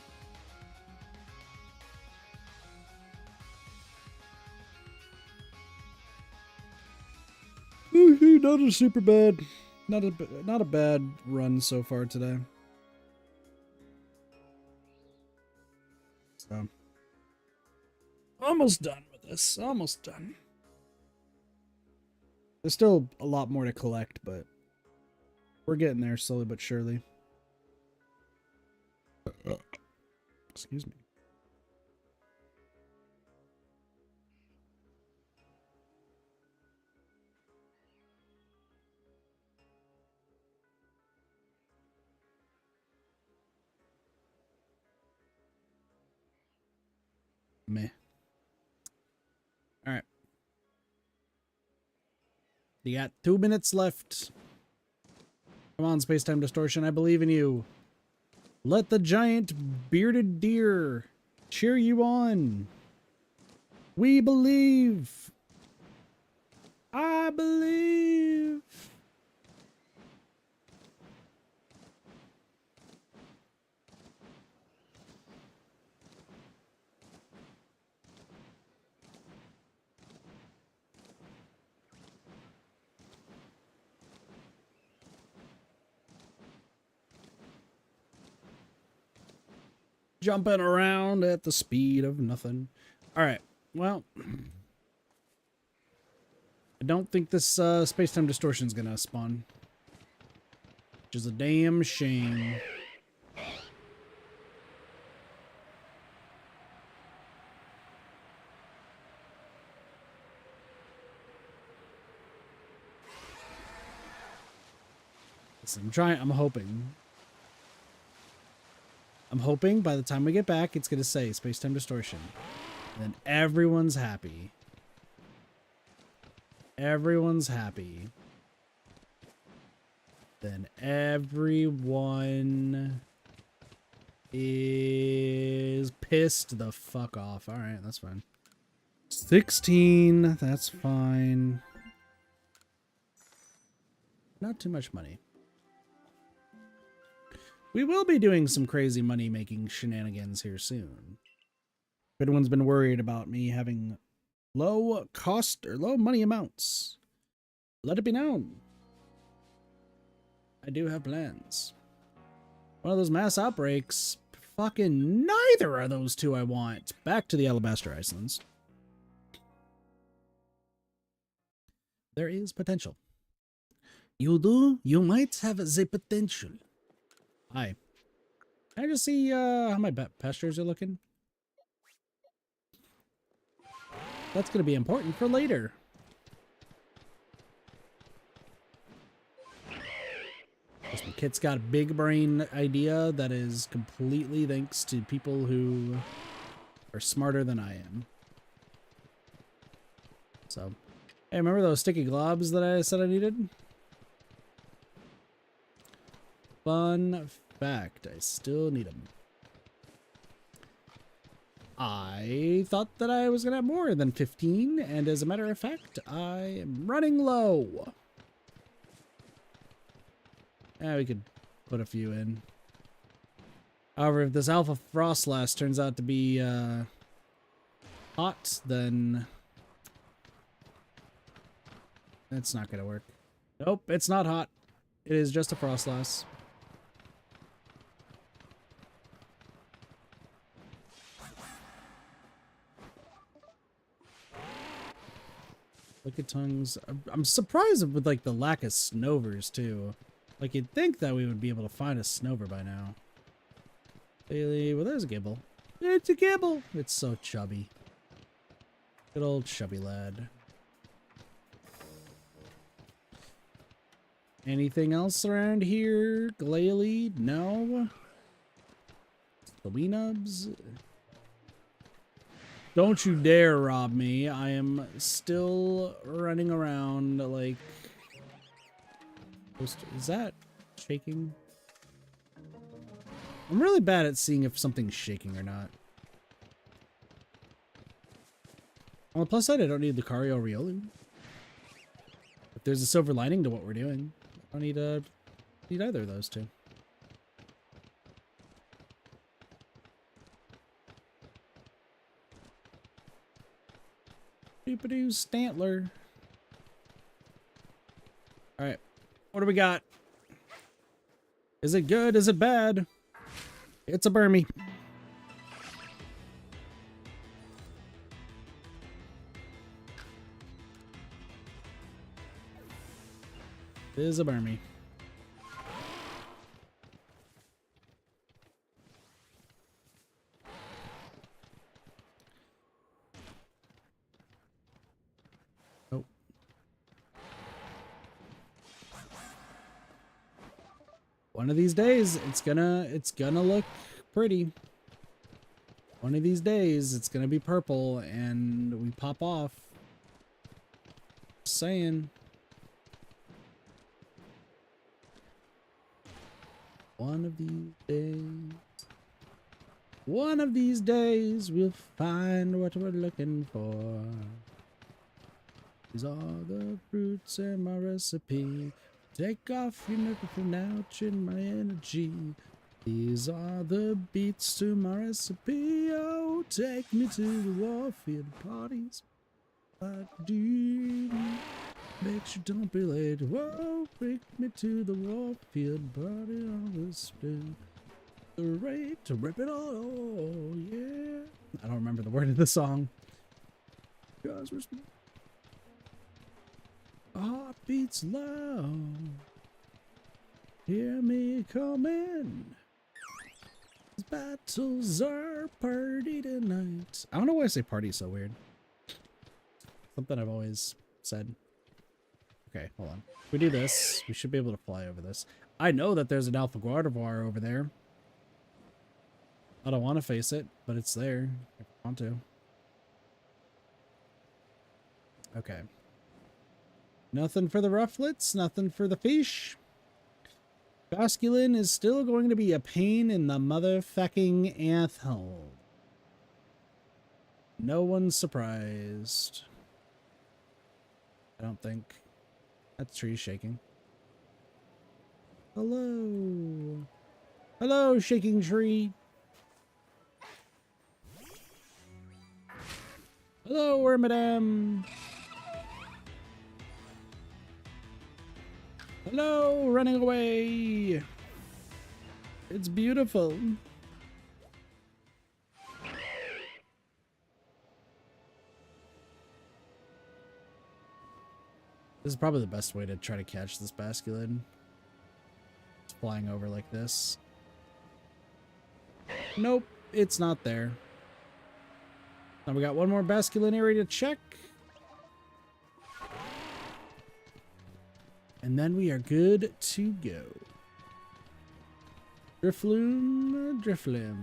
Not a super bad, not a bad run so far today. So, almost done with this. Almost done. There's still a lot more to collect, but we're getting there slowly but surely. Excuse me. Meh. All right. You got 2 minutes left. Come on, Space-Time Distortion. I believe in you. Let the giant bearded deer cheer you on. We believe. I believe. Jumping around at the speed of nothing. All right. Well, I don't think this space-time distortion is gonna spawn, which is a damn shame. Listen, I'm hoping. I'm hoping by the time we get back, it's going to say Space-Time Distortion. And then everyone's happy. Everyone's happy. Then everyone is pissed the fuck off. Alright, that's fine. 16, that's fine. Not too much money. We will be doing some crazy money-making shenanigans here soon. If anyone's been worried about me having low cost or low money amounts, let it be known. I do have plans. One of those mass outbreaks, fucking neither of those two I want. Back to the Alabaster Icelands. There is potential. You do? You might have the potential. Hi. Can I just see how my pastures are looking? That's going to be important for later. Listen, Kit's got a big brain idea that is completely thanks to people who are smarter than I am. So, hey, remember those sticky globs that I said I needed? Fun fact, I still need them. I thought that I was going to have more than 15, and as a matter of fact, I am running low. We could put a few in. However, if this Alpha Frostlass turns out to be hot, then it's not going to work. Nope, it's not hot. It is just a Frostlass. Look at tongues. I'm surprised with like the lack of Snovers too. Like you'd think that we would be able to find a Snover by now. Well, there's a Gibble. It's a Gibble. It's so chubby. Good old chubby lad. Anything else around here? Glalie? No. Nubs? Don't you dare rob me. I am still running around like... Is that shaking? I'm really bad at seeing if something's shaking or not. On the plus side, I don't need the Cario Riolu. If there's a silver lining to what we're doing, I don't need either of those two. Doop-a-doo Stantler. Alright. What do we got? Is it good? Is it bad? It's a Burmy. It is a Burmy. Oh. One of these days, it's gonna look pretty. One of these days, it's gonna be purple, and we pop off. Just saying. One of these days, we'll find what we're looking for. These are the fruits in my recipe. Take off your nickel notch in my energy. These are the beats to my recipe. Oh, take me to the Warfield parties. I do. Make sure don't be late. Whoa, bring me to the Warfield party on the spoon. The rate to rip it all. Oh, yeah. I don't remember the word of the song. Guys, heart beats loud. Hear me coming. These battles are party tonight. I don't know why I say party so weird. Something I've always said. Okay, hold on. If we do this, we should be able to fly over this. I know that there's an Alpha Gardevoir over there. I don't want to face it, but it's there if I want to. Okay. Nothing for the rufflets, nothing for the fish. Basculin is still going to be a pain in the motherfucking asshole. No one's surprised. I don't think. That tree's shaking. Hello. Hello, shaking tree. Hello, Wormadam. Hello, running away. It's beautiful. This is probably the best way to try to catch this Basculin. It's flying over like this. Nope, it's not there. Now we got one more Basculin area to check. And then we are good to go. Drifloon, Drifloon.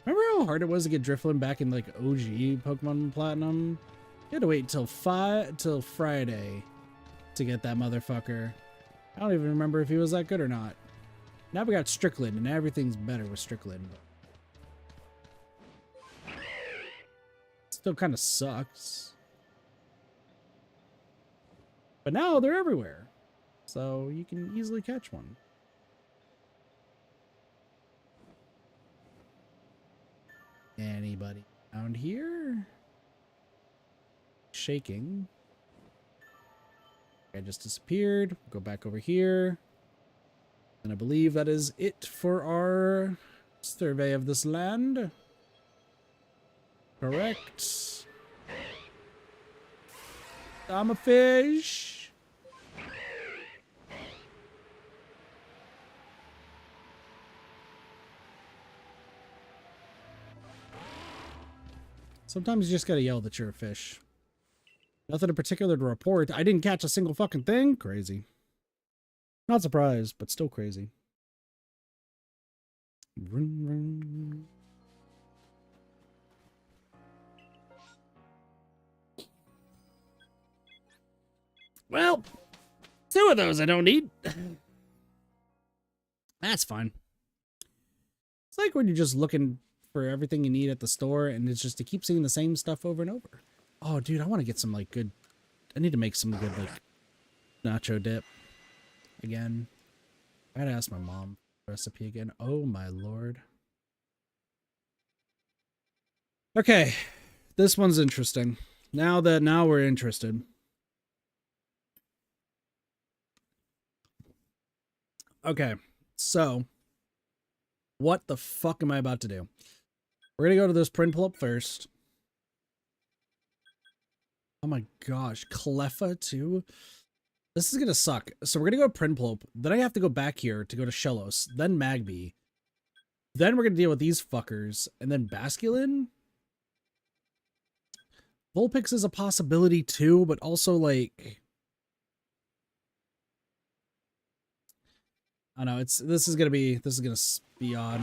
Remember how hard it was to get Drifloon back in like OG Pokemon Platinum? You had to wait till Friday to get that motherfucker. I don't even remember if he was that good or not. Now we got Strickland, and everything's better with Strickland. Still kind of sucks. But now they're everywhere. So you can easily catch one. Anybody around here? Shaking. I just disappeared. Go back over here. And I believe that is it for our survey of this land. Correct. I'm a fish. Sometimes you just gotta yell that you're a fish. Nothing in particular to report. I didn't catch a single fucking thing. Crazy. Not surprised, but still crazy. Well, 2 of those I don't need. That's fine. It's like when you're just looking for everything you need at the store and it's just to keep seeing the same stuff over and over. Oh, dude, I want to get some, like, good... I need to make some good, like, nacho dip. Again. I gotta ask my mom for the recipe again. Oh, my lord. Okay. This one's interesting. Now we're interested. Okay. So, what the fuck am I about to do? We're gonna go to this print pull up first. Oh my gosh, Cleffa too? This is gonna suck. So we're gonna go to print pull up, then I have to go back here to go to Shellos, then Magby. Then we're gonna deal with these fuckers, and then Basculin? Vulpix is a possibility too, but also like... I don't know, this is gonna be odd.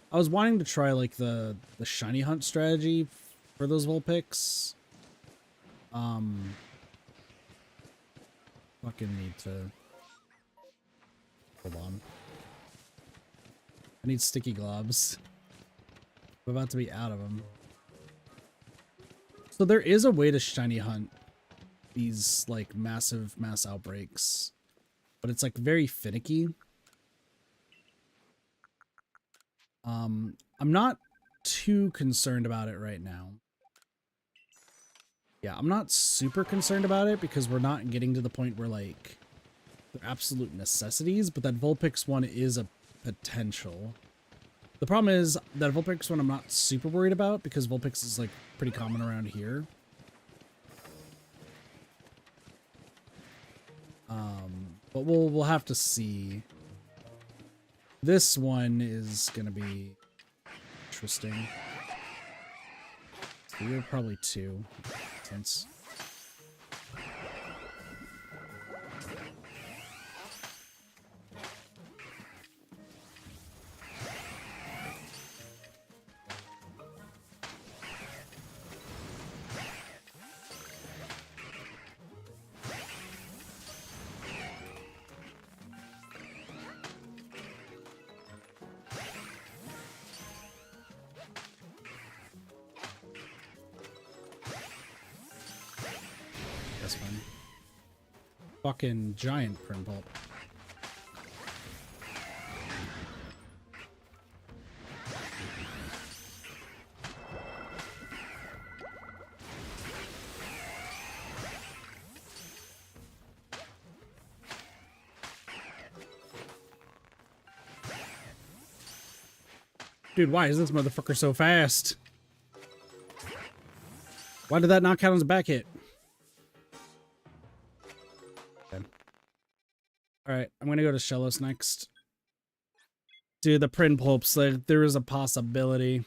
I was wanting to try like the shiny hunt strategy for those Vulpix. Fucking need to hold on. I need sticky globs. I'm about to be out of them. So there is a way to shiny hunt these like mass outbreaks, but it's like very finicky. I'm not too concerned about it right now. Yeah, I'm not super concerned about it because we're not getting to the point where like they're absolute necessities, but that Vulpix one is a potential. The problem is that Vulpix one I'm not super worried about because Vulpix is like pretty common around here. But we'll have to see. This one is gonna be interesting. So you're probably 2. Sense. That's fine. Fucking giant print pulp. Dude, why is this motherfucker so fast? Why did that not count as a back hit? Okay. Alright, I'm gonna go to Shellos next. Dude, the print pulps, like, there is a possibility.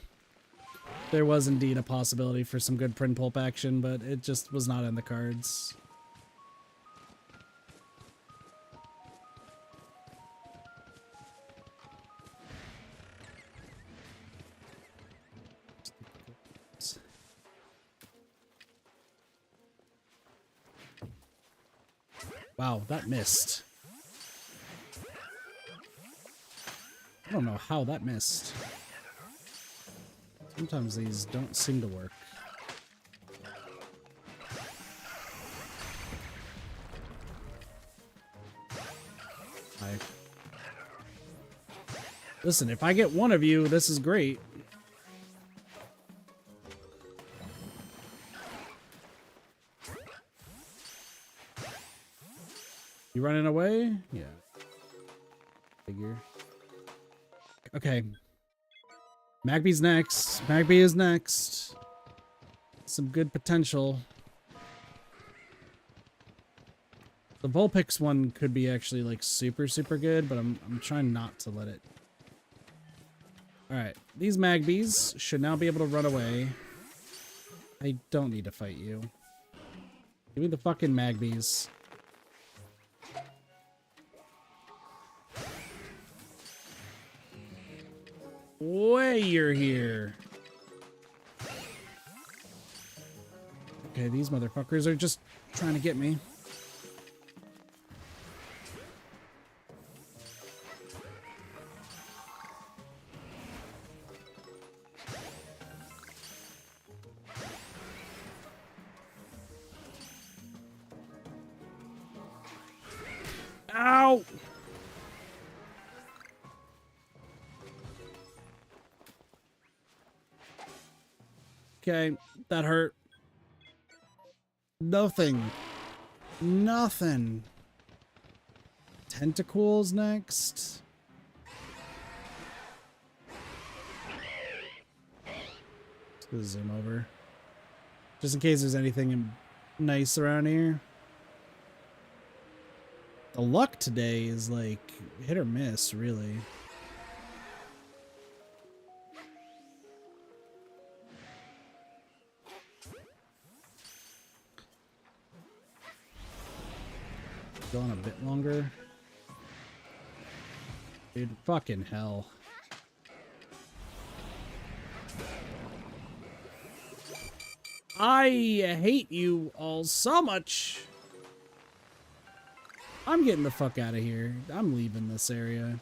There was indeed a possibility for some good print pulp action, but it just was not in the cards. Wow, that missed. I don't know how that missed. Sometimes these don't seem to work. Listen, if I get one of you, this is great. You running away? Yeah. Figure. Okay. Magby's next. Magby is next. Some good potential. The Vulpix one could be actually like super good, but I'm trying not to let it. Alright. These Magbies should now be able to run away. I don't need to fight you. Give me the fucking Magbies. Way you're here. Okay, these motherfuckers are just trying to get me. Ow! Okay, that hurt. Nothing. Nothing. Tentacles next. Let's go zoom over. Just in case there's anything nice around here. The luck today is like hit or miss, really. Going a bit longer. Dude, fucking hell. I hate you all so much. I'm getting the fuck out of here. I'm leaving this area.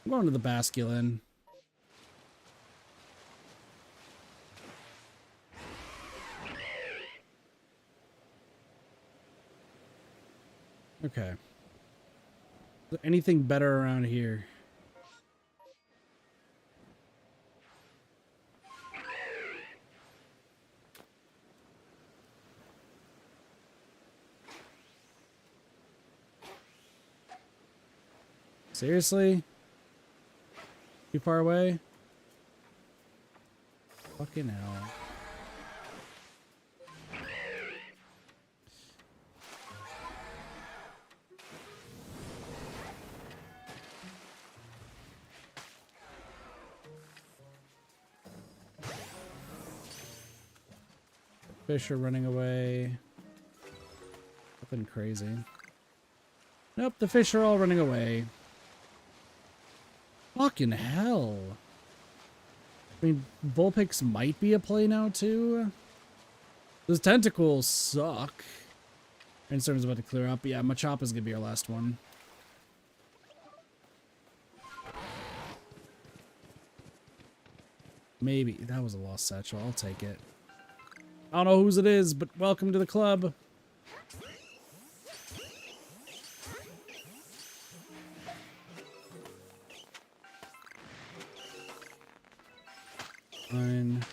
I'm going to the Basculin. Okay. Is there anything better around here? Seriously? Too far away? Fucking hell. Fish are running away. Nothing crazy. Nope, the fish are all running away. Fucking hell. I mean, Vulpix might be a play now, too. Those tentacles suck. And Storm's about to clear up. Yeah, Machopa's gonna be our last one. Maybe. That was a lost satchel. I'll take it. I don't know whose it is, but welcome to the club. Fine.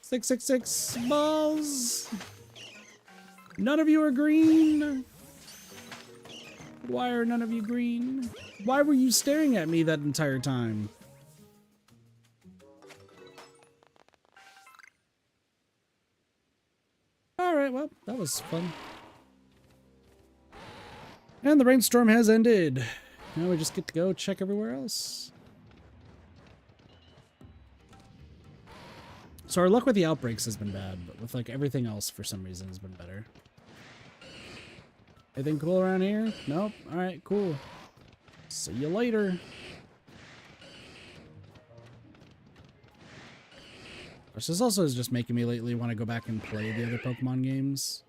Six, 666 balls. None of you are green. Why are none of you green? Why were you staring at me that entire time? Alright, well, that was fun. And the rainstorm has ended. Now we just get to go check everywhere else. So our luck with the outbreaks has been bad, but with like everything else for some reason has been better. Anything cool around here? Nope. Alright, cool. See you later. This also is just making me lately want to go back and play the other Pokemon games.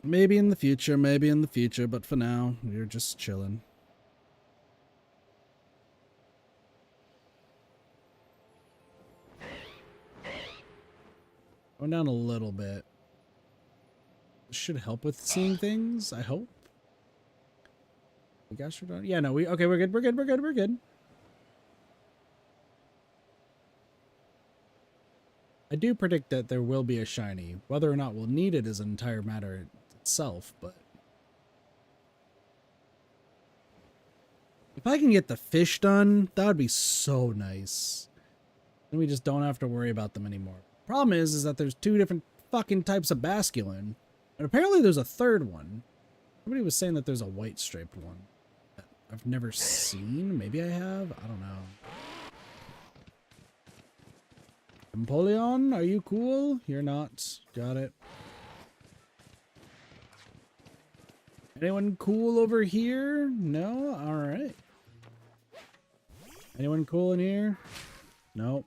Maybe in the future, but for now, we're just chilling. Going down a little bit. This should help with seeing things, I hope. We got shit on. Yeah, no, okay, we're good. I do predict that there will be a shiny. Whether or not we'll need it is an entire matter itself, but If I can get the fish done, that would be so nice. Then we just don't have to worry about them anymore. Problem is that there's 2 different fucking types of basculin. And apparently there's a 3rd one. Somebody was saying that there's a white striped one that I've never seen. Maybe I have? I don't know. Empoleon, are you cool? You're not. Got it. Anyone cool over here? No? Alright. Anyone cool in here? Nope.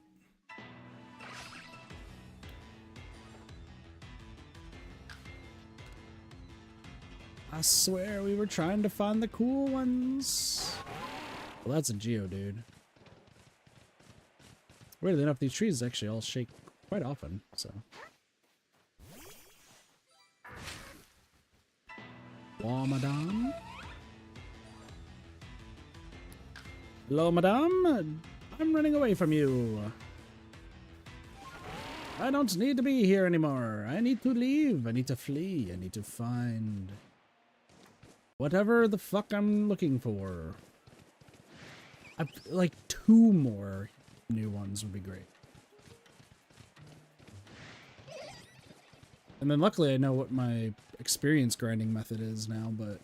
I swear we were trying to find the cool ones. Well, that's a Geodude. Weirdly enough, these trees actually all shake quite often, so. Hello, madame. Hello, madame. I'm running away from you. I don't need to be here anymore. I need to leave. I need to flee. I need to find whatever the fuck I'm looking for. Like 2 more new ones would be great. And then luckily I know what my experience grinding method is now, but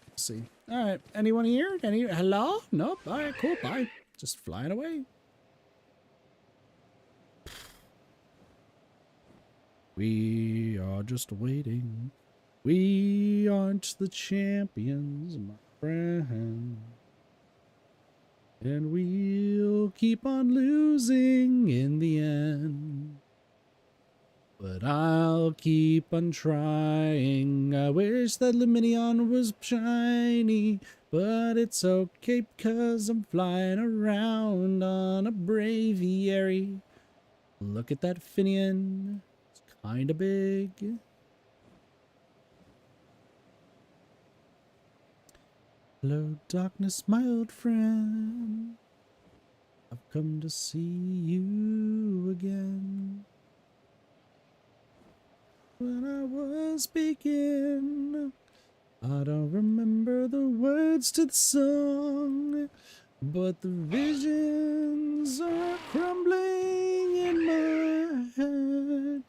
let's see. Alright, anyone here? Hello? Nope. Alright, cool, bye. Just flying away. We are just waiting. We aren't the champions, my friend. And we'll keep on losing in the end. But I'll keep on trying. I wish that Luminion was shiny, but it's okay because I'm flying around on a Braviary. Look at that Finian. It's kinda big. Hello, darkness, my old friend. I've come to see you again. When I was speaking, I don't remember the words to the song, but the visions are crumbling in my head.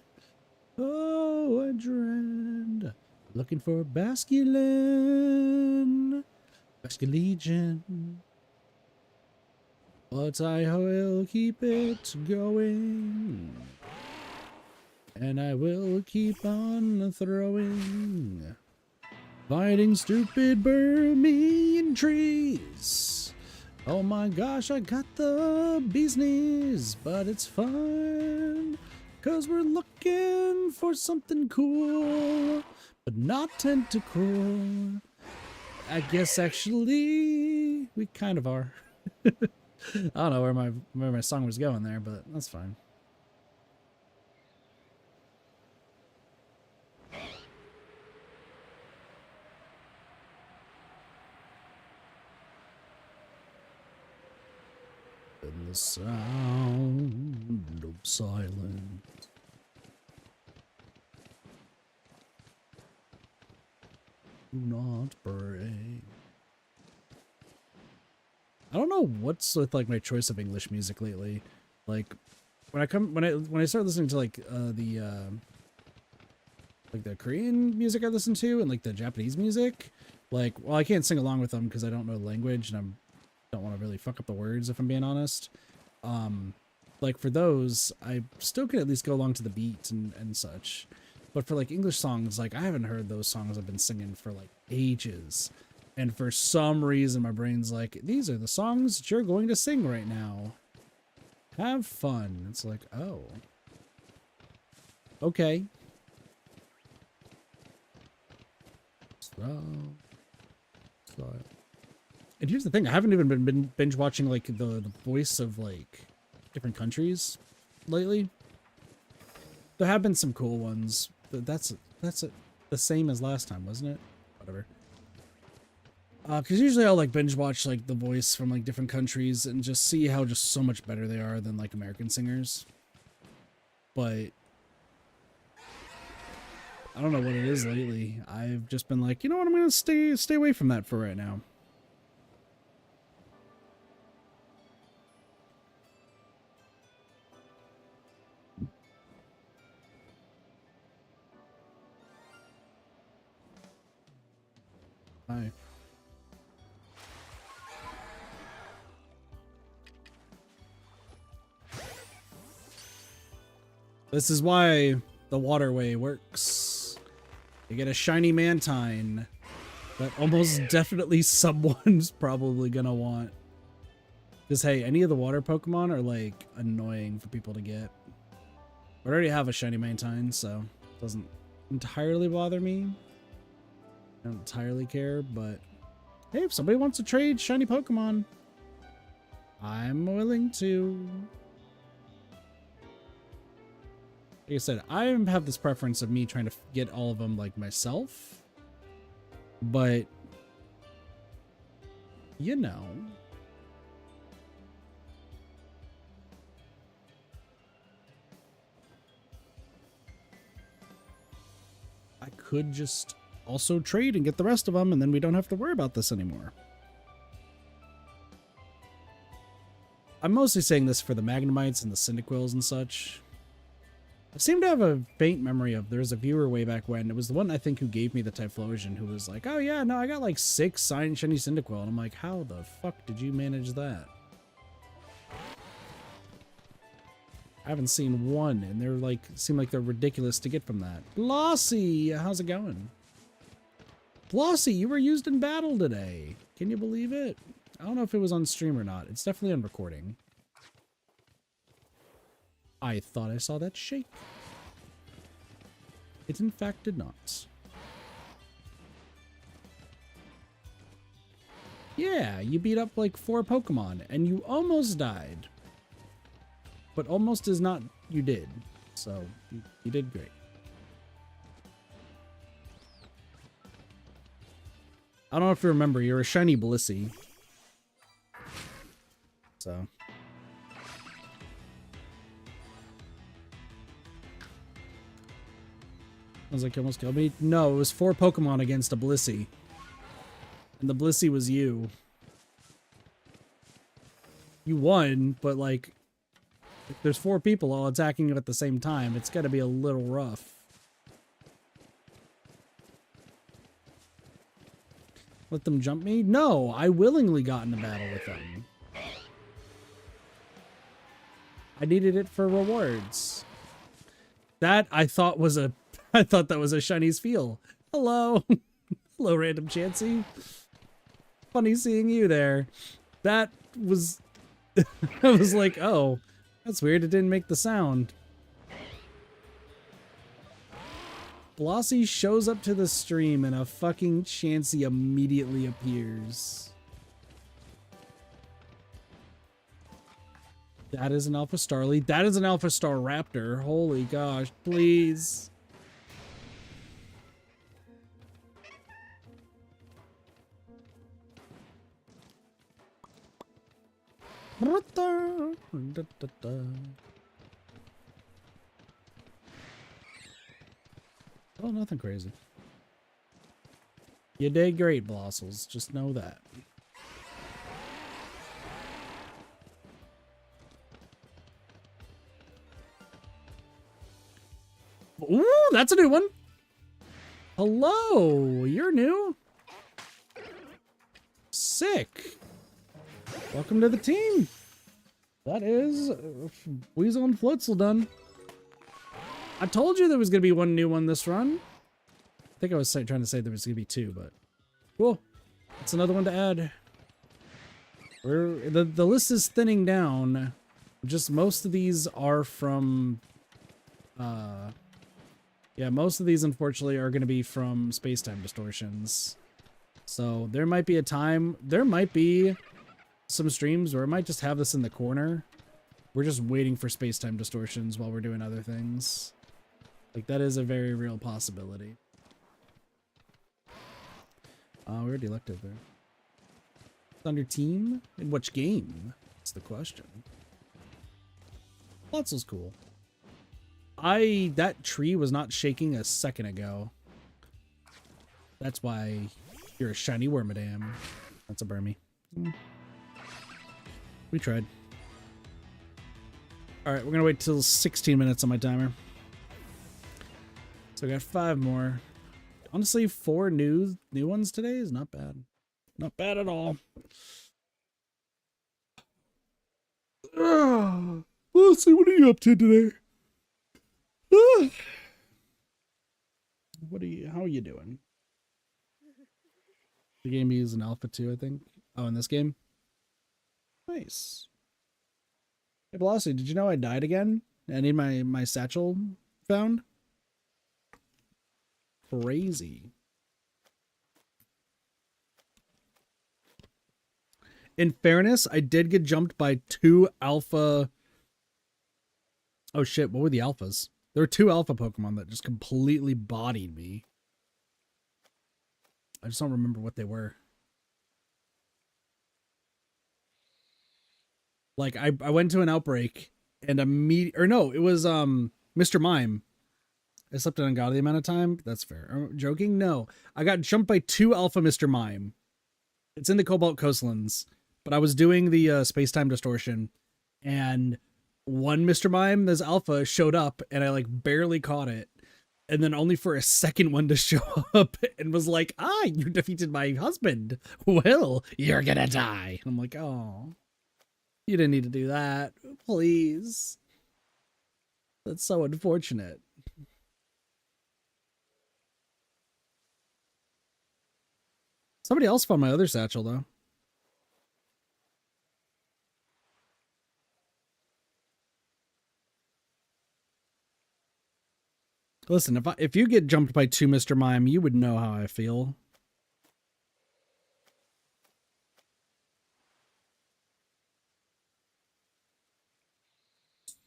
Oh, I dread looking for Basculin. Basculegion, but I will keep it going, and I will keep on throwing, fighting stupid Burmian trees. Oh my gosh, I got the bee's knees, but it's fine, 'cause we're looking for something cool, but not tentacle. I guess actually we kind of are. I don't know where my song was going there, but that's fine. In the sound of silence, do not pray. I don't know what's with like my choice of English music lately. Like when I start listening to like the Korean music I listen to and like the Japanese music, like, well, I can't sing along with them because I don't know the language and I don't want to really fuck up the words if I'm being honest. Like for those, I still can at least go along to the beat and such. But for like English songs, like I haven't heard those songs I've been singing for like ages. And for some reason my brain's like, these are the songs that you're going to sing right now. Have fun. It's like, oh. Okay. So. And here's the thing, I haven't even been binge watching like the voice of like different countries lately. There have been some cool ones, but that's the same as last time, wasn't it? Whatever. Because usually I'll like binge watch like the voice from like different countries and just see how just so much better they are than like American singers. But I don't know what it is lately. I've just been like, you know what, I'm gonna stay away from that for right now. This is why the waterway works. You get a shiny Mantine that almost definitely someone's probably gonna want. Because, hey, any of the water Pokemon are, like, annoying for people to get. I already have a shiny Mantine, so it doesn't entirely bother me. I don't entirely care, but hey, if somebody wants to trade shiny Pokemon, I'm willing to. Like I said, I have this preference of me trying to get all of them like myself, but you know. I could just also trade and get the rest of them, and then we don't have to worry about this anymore. I'm mostly saying this for the Magnemites and the Cyndaquils and such. I seem to have a faint memory of there's a viewer way back when. It was the one I think who gave me the Typhlosion who was like, oh yeah, no, I got like 6 shiny Cyndaquil. And I'm like, how the fuck did you manage that? I haven't seen one, and they're like, seem like they're ridiculous to get from that. Blossy, how's it going? Blossy, you were used in battle today. Can you believe it? I don't know if it was on stream or not. It's definitely on recording. I thought I saw that shake. It in fact did not. Yeah, you beat up like 4 Pokemon, and you almost died. But almost is not you did. So, you did great. I don't know if you remember, you're a shiny Blissey. So. I was like, you almost killed me? No, it was 4 Pokemon against a Blissey. And the Blissey was you. You won, but like, if there's 4 people all attacking you at the same time, it's gotta be a little rough. Let them jump me? No, I willingly got in a battle with them. I needed it for rewards. That I thought was a... I thought that was a Shiny's feel. Hello. Hello, Random Chansey. Funny seeing you there. That was... I was like, oh, that's weird. It didn't make the sound. Blossy shows up to the stream and a fucking Chansey immediately appears. That is an Alpha Starly. That is an Alpha Star Raptor. Holy gosh, please. Oh, nothing crazy. You did great, Blossels. Just know that. Ooh, that's a new one. Hello, you're new. Sick. Welcome to the team. That is Weasel and Floatzel done. I told you there was going to be one new one this run. I think I was trying to say there was going to be 2, but cool. It's another one to add. The list is thinning down. Just most of these are from... yeah, most of these, unfortunately, are going to be from space-time distortions. So there might be a time... There might be some streams where I might just have this in the corner. We're just waiting for space-time distortions while we're doing other things. Like, that is a very real possibility. We already elected there. Thunder team? In which game? That's the question. Lotzel's cool. That tree was not shaking a second ago. That's why you're a shiny Wormadam. That's a Burmy. We tried. Alright, we're gonna wait till 16 minutes on my timer. So I got 5 more. Honestly, 4 new ones today is not bad. Not bad at all. Let's see, what are you up to today? How are you doing? The game is an alpha too, I think. Oh, in this game? Nice. Hey, Velocity, did you know I died again? I need my satchel found? Crazy. In fairness, I did get jumped by 2 alpha. Oh shit, what were the alphas? There were 2 alpha Pokemon that just completely bodied me. I just don't remember what they were. Like I went to an outbreak and or no, it was Mr. Mime. I slept an ungodly amount of time. That's fair. I'm joking? No. I got jumped by 2 alpha Mr. Mime. It's in the Cobalt Coastlands. But I was doing the space-time distortion, and one Mr. Mime, this alpha, showed up, and I like barely caught it. And then only for a second one to show up and was like, you defeated my husband. Well, you're gonna die. And I'm like, oh, you didn't need to do that. Please. That's so unfortunate. Somebody else found my other satchel, though. Listen, if you get jumped by 2 Mr. Mime, you would know how I feel.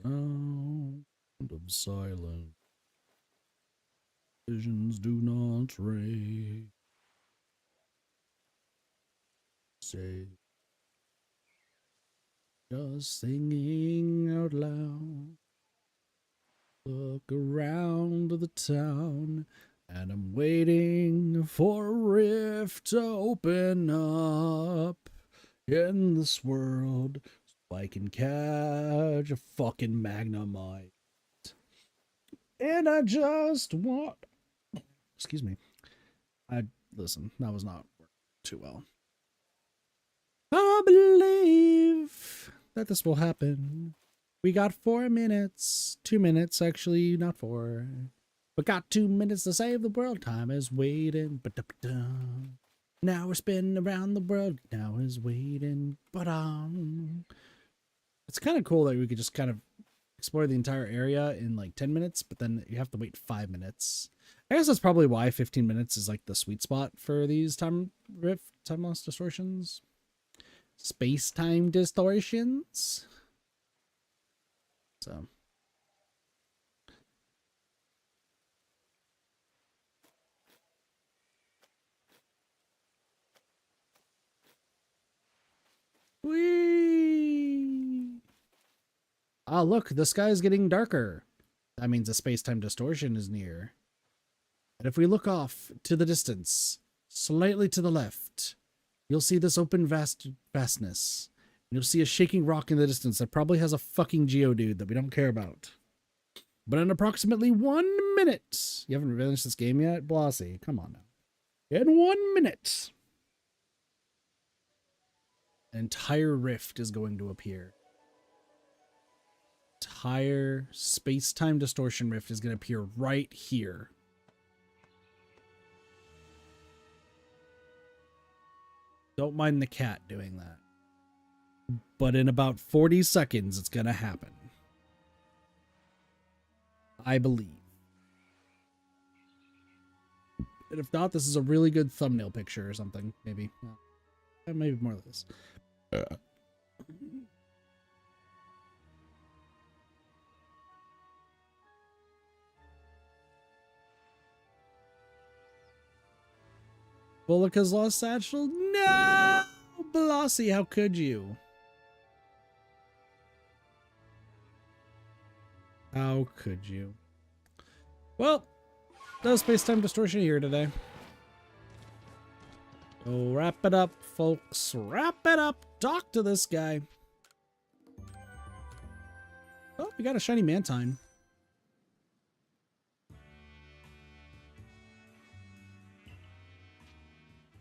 Sound of silence. Visions do not ray. Say, just singing out loud. Look around the town, and I'm waiting for a rift to open up in this world so I can catch a fucking Magnemite. And I just want... Excuse me. Listen, that was not working too well. I believe that this will happen. We got 4 minutes. 2 minutes, actually, not 4. But got 2 minutes to save the world. Time is waiting. Ba-da-ba-da. Now we're spinning around the world. Now is waiting. But it's kind of cool that we could just kind of explore the entire area in like 10 minutes, but then you have to wait 5 minutes. I guess that's probably why 15 minutes is like the sweet spot for these time loss distortions. Space-time distortions. So. Whee! Ah, look, the sky is getting darker. That means a space-time distortion is near. And if we look off to the distance, slightly to the left, you'll see this open vastness. You'll see a shaking rock in the distance that probably has a fucking Geodude that we don't care about. But in approximately 1 minute, you haven't finished this game yet? Blossy, come on now. In 1 minute, an entire rift is going to appear. Entire space-time distortion rift is going to appear right here. Don't mind the cat doing that. But in about 40 seconds, it's going to happen. I believe. And if not, this is a really good thumbnail picture or something. Maybe. Maybe more of this. Bulika's lost satchel? No! Blossy, how could you? How could you? Well, no space-time distortion here today. So wrap it up, folks. Wrap it up. Talk to this guy. Oh, we got a shiny Mantine.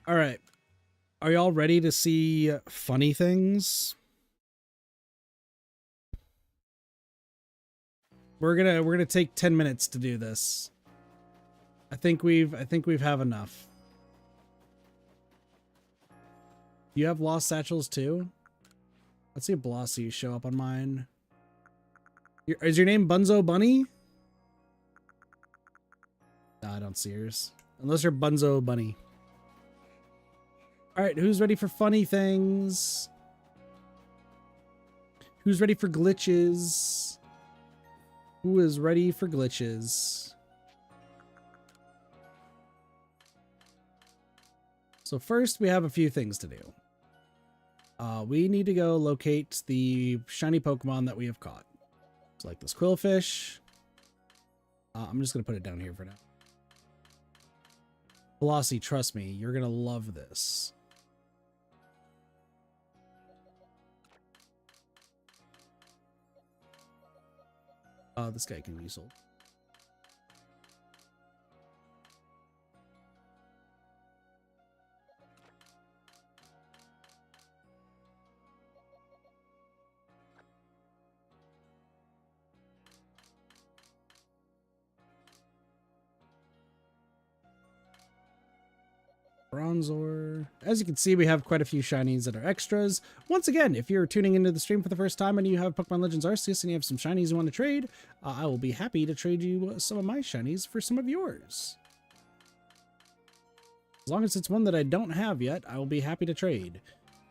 All right. Are y'all ready to see funny things? We're gonna take 10 minutes to do this. I think we've have enough. You have lost satchels too? Let's see if Blossy show up on mine. Is your name Bunzo Bunny? No, I don't see yours. Unless you're Bunzo Bunny. Alright, who's ready for funny things? Who's ready for glitches? Who is ready for glitches? So first, we have a few things to do. We need to go locate the shiny Pokemon that we have caught. So like this Quillfish. I'm just going to put it down here for now. Blossy, trust me, you're going to love this. This guy can be sold. Bronzor. As you can see, we have quite a few shinies that are extras. Once again, if you're tuning into the stream for the first time and you have Pokemon Legends Arceus and you have some shinies you want to trade, I will be happy to trade you some of my shinies for some of yours. As long as it's one that I don't have yet, I will be happy to trade.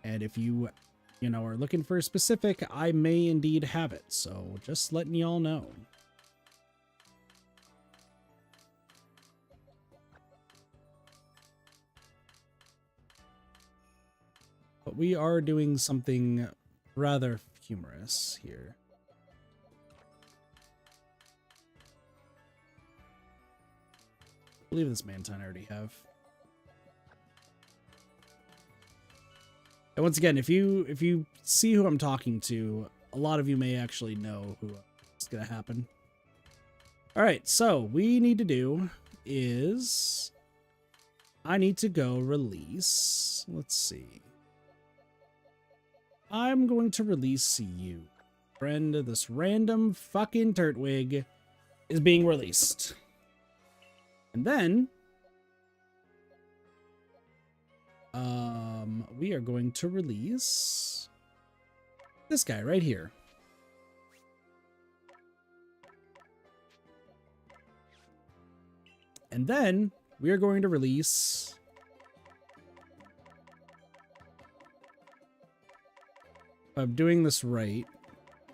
And if you are looking for a specific, I may indeed have it. So just letting y'all know. But we are doing something rather humorous here. I believe this Mantine I already have. And once again, if you see who I'm talking to, a lot of you may actually know who is going to happen. All right, so we need to do is I need to go release. Let's see. I'm going to release you. Friend, this random fucking Turtwig is being released. And then we are going to release this guy right here. And then we are going to release if I'm doing this right.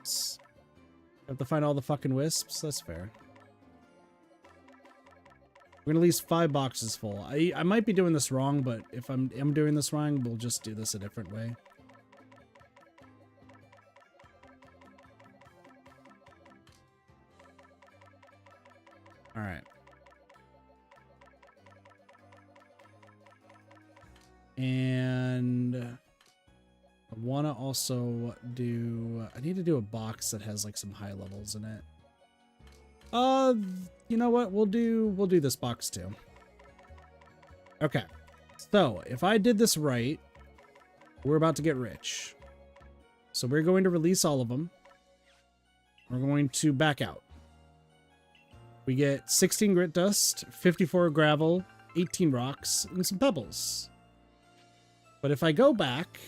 I have to find all the fucking wisps. That's fair. We're gonna release 5 boxes full. I might be doing this wrong, but if I'm doing this wrong, we'll just do this a different way. All right. And I want to also do, I need to do a box that has like some high levels in it. You know what? We'll do this box too. Okay. So if I did this right, we're about to get rich. So we're going to release all of them. We're going to back out. We get 16 grit dust, 54 gravel, 18 rocks, and some pebbles. But if I go back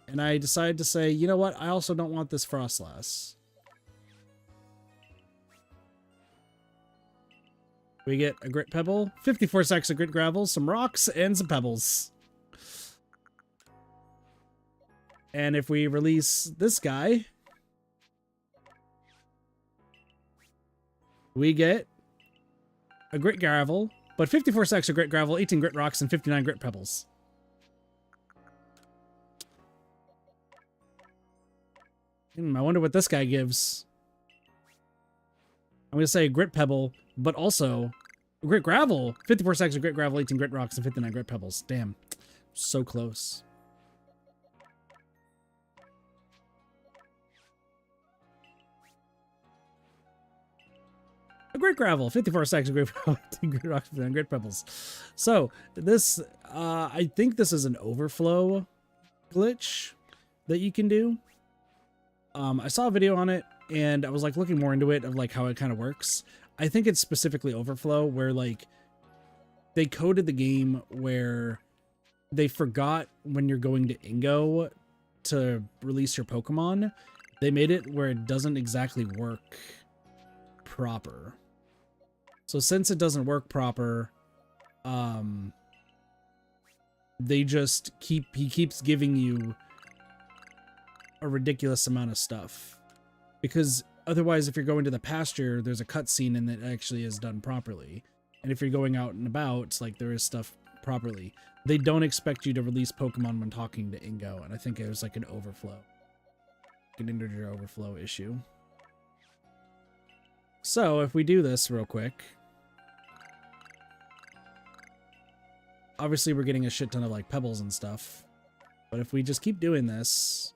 and I decide to say, you know what? I also don't want this Frostlass. We get a grit pebble, 54 sacks of grit gravel, some rocks, and some pebbles. And if we release this guy, we get a grit gravel, but 54 sacks of grit gravel, 18 grit rocks, and 59 grit pebbles. I wonder what this guy gives. I'm going to say grit pebble, but also grit gravel. 54 sacks of grit gravel, 18 grit rocks, and 59 grit pebbles. Damn. So close. A grit gravel, 54 sacks of grit gravel, 18 grit rocks, 59 grit pebbles. So this, I think this is an overflow glitch that you can do. I saw a video on it. and I was like looking more into it of like how it kind of works. I think it's specifically Overflow, where like they coded the game where they forgot when you're going to Ingo to release your Pokemon. They made it where it doesn't exactly work proper. So since it doesn't work proper, they just he keeps giving you a ridiculous amount of stuff, because otherwise if you're going to the pasture, there's a cutscene and it actually is done properly, and if you're going out and about, like, there is stuff properly. They don't expect you to release Pokemon when talking to Ingo, and I think it was like an overflow, an integer overflow issue. So if we do this real quick, obviously we're getting a shit ton of like pebbles and stuff, but if we just keep doing this,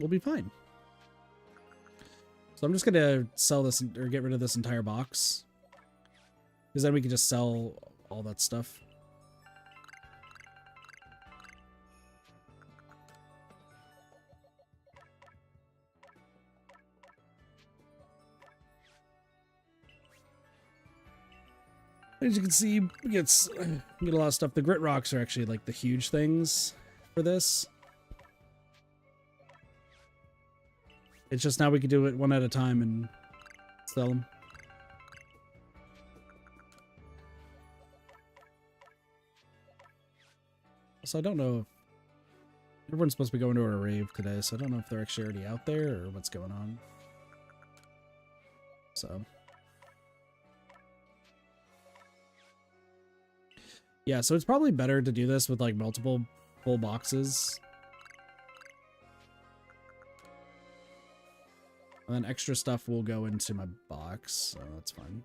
we'll be fine. So I'm just gonna sell this, or get rid of this entire box, because then we can just sell all that stuff. As you can see, we get a lot of stuff. The grit rocks are actually like the huge things for this. It's just now we can do it one at a time and sell them. So I don't know if everyone's supposed to be going to a rave today, so I don't know if they're actually already out there or what's going on. So yeah, so it's probably better to do this with like multiple full boxes. And then extra stuff will go into my box, so that's fine.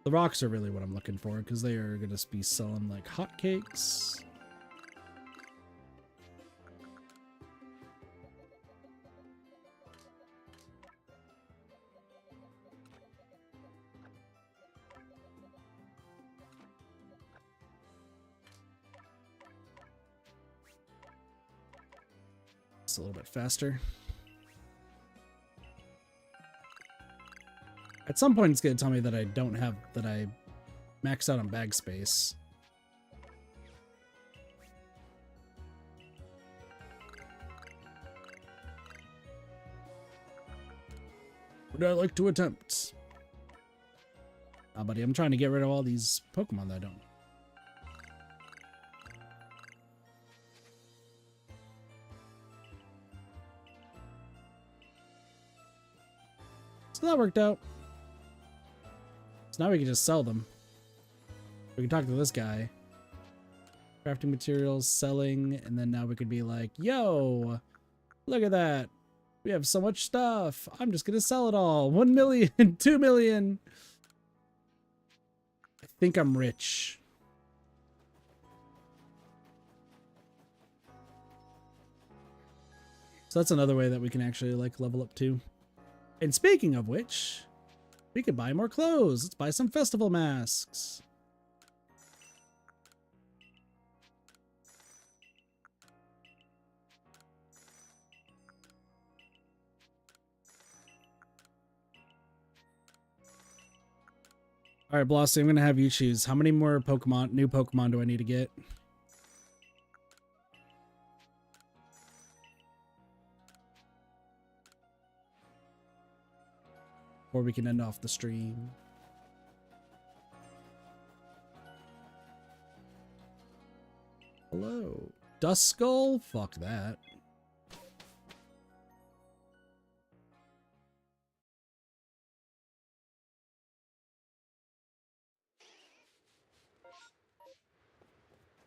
The rocks are really what I'm looking for, because they are going to be selling like hotcakes. A little bit faster. At some point it's going to tell me that I don't have, that I maxed out on bag space. Would I like to attempt? Ah, buddy, I'm trying to get rid of all these Pokemon that I don't. So that worked out. So now we can just sell them. We can talk to this guy. Crafting materials, selling, and then now we could be like, yo, look at that. We have so much stuff. I'm just going to sell it all. 1 million, 2 million. I think I'm rich. So that's another way that we can actually like level up too. And speaking of which, we could buy more clothes. Let's buy some festival masks. All right, Blossy, I'm going to have you choose. How many more Pokemon, new Pokemon do I need to get? Or we can end off the stream. Hello. Duskull? Fuck that.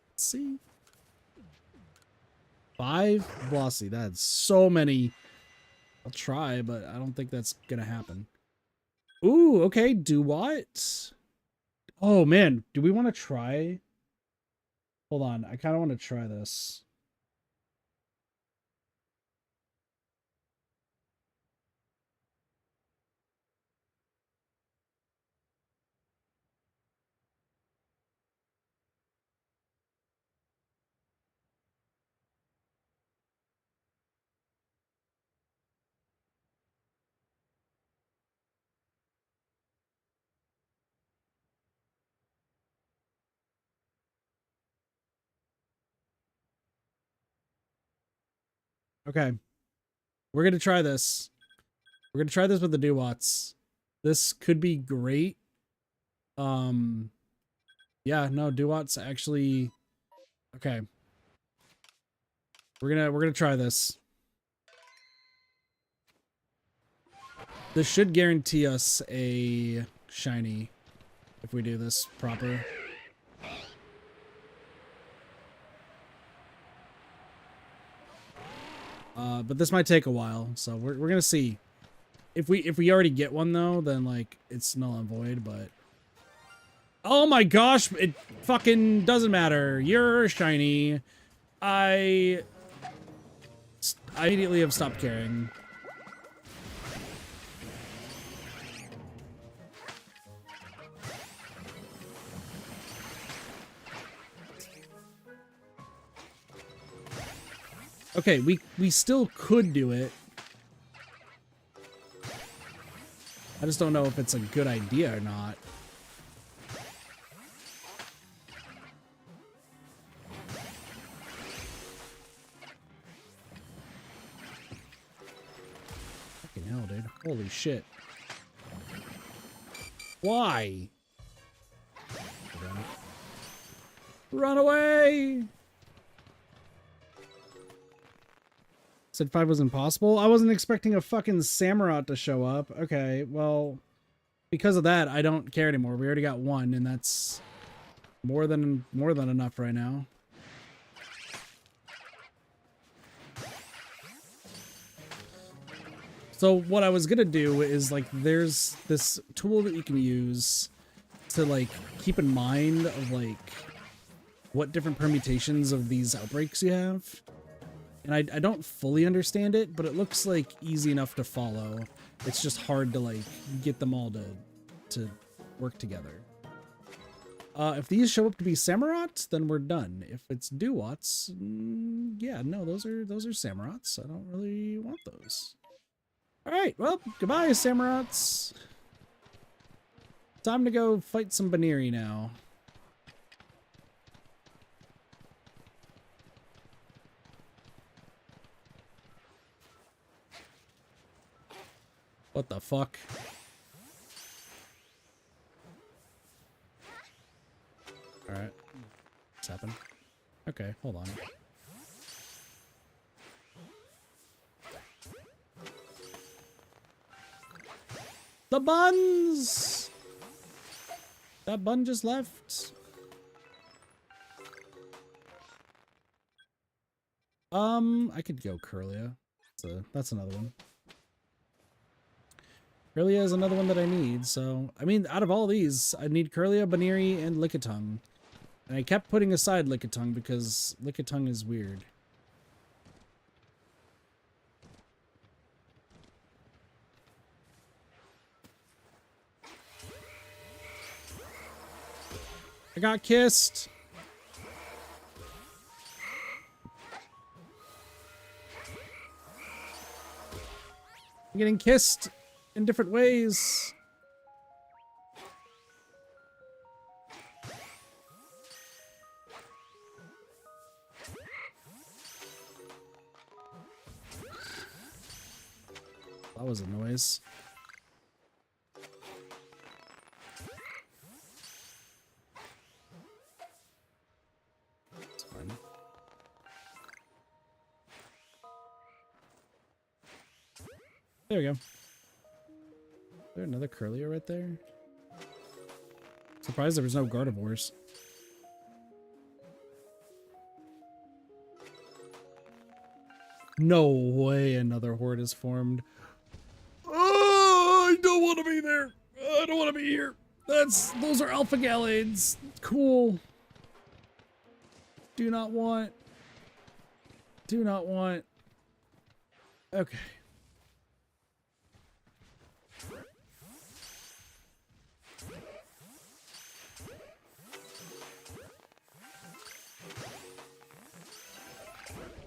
Let's see. 5 Blossy. That's so many. I'll try, but I don't think that's gonna happen. Ooh, okay. Do what? Oh, man. Do we want to try? Hold on. I kind of want to try this. Okay. We're going to try this. We're going to try this with the Duwats. This could be great. Yeah, no, Duwats actually... Okay. We're gonna try this. This should guarantee us a shiny if we do this proper. But this might take a while, so we're gonna see. If we already get one though, then like it's null and void. But oh my gosh, it fucking doesn't matter. You're shiny. I immediately have stopped caring. Okay, we still could do it. I just don't know if it's a good idea or not. Fucking hell, dude. Holy shit. Why? Run away! Said 5 was impossible? I wasn't expecting a fucking Samurott to show up. Okay, well, because of that, I don't care anymore. We already got one, and that's more than enough right now. So what I was gonna do is, like, there's this tool that you can use to, like, keep in mind of, like, what different permutations of these outbreaks you have. And I don't fully understand it, but it looks like easy enough to follow. It's just hard to like get them all to work together. If these show up to be Samurotts, then we're done. If it's Duwats, yeah, no, those are Samurotts. I don't really want those. All right, well, goodbye, Samurotts. Time to go fight some Baneri now. What the fuck? Alright. What's happened? Okay, hold on. The buns! That bun just left. I could go Curlia. That's another one. Curlia is another one that I need, so... I mean, out of all these, I need Curlia, Baneri, and Lickitung. And I kept putting aside Lickitung because Lickitung is weird. I got kissed! I'm getting kissed in different ways. That was a noise. It's fine. There we go. Is there another Curlia right there? Surprised there was no Gardevoirs. No way another horde is formed. Oh, I don't want to be there. I don't want to be here. Those are Alpha Gallades. Cool. Do not want. Do not want. Okay.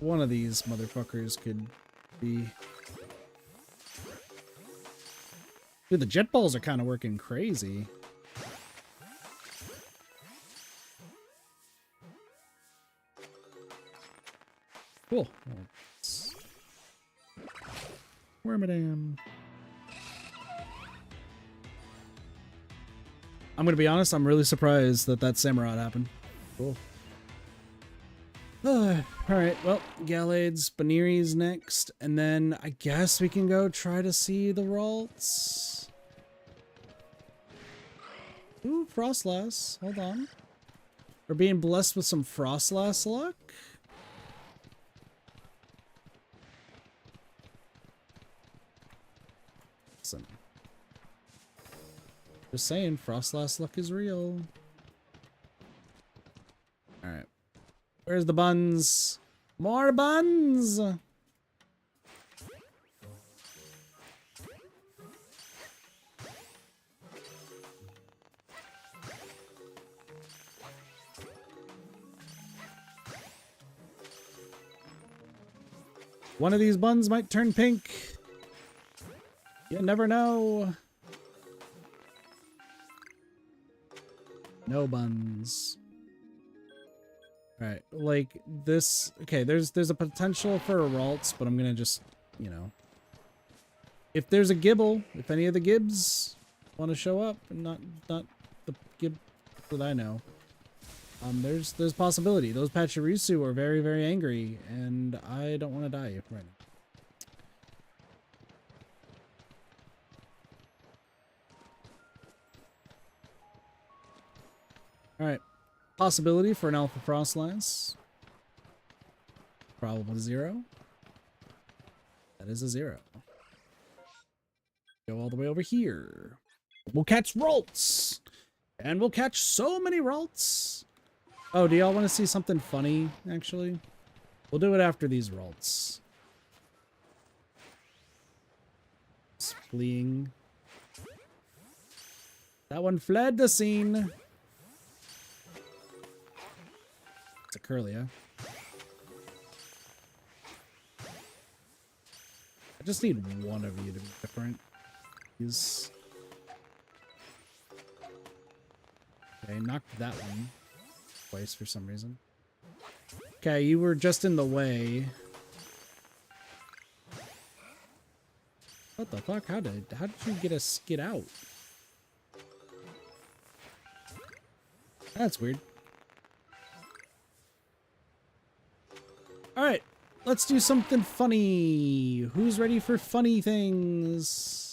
One of these motherfuckers could be... Dude, the jet balls are kind of working crazy. Cool. Wormadam. I'm gonna be honest, I'm really surprised that that Samurott happened. Cool. Alright, well, Gallades, Baniri's next, and then I guess we can go try to see the Ralts. Ooh, Frostlass. Hold on. We're being blessed with some Frostlass luck. Listen. Just saying, Frostlass luck is real. Alright. Where's the buns? More buns! One of these buns might turn pink. You never know. No buns. Alright, like this. Okay, there's a potential for a Ralts, but I'm gonna just, you know. If there's a Gibble, if any of the Gibbs want to show up, and not the Gib that I know. There's possibility. Those Pachirisu are very, very angry, and I don't want to die right now. Alright. Possibility for an Alpha Frostlass. Probable 0. That is a 0. Go all the way over here. We'll catch Ralts! And we'll catch so many Ralts! Oh, do y'all want to see something funny, actually? We'll do it after these Ralts. It's fleeing. That one fled the scene. It's a Curlia. I just need one of you to be different. Please. Okay, knocked that one twice for some reason. Okay, you were just in the way. What the fuck? How did you get a skid out? That's weird. Alright, let's do something funny. Who's ready for funny things?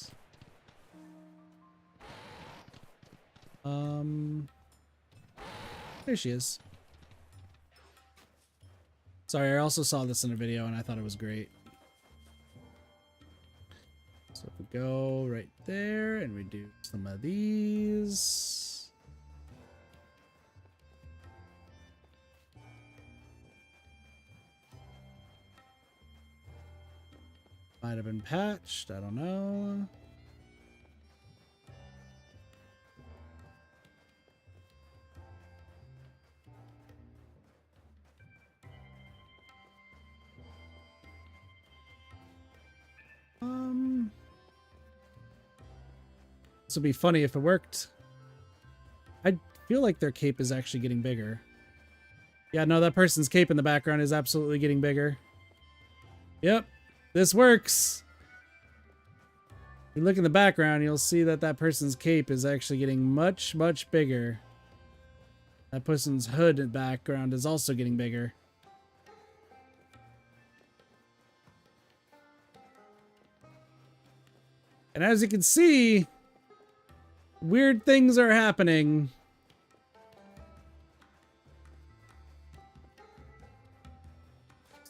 There she is. Sorry, I also saw this in a video and I thought it was great. So if we go right there and we do some of these. Might have been patched, I don't know. This would be funny if it worked. I feel like their cape is actually getting bigger. Yeah, no, that person's cape in the background is absolutely getting bigger. Yep, this works. If you look in the background, you'll see that that person's cape is actually getting much, much bigger. That person's hood and background is also getting bigger. And as you can see, weird things are happening.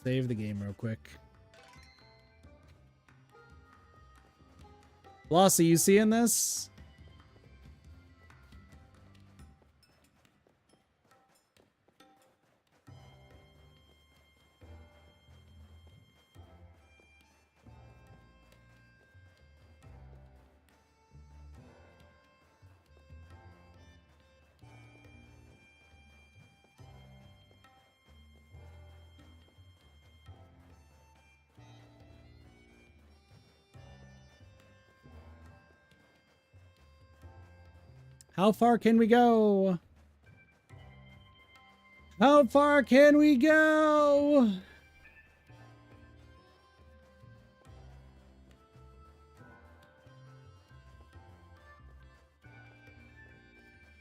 Save the game real quick. Flossie, you seeing this? How far can we go? How far can we go?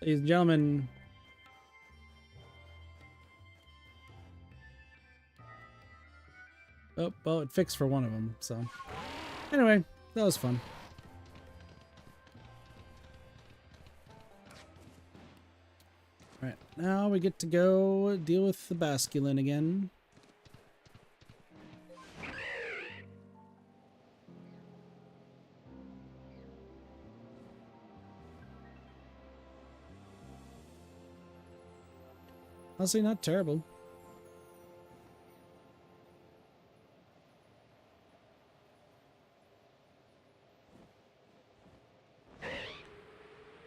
Ladies and gentlemen. Oh, well, it fixed for one of them, so. Anyway, that was fun. Alright, now we get to go deal with the Basculin again. Honestly, not terrible.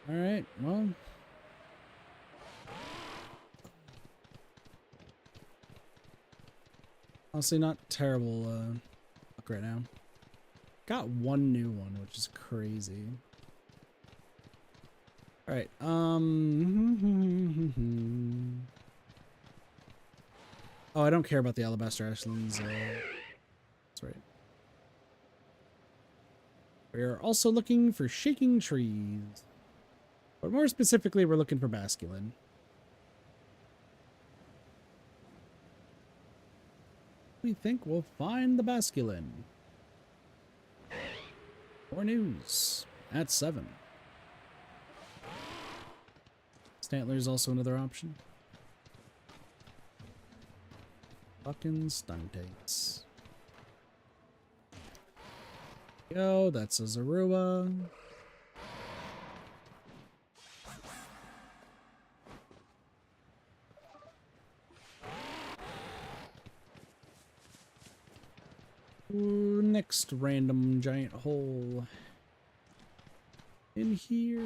Alright, well. Honestly, not terrible luck right now. Got one new one, which is crazy. Alright, oh, I don't care about the Alabaster Ashlands. That's right. We are also looking for Shaking Trees. But more specifically, we're looking for Basculin. We think we'll find the Basculin. More news at 7. Stantler is also another option. Fucking Stuntates. Yo, that's a Zorua. Ooh, next random giant hole. In here.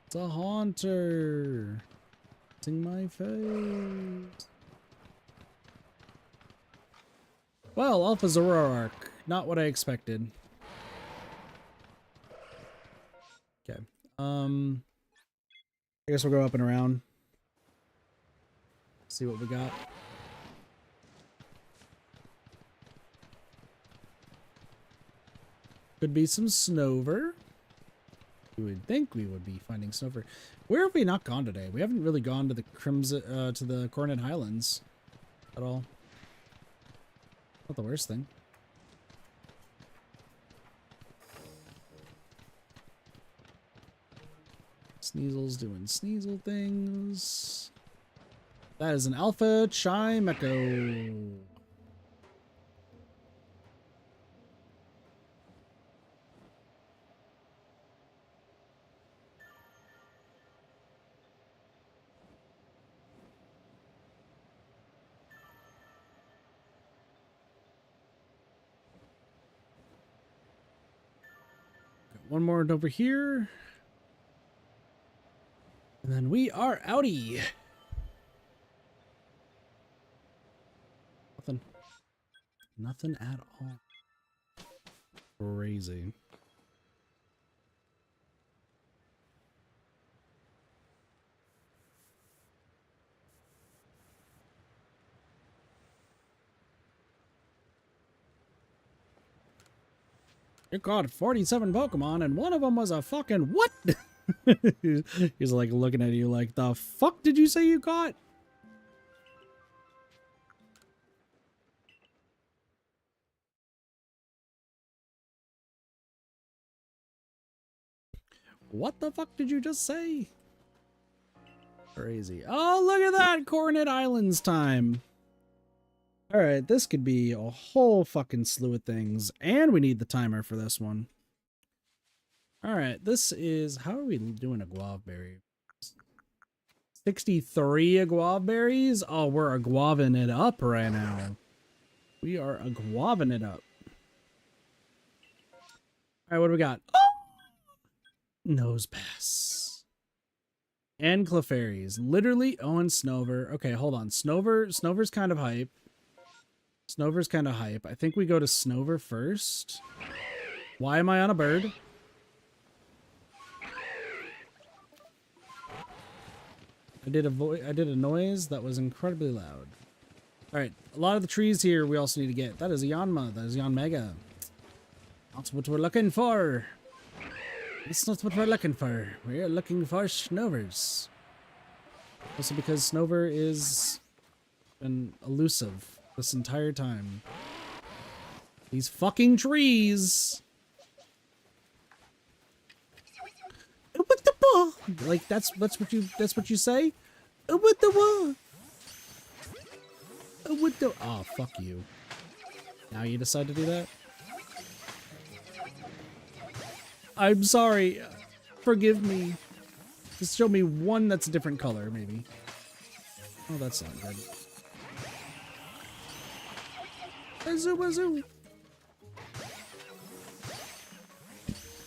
It's a Haunter. It's in my face. Well, Alpha Zoroark. Not what I expected. Okay. I guess we'll go up and around. See what we got. Could be some Snover. You would think we would be finding Snover. Where have we not gone today? We haven't really gone to the Crimson, to the Coronet Highlands at all. Not the worst thing. Sneasel's doing Sneasel things. That is an Alpha Chimecho. One more over here. And then we are outie. Nothing. Nothing at all. Crazy. You caught 47 Pokemon and one of them was a fucking what? He's like looking at you like, the fuck did you say you caught? What the fuck did you just say? Crazy. Oh, look at that! Coronet Islands time. Alright, this could be a whole fucking slew of things. And we need the timer for this one. Alright, this is... How are we doing a Guavaberry? 63 Aguaberries? Oh, we're aguaving it up right now. We are aguaving it up. Alright, what do we got? Oh! Nose Pass. And Clefairies. Literally, oh, and Snover. Okay, hold on. Snover's kind of hype. Snover's kind of hype. I think we go to Snover first. Why am I on a bird? I did a noise that was incredibly loud. Alright, a lot of the trees here we also need to get. That is a Yanma. That is Yanmega. That's what we're looking for. It's not what we're looking for. We're looking for Snovers. Also because Snover is been elusive this entire time. These fucking trees! What the ball? Like that's what you say? What the wall? What the? Oh, fuck you. Now you decide to do that? I'm sorry. Forgive me. Just show me one that's a different color, maybe. Oh, that's not good. Azoo, azoo.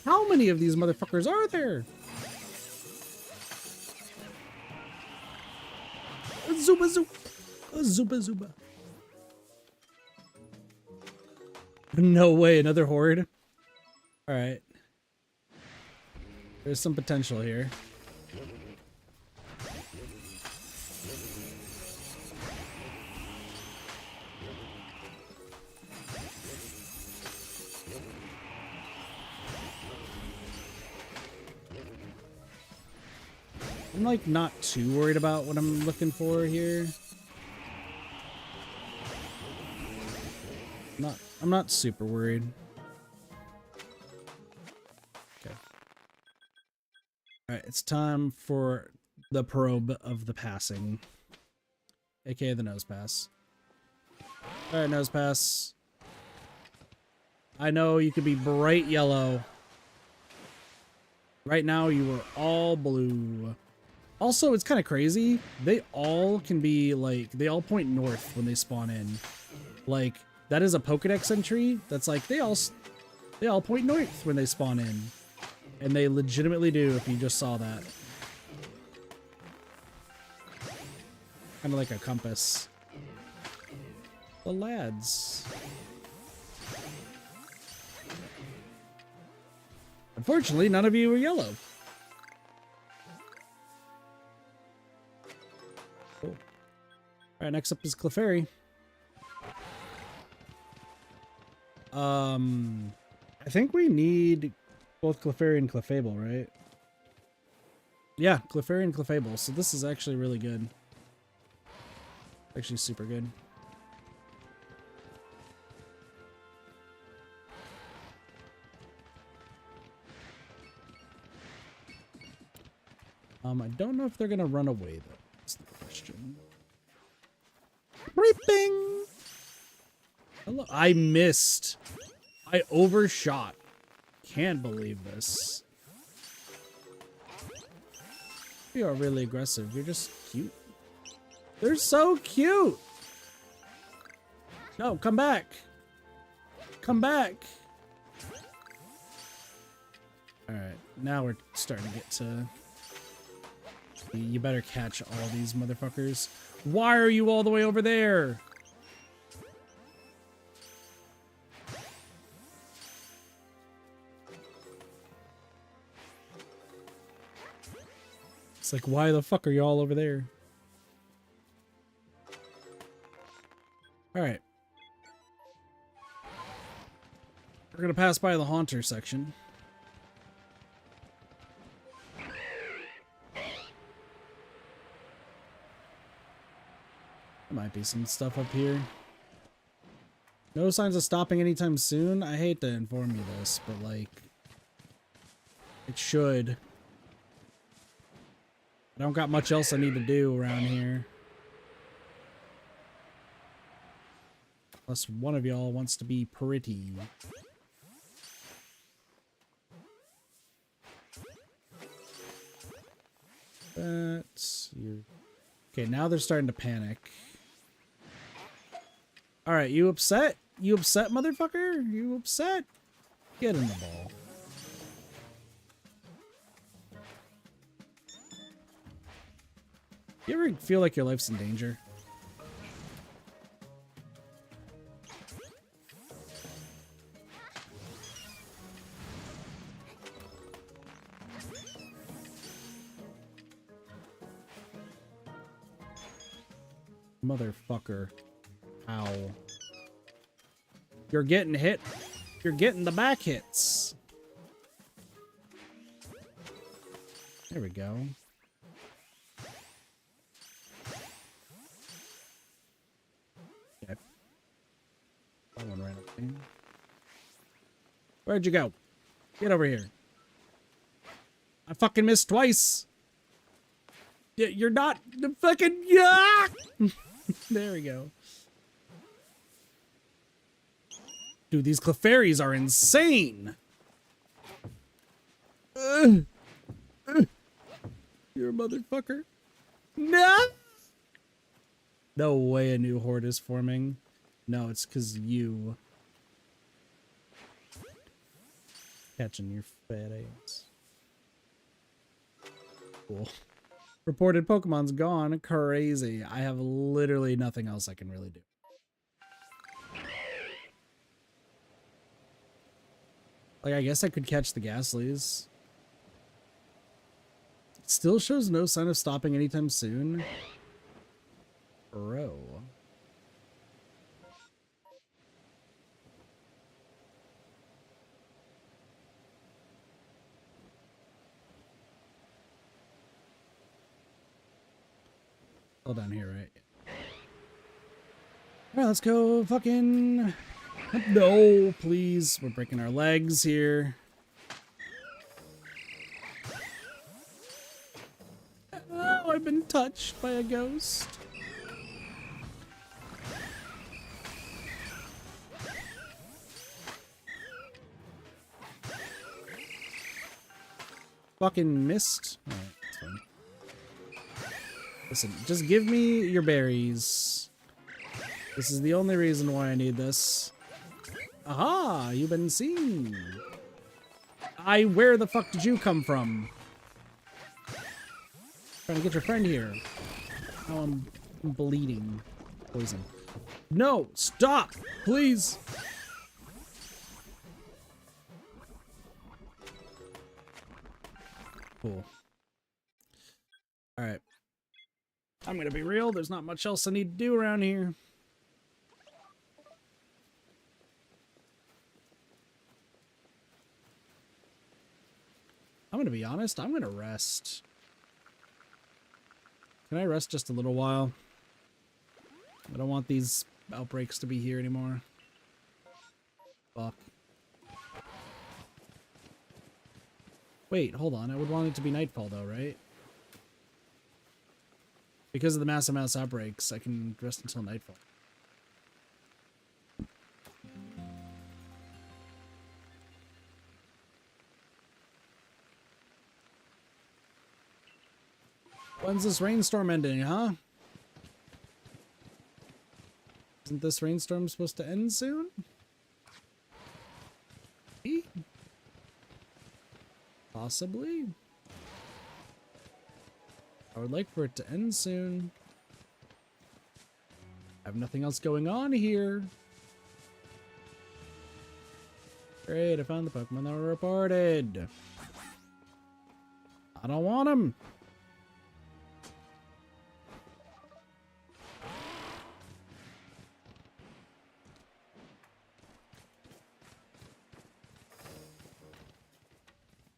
How many of these motherfuckers are there? Zuba zuba. Zuba zuba. No way, another horde. Alright. There's some potential here. I'm like not too worried about what I'm looking for here. I'm not super worried. Okay. Alright, it's time for the probe of the passing. AKA the nose pass. Alright, nose pass. I know you could be bright yellow. Right now you are all blue. Also, it's kind of crazy. They all can be like, they all point north when they spawn in. Like, that is a Pokedex entry. That's like, they all point north when they spawn in. And they legitimately do if you just saw that. Kind of like a compass. The lads. Unfortunately, none of you are yellow. Cool. Alright, next up is Clefairy. I think we need both Clefairy and Clefable, right? Yeah, Clefairy and Clefable. So this is actually really good. Actually super good. I don't know if they're gonna run away though. That's the question. Reaping! Hello. I missed. I overshot. Can't believe this. You are really aggressive. You're just cute. They're so cute. No, come back. Come back. Alright, now we're starting to get to... You better catch all these motherfuckers. Why are you all the way over there? It's like, why the fuck are you all over there? Alright. We're gonna pass by the Haunter section. There might be some stuff up here. No signs of stopping anytime soon. I hate to inform you this, but like... It should. I don't got much else I need to do around here. Unless one of y'all wants to be pretty. That's you. Okay, now they're starting to panic. Alright, you upset? You upset, motherfucker? You upset? Get in the ball. You ever feel like your life's in danger? Motherfucker. Ow. You're getting hit. You're getting the back hits. There we go. Okay. That one ran away. Where'd you go? Get over here. I fucking missed twice. You're not the fucking yeah. There we go. Dude, these Clefairies are insane. You're a motherfucker. No. No way a new horde is forming. No, it's because you. Catching your fat ass. Cool. Reported Pokemon's gone. Crazy. I have literally nothing else I can really do. Like, I guess I could catch the Ghastlies. It still shows no sign of stopping anytime soon. Bro. All down here, right? Alright, let's go fucking... No, please. We're breaking our legs here. Oh, I've been touched by a ghost. Fucking missed. Alright, that's fine. Listen, just give me your berries. This is the only reason why I need this. Aha! You've been seen. Where the fuck did you come from? Trying to get your friend here. Oh, I'm bleeding. Poison. No! Stop! Please! Cool. Alright. I'm gonna be real, there's not much else I need to do around here. I'm gonna be honest, I'm gonna rest. Can I rest just a little while? I don't want these outbreaks to be here anymore. Fuck. Wait, hold on, I would want it to be nightfall though, right? Because of the massive mouse outbreaks, I can rest until nightfall. When's this rainstorm ending, huh? Isn't this rainstorm supposed to end soon? Possibly. I would like for it to end soon. I have nothing else going on here. Great, I found the Pokemon that were reported. I don't want them.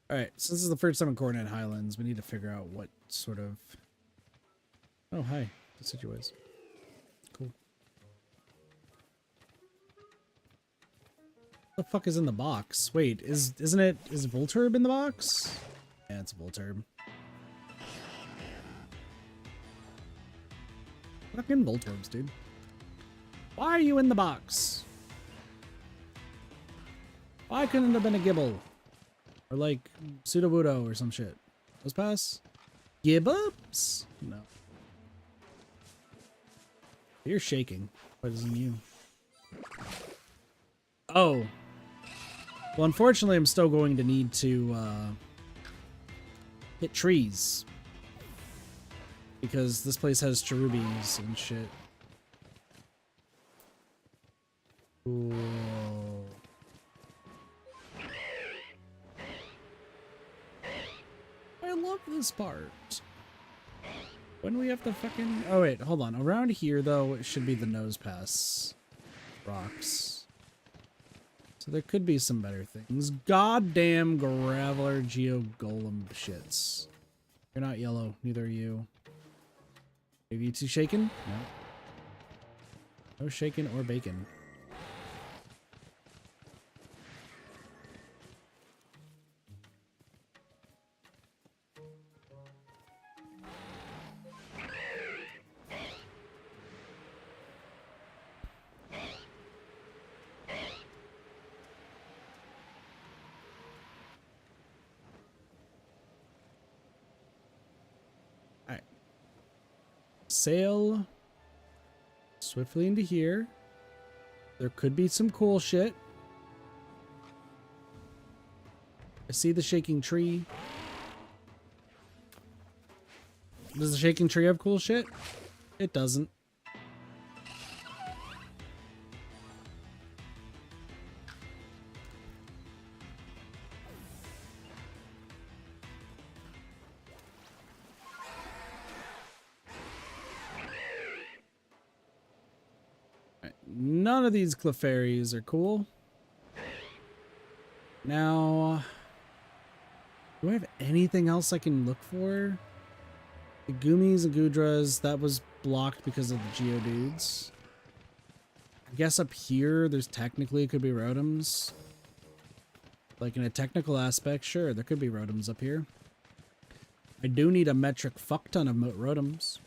Alright, since this is the first time in Coordinate Highlands, we need to figure out what sort of... Oh, hi. Deciduous. Cool. What the fuck is in the box? Wait, isn't it... Is Volturb in the box? Yeah, it's Volturb. Fucking Volturbs, dude. Why are you in the box? Why couldn't it have been a Gibble? Or like Sudowoodo or some shit. Those pass? Gibbups? No. You're shaking. Why doesn't you? Oh. Well, unfortunately, I'm still going to need to hit trees. Because this place has cherubies and shit. Cool. I love this part. When we have to fucking... Oh, wait, hold on. Around here, though, it should be the nose pass rocks. So there could be some better things. Goddamn Graveler Geo Golem shits. You're not yellow. Neither are you. Are you two shaken? No. No shaken or bacon. Alright. Sail swiftly into here. There could be some cool shit. I see the shaking tree. Does the shaking tree have cool shit? It doesn't. None of these Clefairies are cool. Now, do I have anything else I can look for? The Goomies and Goodras, that was blocked because of the Geodudes. I guess up here, there's technically, it could be Rotoms. Like in a technical aspect, sure, there could be Rotoms up here. I do need a metric fuck ton of Rotoms.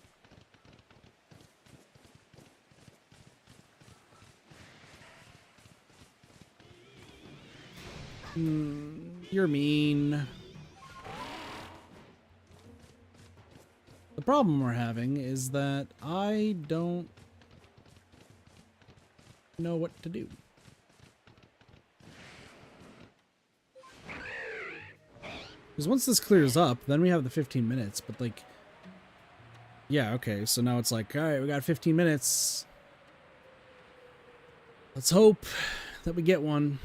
You're mean. The problem we're having is that I don't know what to do. Because once this clears up, then we have the 15 minutes, but like... Yeah, okay, so now it's like, alright, we got 15 minutes. Let's hope that we get one.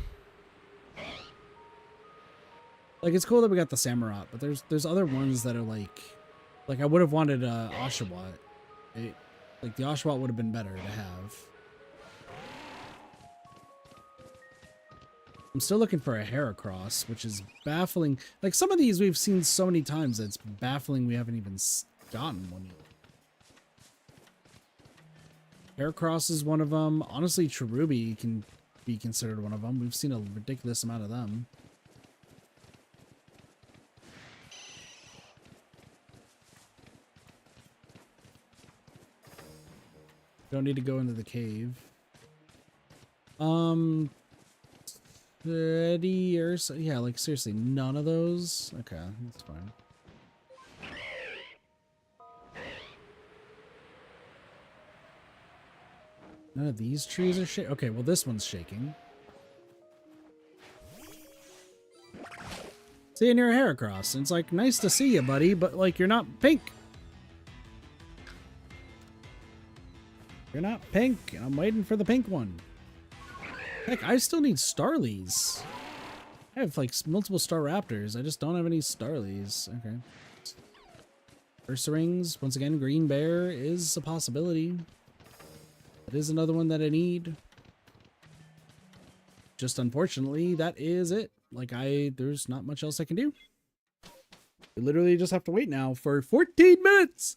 Like, it's cool that we got the Samurott, but there's other ones that are like I would have wanted Oshawott. Like, the Oshawott would have been better to have. I'm still looking for a Heracross, which is baffling. Like, some of these we've seen so many times that it's baffling we haven't even gotten one yet. Heracross is one of them. Honestly, Cherubi can be considered one of them. We've seen a ridiculous amount of them. Don't need to go into the cave. Ready or so, yeah, like seriously, none of those. Okay, that's fine. None of these trees are shaking. Okay, well this one's shaking. See, and you're a Heracross. And it's like, nice to see you, buddy, but like you're not pink. You're not pink. I'm waiting for the pink one. Heck, I still need Starlies. I have like multiple Staraptors. I just don't have any Starlies. Okay. Ursa-rings. Once again, Green Bear is a possibility. That is another one that I need. Just unfortunately, that is it. Like there's not much else I can do. We literally just have to wait now for 14 minutes.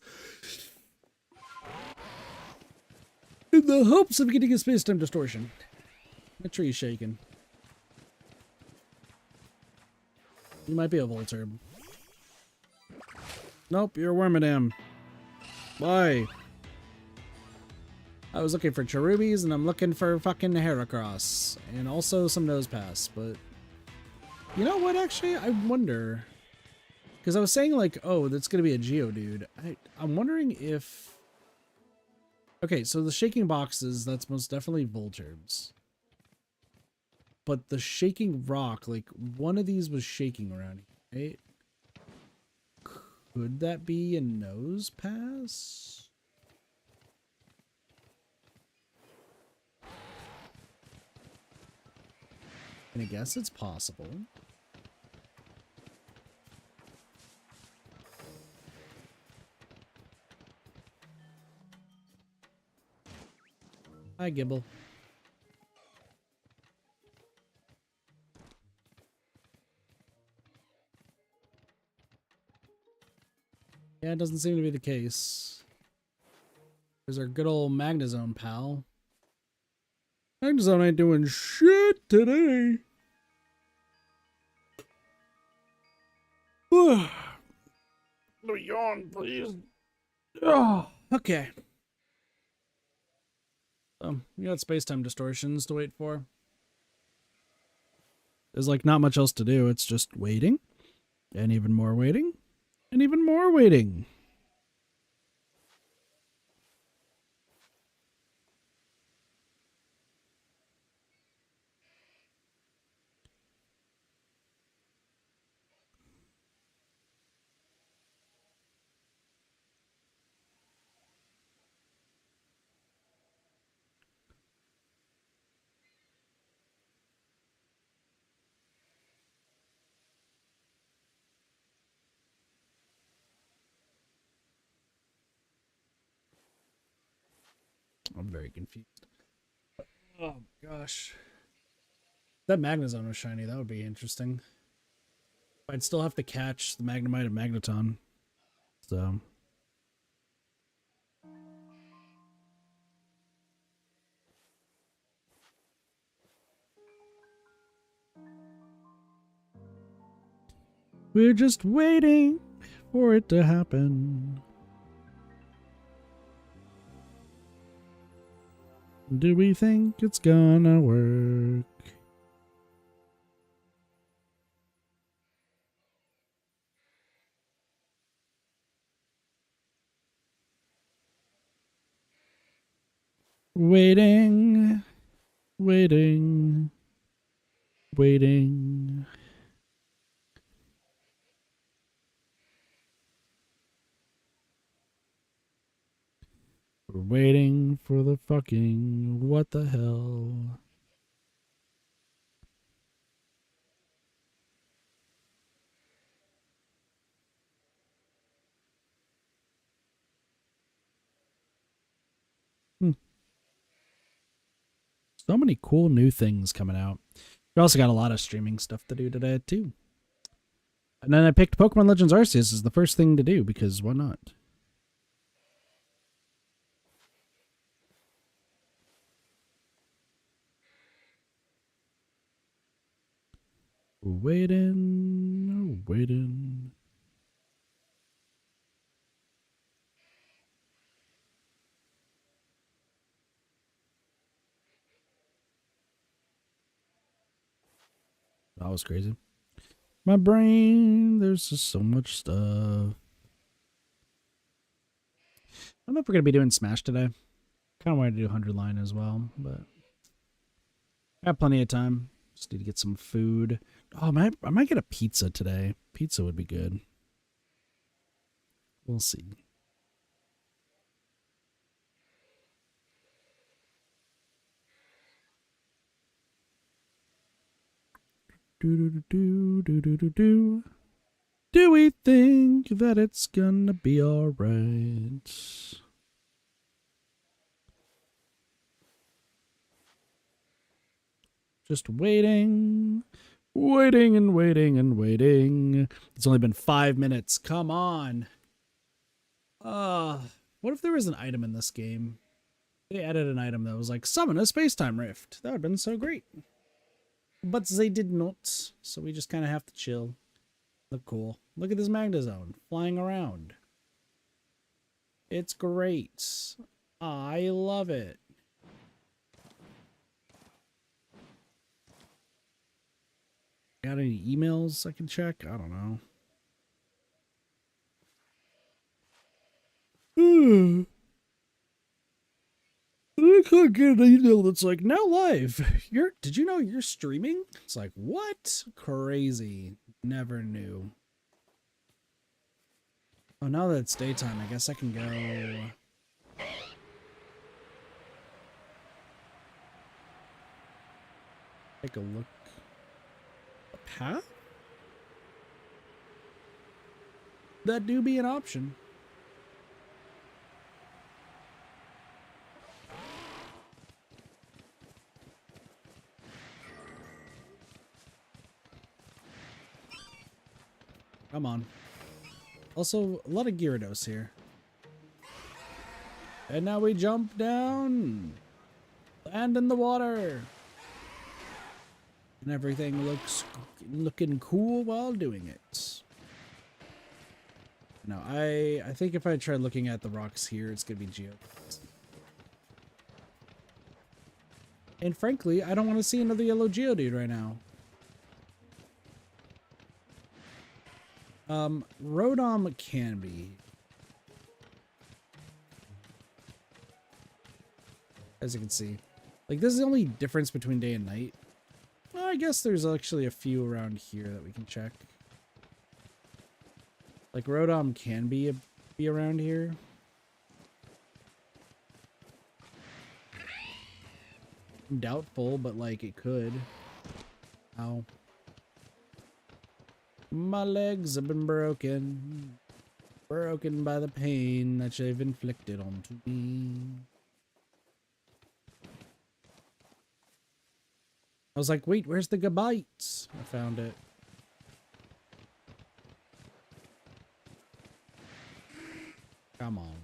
In the hopes of getting a space-time distortion. The tree's shaking. You might be a Volturb. Nope, you're a Wormadam. Bye. I was looking for Cherubis, and I'm looking for fucking Heracross. And also some Nosepass, but... You know what, actually? I wonder... Because I was saying, like, oh, that's going to be a Geodude. I'm wondering if... Okay, so the shaking boxes, that's most definitely Volturbs. But the shaking rock, like, one of these was shaking around here, right? Could that be a Nosepass? And I guess it's possible. Hi, Gibble. Yeah, it doesn't seem to be the case. There's our good old Magnezone pal. Magnezone ain't doing shit today. Let me yawn, please. Oh, okay. We got space-time distortions to wait for. There's like not much else to do. It's just waiting, and even more waiting, and even more waiting. I'm very confused. Oh gosh. If that Magnezone was shiny, that would be interesting. I'd still have to catch the Magnemite and Magneton. So. We're just waiting for it to happen. Do we think it's gonna work? Waiting, waiting, waiting. We're waiting for the fucking what the hell. So many cool new things coming out. We also got a lot of streaming stuff to do today too. And then I picked Pokemon Legends Arceus as the first thing to do because why not? Waiting, waiting. That was crazy. My brain, there's just so much stuff. I don't know if we're going to be doing Smash today. Kind of wanted to do 100 line as well, but I have plenty of time. Just need to get some food. Oh, I might get a pizza today. Pizza would be good. We'll see. Do. Do we think that it's gonna be alright? Just waiting. Waiting and waiting and waiting. It's only been 5 minutes. Come on. What if there was an item in this game? They added an item that was like, summon a space-time rift. That would have been so great. But they did not. So we just kind of have to chill. Look cool. Look at this Magnezone flying around. It's great. I love it. Got any emails I can check? I don't know. I could get an email that's like, now live. Did you know you're streaming? It's like, what? Crazy. Never knew. Oh, now that it's daytime, I guess I can go. Take a look. A path? That do be an option. Come on. Also, a lot of Gyarados here. And now we jump down. Land in the water. And everything looking cool while doing it. No, I think if I try looking at the rocks here, it's gonna be Geo. And frankly, I don't want to see another yellow Geodude right now. Rotom can be. As you can see. Like, this is the only difference between day and night. Well, I guess there's actually a few around here that we can check. Like, Rotom can be around here. I'm doubtful, but, like, it could. Ow. My legs have been broken. Broken by the pain that you've inflicted onto me. I was like, wait, where's the Gabite? I found it. Come on.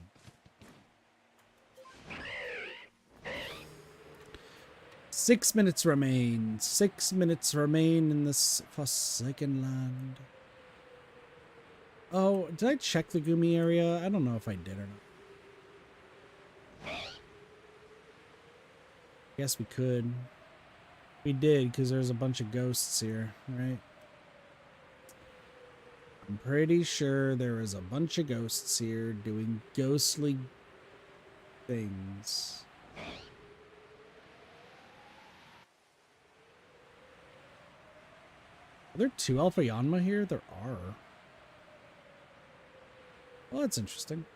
Six minutes remain. 6 minutes remain in this forsaken land. Oh, did I check the Gumi area? I don't know if I did or not. Guess we could. We did, because there's a bunch of ghosts here, right? I'm pretty sure there is a bunch of ghosts here doing ghostly things. Are there 2 Alpha Yanma here? There are. Well, that's interesting.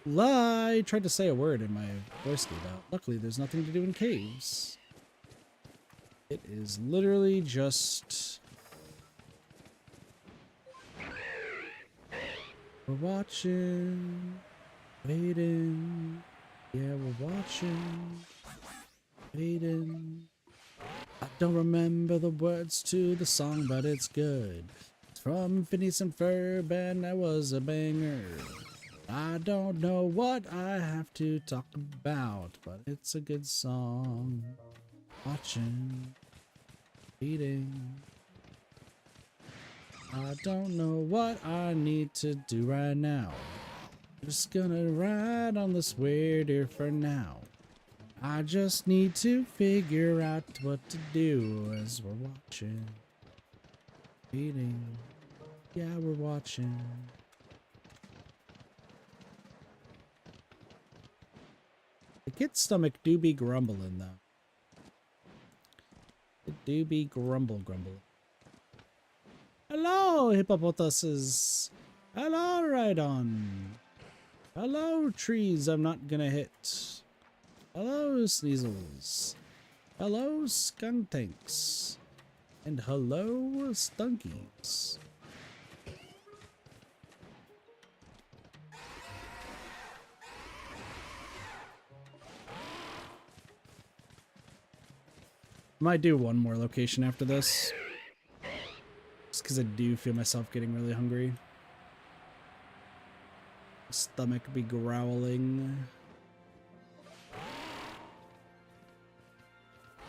I tried to say a word and my voice gave out. Luckily, there's nothing to do in caves. It is literally just... We're watching, waiting. Yeah, we're watching, waiting. I don't remember the words to the song, but it's good. It's from Phineas and Ferb, and that was a banger. I don't know what I have to talk about, but it's a good song. Watching, eating. I don't know what I need to do right now. Just gonna ride on this weirder for now. I just need to figure out what to do as we're watching. Eating. Yeah, we're watching. The kid's stomach do be grumbling, though. It do be grumble. Hello, hippopotamuses. Hello, Rhydon. Hello, trees I'm not gonna hit. Hello, Sneasels. Hello, Skuntanks. And hello, Stunkies. Might do one more location after this. Just because I do feel myself getting really hungry. Stomach be growling.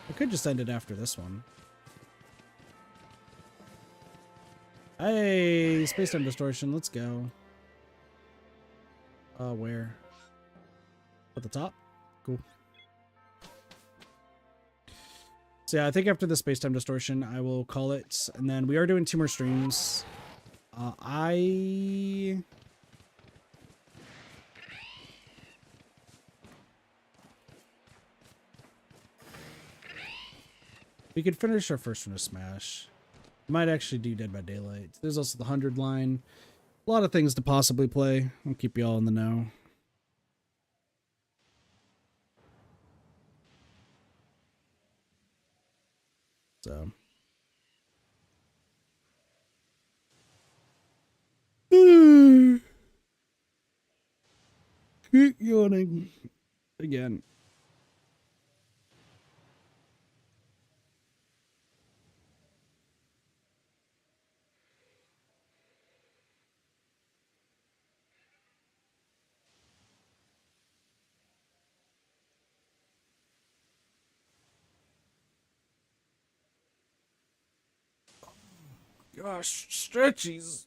I could just end it after this one. Hey, space-time distortion, let's go. Where? At the top? Cool. So yeah, I think after the space-time distortion, I will call it. And then we are doing 2 more streams. We could finish our first one of Smash. Might actually do Dead by Daylight. There's also the 100 line. A lot of things to possibly play. I'll keep you all in the know. So. Keep yawning. Again. Gosh, stretchies.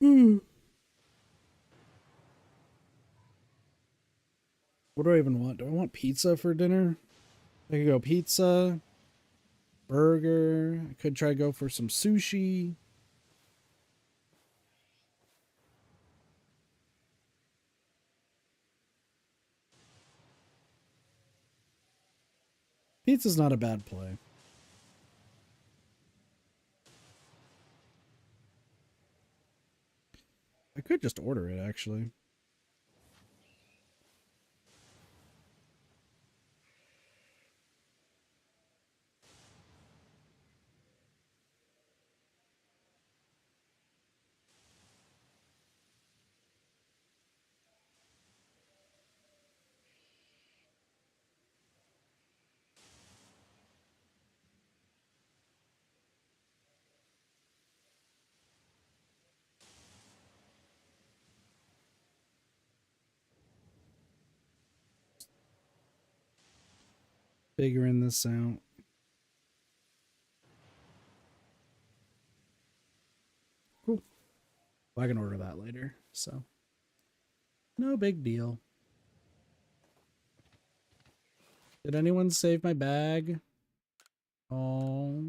Mm. What do I even want? Do I want pizza for dinner? I could go pizza, burger. I could try to go for some sushi. Pizza's not a bad play. I could just order it, actually. Figuring this out. Cool. Well, I can order that later, so no big deal. Did anyone save my bag? Oh,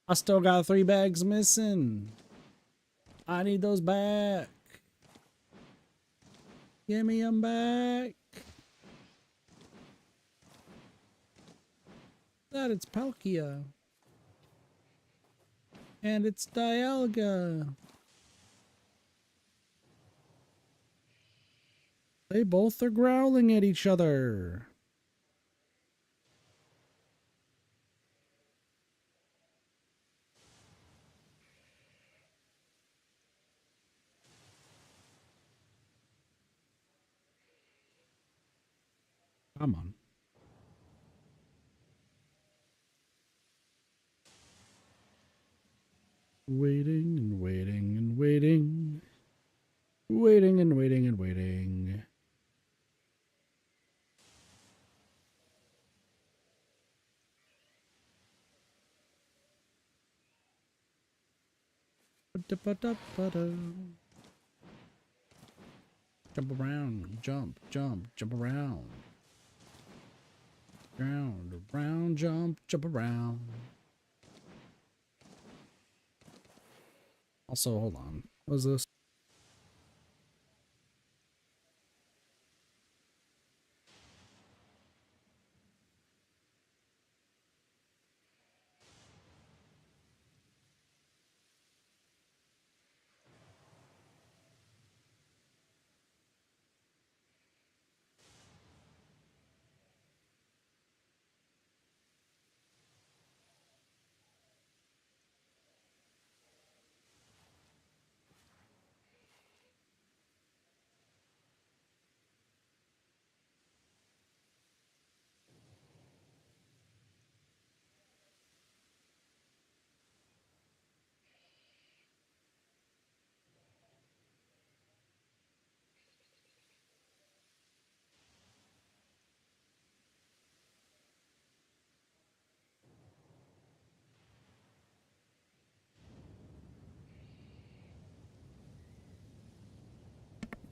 I still got 3 bags missing. I need those back. Give me them back. That it's Palkia. And it's Dialga. They both are growling at each other. Come on. Waiting and waiting and waiting. Waiting and waiting and waiting. Jump around, jump, jump, jump around. Round, around, jump, jump around. Also, hold on. What was this?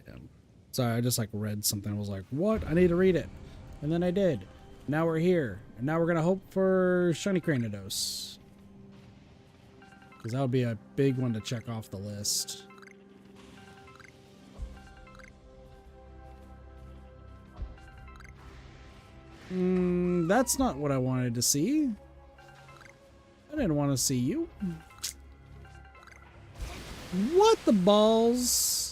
Yeah. Sorry, I just like read something. I was like, what? I need to read it. And then I did. Now we're here. And now we're going to hope for Shiny Cranidos. Because that would be a big one to check off the list. That's not what I wanted to see. I didn't want to see you. What the balls?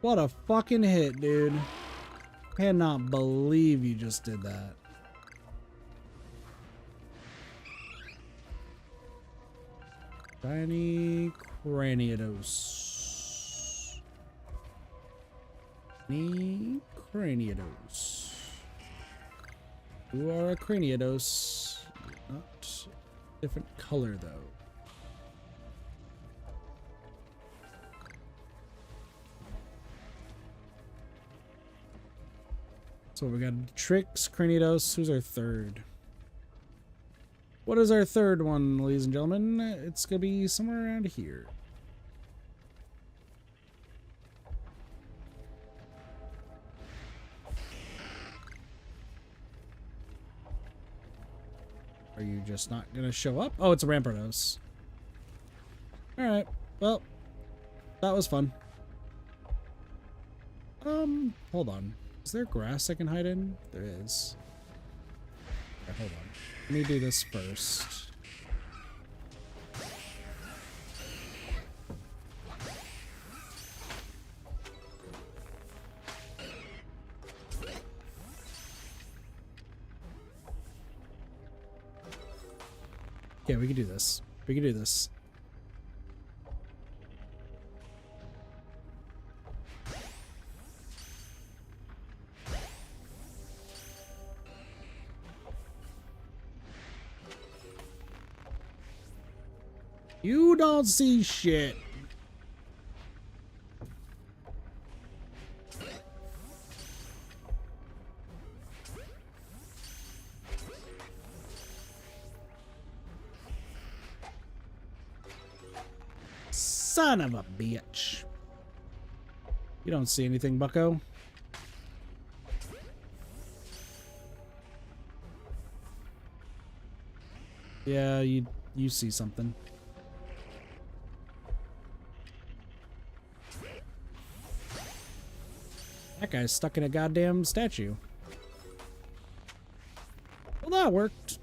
What a fucking hit, dude. Cannot believe you just did that. Shiny Cranidos. Shiny Cranidos. You are a Cranidos. Not different color though. So we got Trix, Cranidos. Who's our third? What is our third one, ladies and gentlemen? It's gonna be somewhere around here. Are you just not gonna show up? Oh, it's a Rampardos. Alright, well, that was fun. Hold on. Is there grass I can hide in? There is. Okay, hold on. Let me do this first. Okay, we can do this. We can do this. You don't see shit. Son of a bitch. You don't see anything, bucko. Yeah, you see something. That guy's stuck in a goddamn statue. Well, that worked.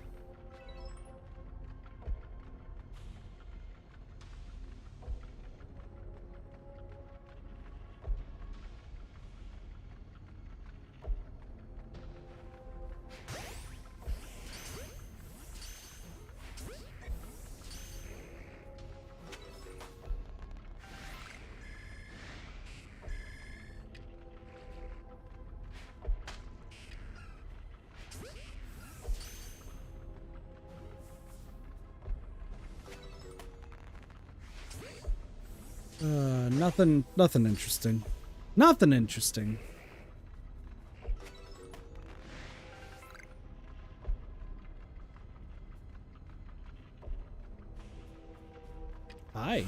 Nothing interesting. Nothing interesting. Hi.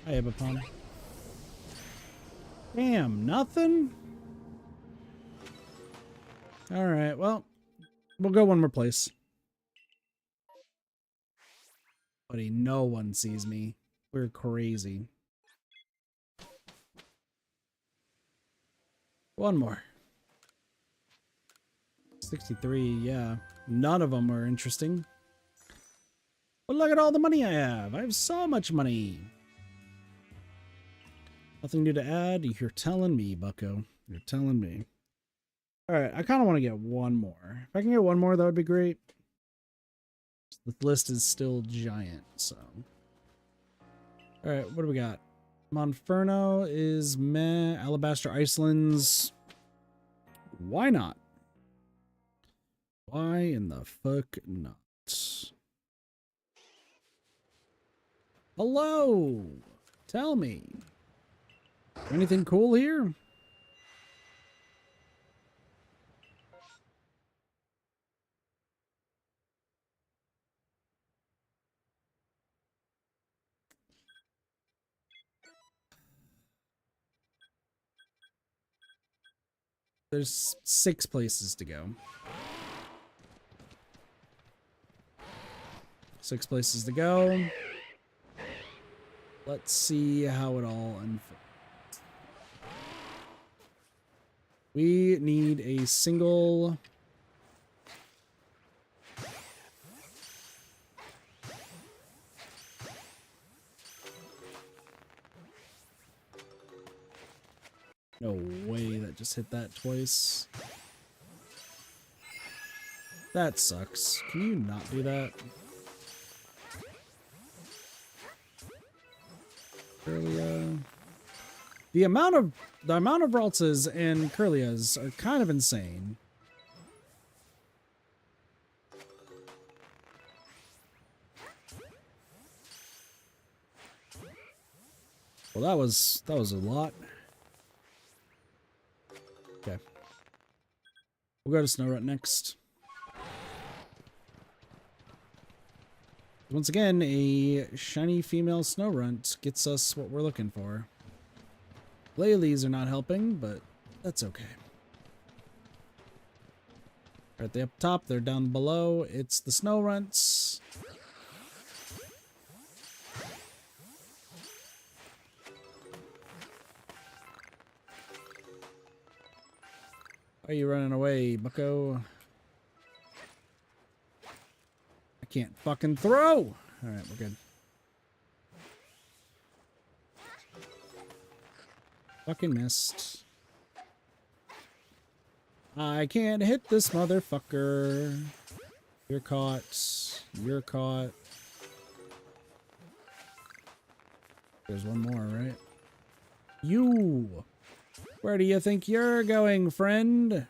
Hi, Ebapon. Damn, nothing? Alright, well, we'll go one more place. Buddy, no one sees me. We're crazy. One more. 63, yeah. None of them are interesting. But look at all the money I have. I have so much money. Nothing new to add. You're telling me, bucko. You're telling me. Alright, I kind of want to get one more. If I can get one more, that would be great. The list is still giant, so. Alright, what do we got? Monferno is meh. Alabaster Icelands. Why not? Why in the fuck not? Hello! Tell me. Anything cool here? There's 6 places to go. 6 places to go. Let's see how it all unfolds. We need a single... No way, that just hit that twice. That sucks. Can you not do that? Curlia. The amount of Raltzes and Curlias are kind of insane. Well, that was a lot. Okay. We'll go to Snow Runt next. Once again, a shiny female Snow Runt gets us what we're looking for. Lilies are not helping, but that's okay. Right there up top, they're down below. It's the Snow Runts. Why are you running away, bucko? I can't fucking throw! Alright, we're good. Fucking missed. I can't hit this motherfucker. You're caught. You're caught. There's one more, right? You! Where do you think you're going, friend?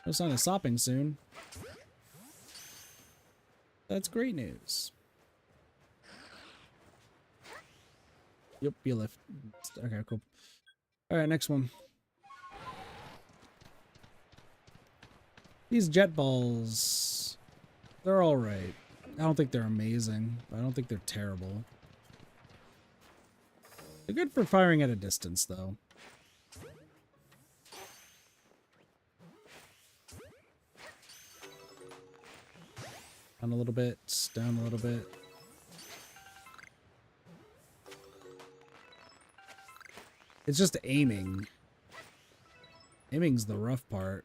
No sign of stopping soon. That's great news. Yep, you left. Okay, cool. Alright, next one. These jet balls. They're alright. I don't think they're amazing. I don't think they're terrible. They're good for firing at a distance, though. Down a little bit, down a little bit. It's just aiming. Aiming's the rough part.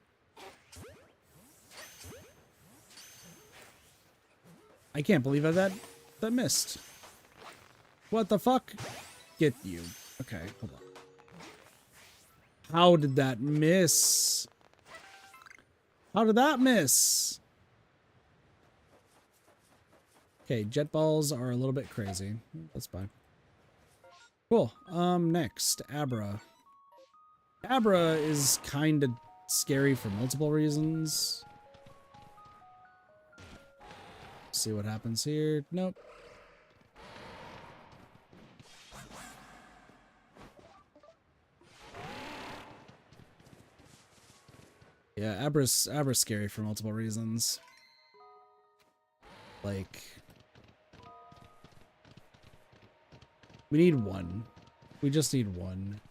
I can't believe that missed. What the fuck? Get you. Okay, hold on. How did that miss? How did that miss? Okay, jet balls are a little bit crazy. That's fine. Cool. Next, Abra. Abra is kind of scary for multiple reasons. See what happens here. Nope. Yeah, Abra's scary for multiple reasons. Like, we need one. We just need one.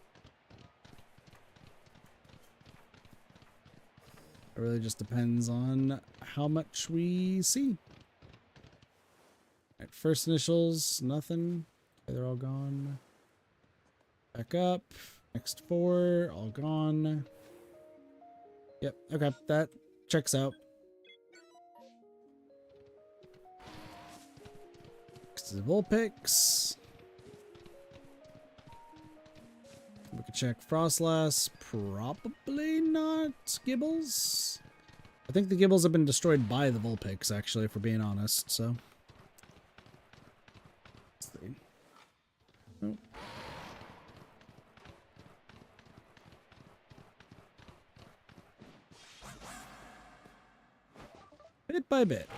It really just depends on how much we see. Alright, first initials, nothing. Okay, they're all gone. Back up. Next four, all gone. Yep, okay, that checks out. Next is Vulpix. We could check Frostlass. Probably not Gibbles. I think the Gibbles have been destroyed by the Vulpix, actually, if we're being honest, so. Let's see. Nope. Bit by bit.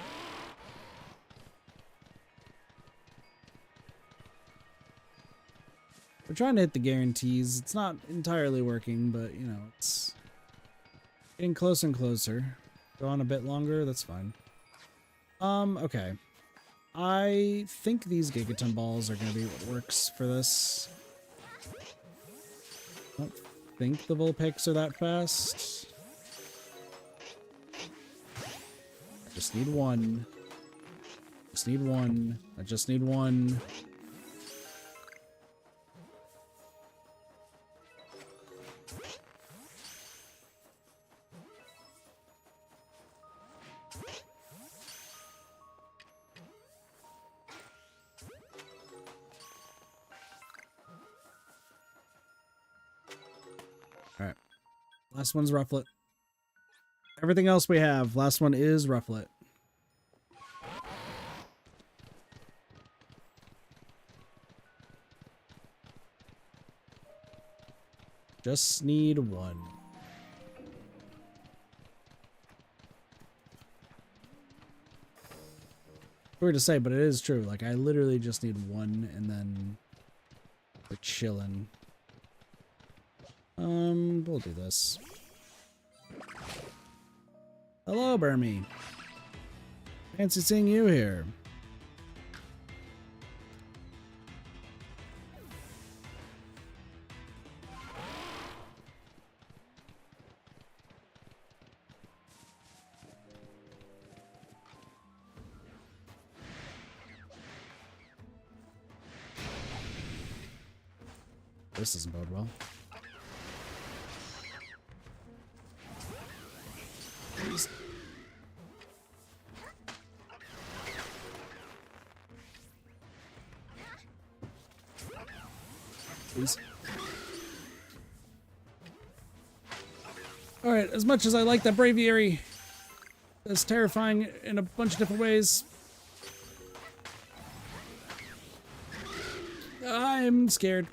We're trying to hit the guarantees. It's not entirely working, but, you know, it's getting closer and closer. Go on a bit longer, that's fine. Okay. I think these Gigaton balls are going to be what works for this. I don't think the Vulpix are that fast. I just need one. Just need one. I just need one. Alright. Last one's Rufflet. Everything else we have. Last one is Rufflet. Just need one. weird to say, but it is true. Like, I literally just need one, and then we're chilling. We'll do this. Hello, Burmy. Fancy seeing you here. This doesn't bode well. Please. Please. Alright, as much as I like that braviary, it's terrifying in a bunch of different ways. I'm scared.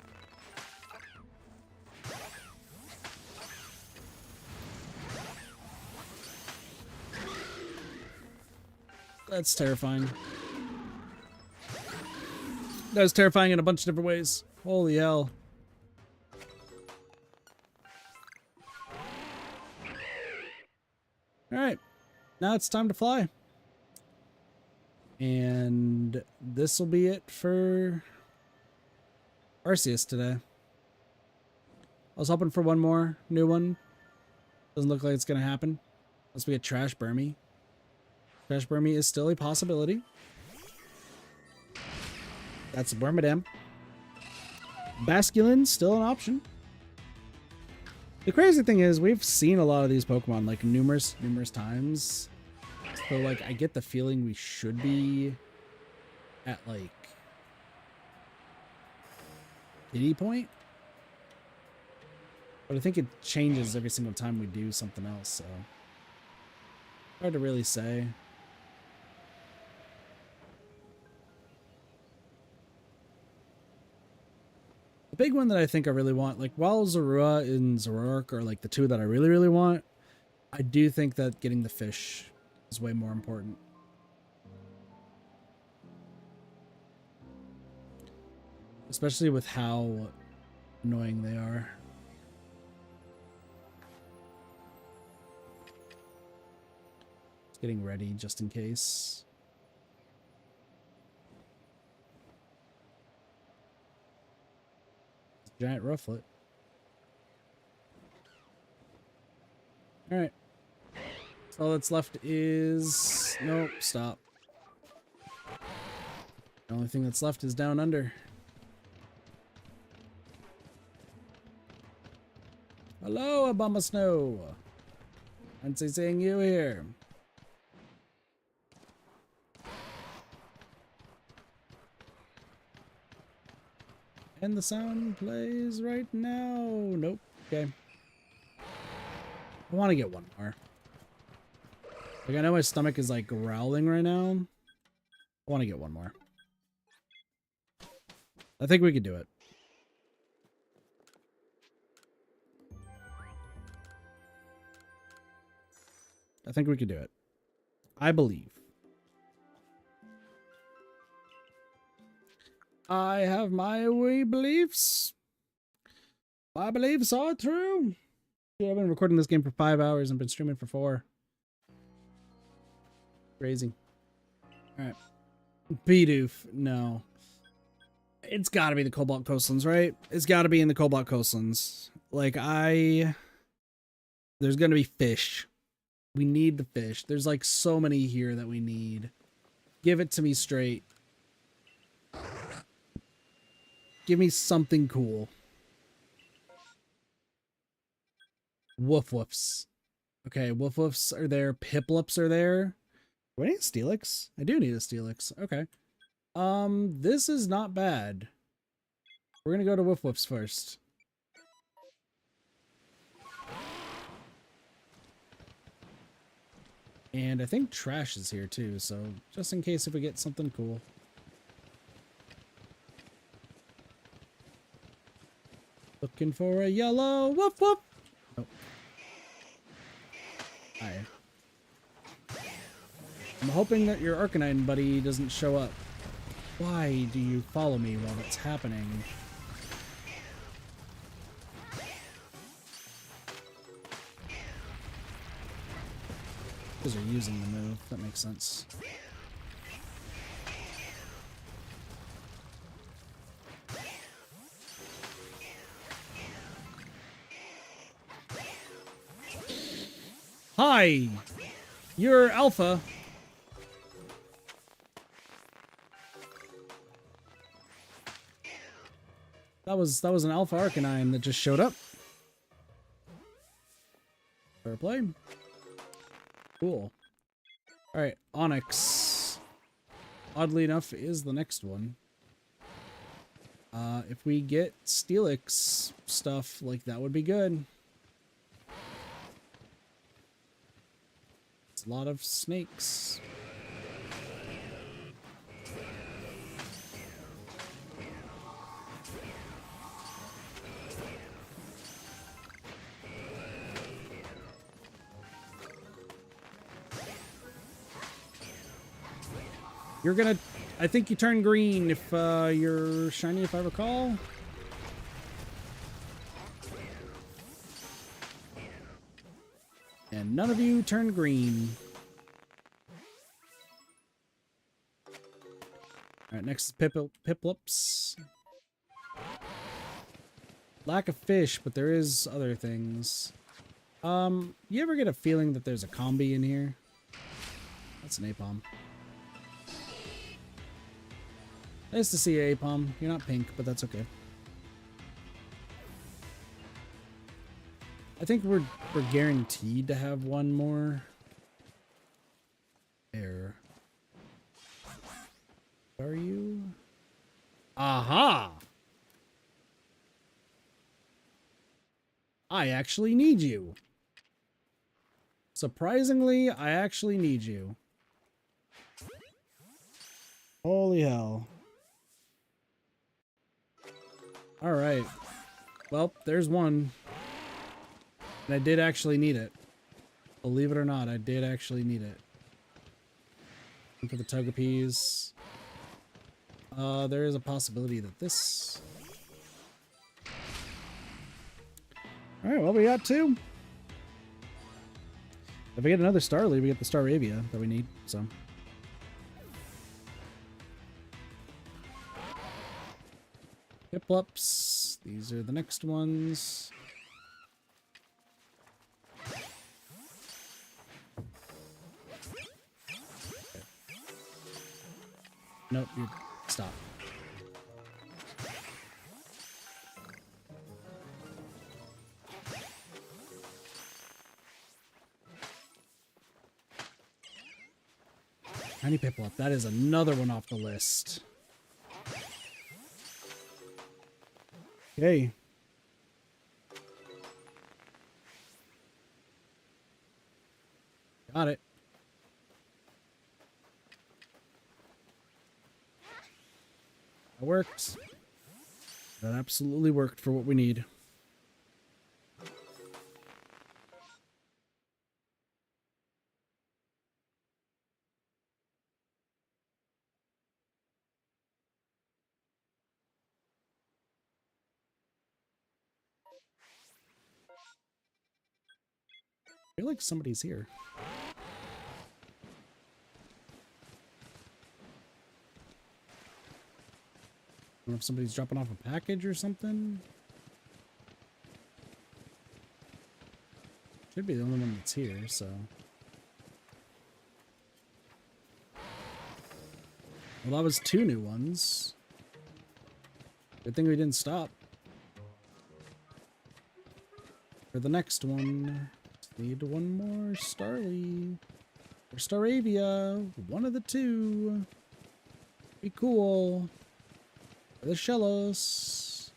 That's terrifying. That was terrifying in a bunch of different ways. Holy hell. Alright. Now it's time to fly. And this will be it for Arceus today. I was hoping for one more new one. Doesn't look like it's going to happen. Unless we get Trash Burmy. Trash Burmy is still a possibility. That's a Wormadam. Basculin, still an option. The crazy thing is, we've seen a lot of these Pokemon, like, numerous times. So, like, I get the feeling we should be at, like, Kitty Point. But I think it changes every single time we do something else, so. Hard to really say. The big one that I think I really want, like, while Zorua and Zoroark are like the two that I really want, I do think that getting the fish is way more important. Especially with how annoying they are. Just getting ready just in case. Giant rufflet. Alright. All that's left is... Nope, stop. The only thing that's left is down under. Hello, Abomasnow. Fancy seeing you here. And the sound plays right now. Nope. Okay. I want to get one more. Like, I know my stomach is, like, growling right now. I want to get one more. I think we could do it. I think we could do it. I believe. I have my wee beliefs. My beliefs are true. Yeah, I've been recording this game for 5 hours and been streaming for 4. Crazy. Alright. Bidoof. No. It's gotta be the Cobalt Coastlands, right? It's gotta be in the Cobalt Coastlands. Like, there's gonna be fish. We need the fish. There's, like, so many here that we need. Give it to me straight. Give me something cool. Woof Woofs. Okay, Woof Woofs are there. Piplups are there. Do I need a Steelix? I do need a Steelix. Okay. This is not bad. We're gonna go to Woof Woofs first. And I think Trash is here too, so just in case if we get something cool. Looking for a yellow woof woof. Oh. Hi. I'm hoping that your Arcanine buddy doesn't show up. Why do you follow me while that's happening? Because they're using the move. That makes sense. Hi! You're Alpha. That was an Alpha Arcanine that just showed up. Fair play. Cool. Alright, Onyx. Oddly enough, is the next one. If we get Steelix stuff, like, that would be good. It's a lot of snakes. You're gonna... I think you turn green if you're shiny, if I recall. And none of you turn green. Alright, next is Piplups. Lack of fish, but there is other things. You ever get a feeling that there's a combi in here? That's an Apom. Nice to see you, Apom. You're not pink, but that's okay. I think we're guaranteed to have one more. There. Are you? Aha! I actually need you. Surprisingly, I actually need you. Holy hell. Alright. Well, there's one. And I did actually need it. Believe it or not, I did actually need it. And for the Togepi's. There is a possibility that this... Alright, well, we got two. If we get another Starly, we get the Staravia that we need, so... Piplups. These are the next ones. Okay. Nope, you stop. Tiny Piplup. That is another one off the list. Okay. Got it. That worked. That absolutely worked for what we need. I feel like somebody's here. I don't know if somebody's dropping off a package or something. Should be the only one that's here, so. Well, that was two new ones. Good thing we didn't stop. For the next one, need one more Starly. Or Staravia. One of the two. Be cool. For the Shellos.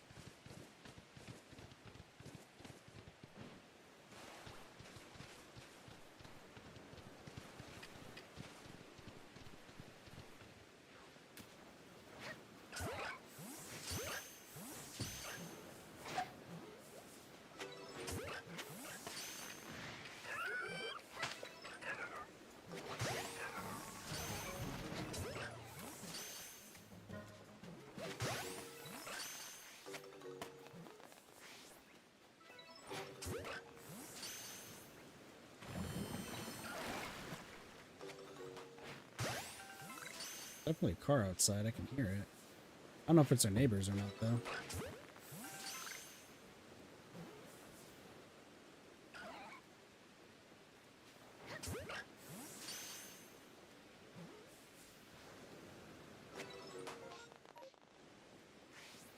Definitely a car outside. I can hear it. I don't know if it's our neighbors or not, though.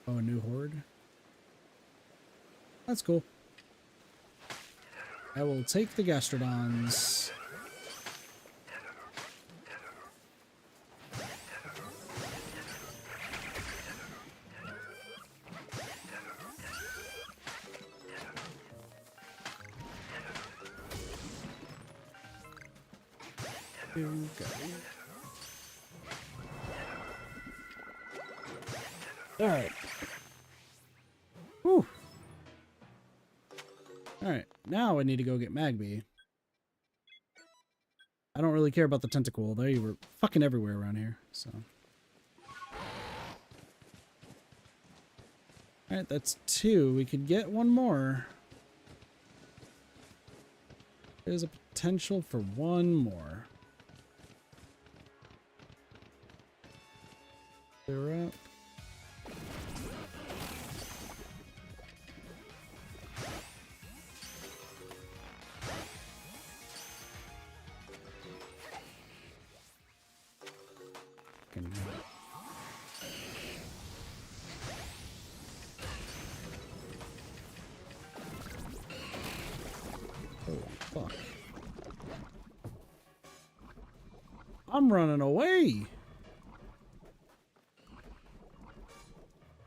Oh, a new horde. That's cool. I will take the Gastrodons. Here we go. Alright. Whew. Alright, now I need to go get Magby. I don't really care about the tentacle. They were fucking everywhere around here, so. Alright, that's 2. We could get one more. There's a potential for one more. They're up. Oh, fuck. I'm running away.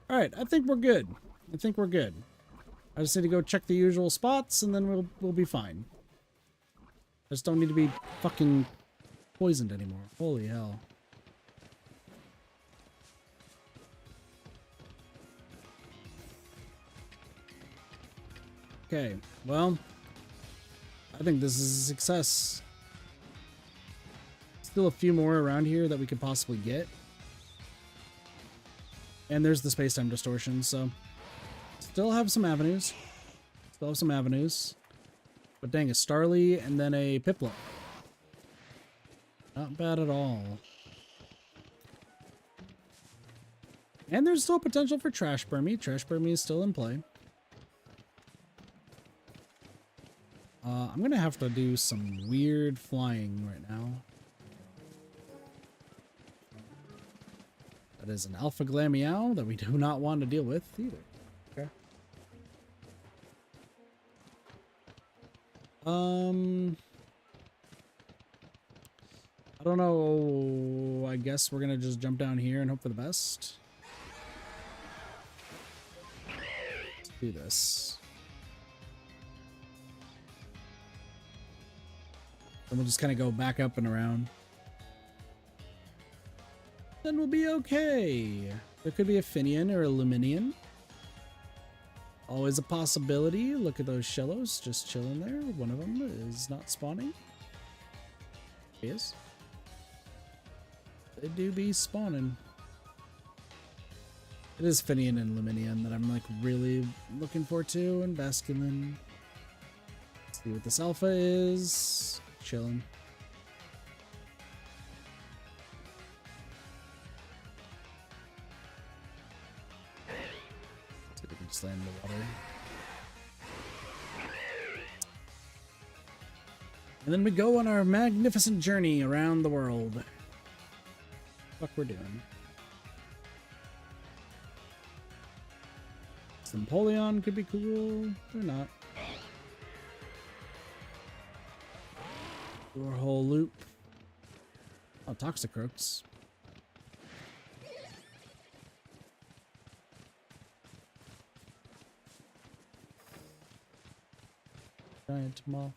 Alright, I think we're good. I think we're good. I just need to go check the usual spots and then we'll be fine. I just don't need to be fucking poisoned anymore. Holy hell. Okay, well, I think this is a success. Still a few more around here that we could possibly get. And there's the space-time distortion, so still have some avenues. Still have some avenues. But dang, a Starly and then a Piplup. Not bad at all. And there's still potential for Trash Burmy. Trash Burmy is still in play. I'm going to have to do some weird flying right now. That is an Alpha Glameow that we do not want to deal with either. Okay. I don't know. I guess we're going to just jump down here and hope for the best. Let's do this. And we'll just kind of go back up and around. Then we'll be okay. There could be a Finian or a Luminian. Always a possibility. Look at those Shellos just chilling there. One of them is not spawning. He is. They do be spawning. It is Finian and Luminian that I'm like really looking forward to, and Basculin. Let's see what this alpha is. Chilling. So we can just land in the water. And then we go on our magnificent journey around the world. What we're doing. Empoleon could be cool. They're not. Do our whole loop. Oh, Toxicroaks. Giant moth.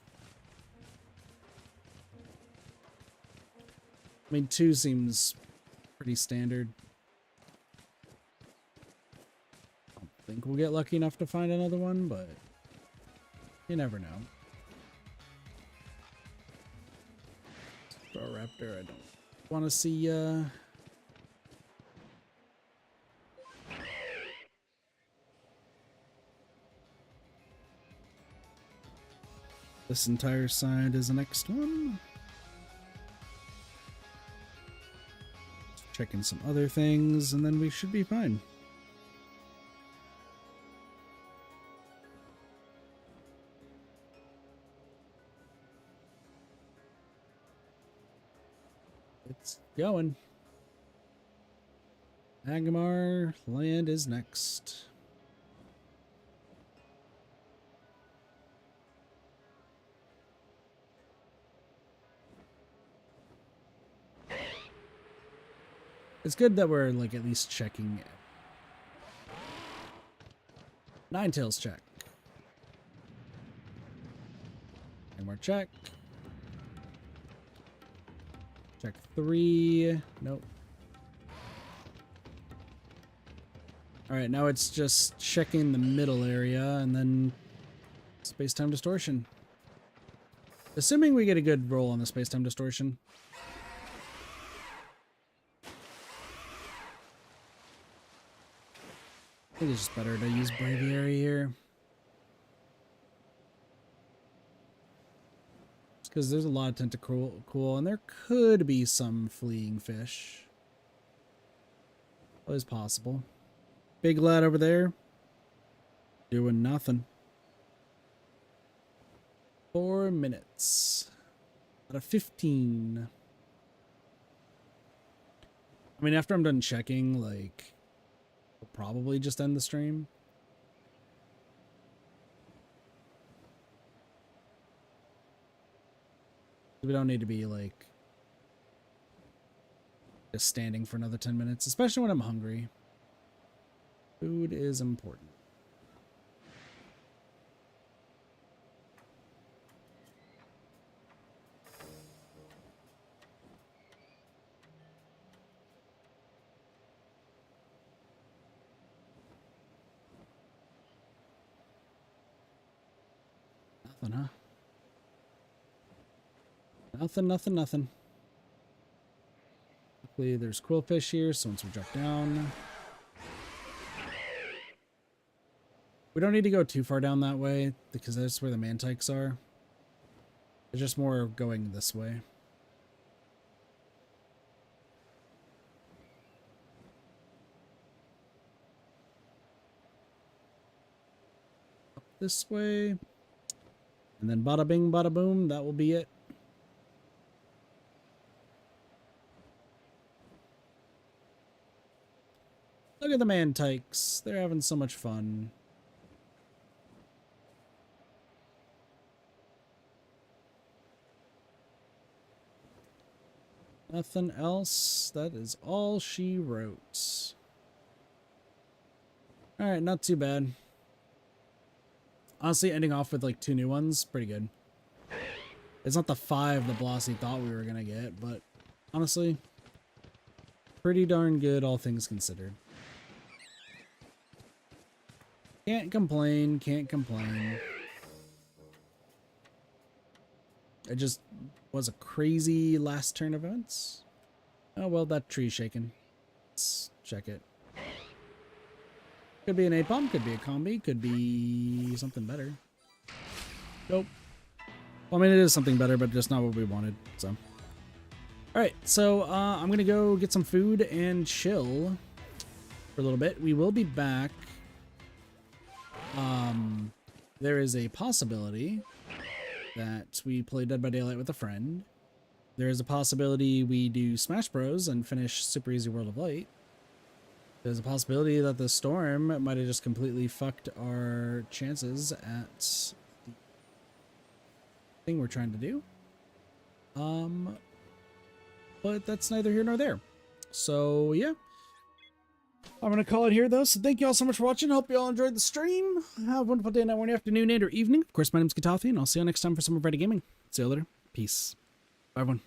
I mean, 2 seems pretty standard. I don't think we'll get lucky enough to find another one, but you never know. Raptor, I don't want to see this entire side is the next one. Checking some other things, and then we should be fine. It's going. Agamar land is next. It's good that we're like at least checking. Ninetales check. And more check. Check 3. Nope. Alright, now it's just checking the middle area and then space-time distortion. Assuming we get a good roll on the space-time distortion. I think it's just better to use Braviary here. Because there's a lot of tentacle, and there could be some fleeing fish. Always possible. Big lad over there. Doing nothing. 4 minutes. Out of 15. I mean, after I'm done checking, like, I'll probably just end the stream. We don't need to be, like, just standing for another 10 minutes, especially when I'm hungry. Food is important. Nothing, huh? Nothing. Luckily, there's quillfish here, so once we drop down... We don't need to go too far down that way, because that's where the mantikes are. It's just more going this way. Up this way. And then bada bing, bada boom, that will be it. Look at the mantikes. They're having so much fun. Nothing else. That is all she wrote. Alright, not too bad. Honestly, ending off with like 2 new ones, pretty good. It's not the 5 the Blossy thought we were gonna get, but honestly, pretty darn good, all things considered. Can't complain, can't complain. It just was a crazy last turn of events. Oh, well, that tree's shaking. Let's check it. Could be an A-bomb, could be a combi, could be something better. Nope. Well, I mean, it is something better, but just not what we wanted, so. Alright, so I'm gonna go get some food and chill for a little bit. We will be back. There is a possibility that we play Dead by Daylight with a friend. There is a possibility we do Smash Bros. And finish Super Easy World of Light. There's a possibility that the storm might have just completely fucked our chances at the thing we're trying to do. But that's neither here nor there. So, yeah. I'm going to call it here, though. So thank you all so much for watching. Hope you all enjoyed the stream. Have a wonderful day, night, morning, afternoon, and or evening. Of course, my name's Katafi, and I'll see you next time for some more Ready Gaming. See you later. Peace. Bye, everyone.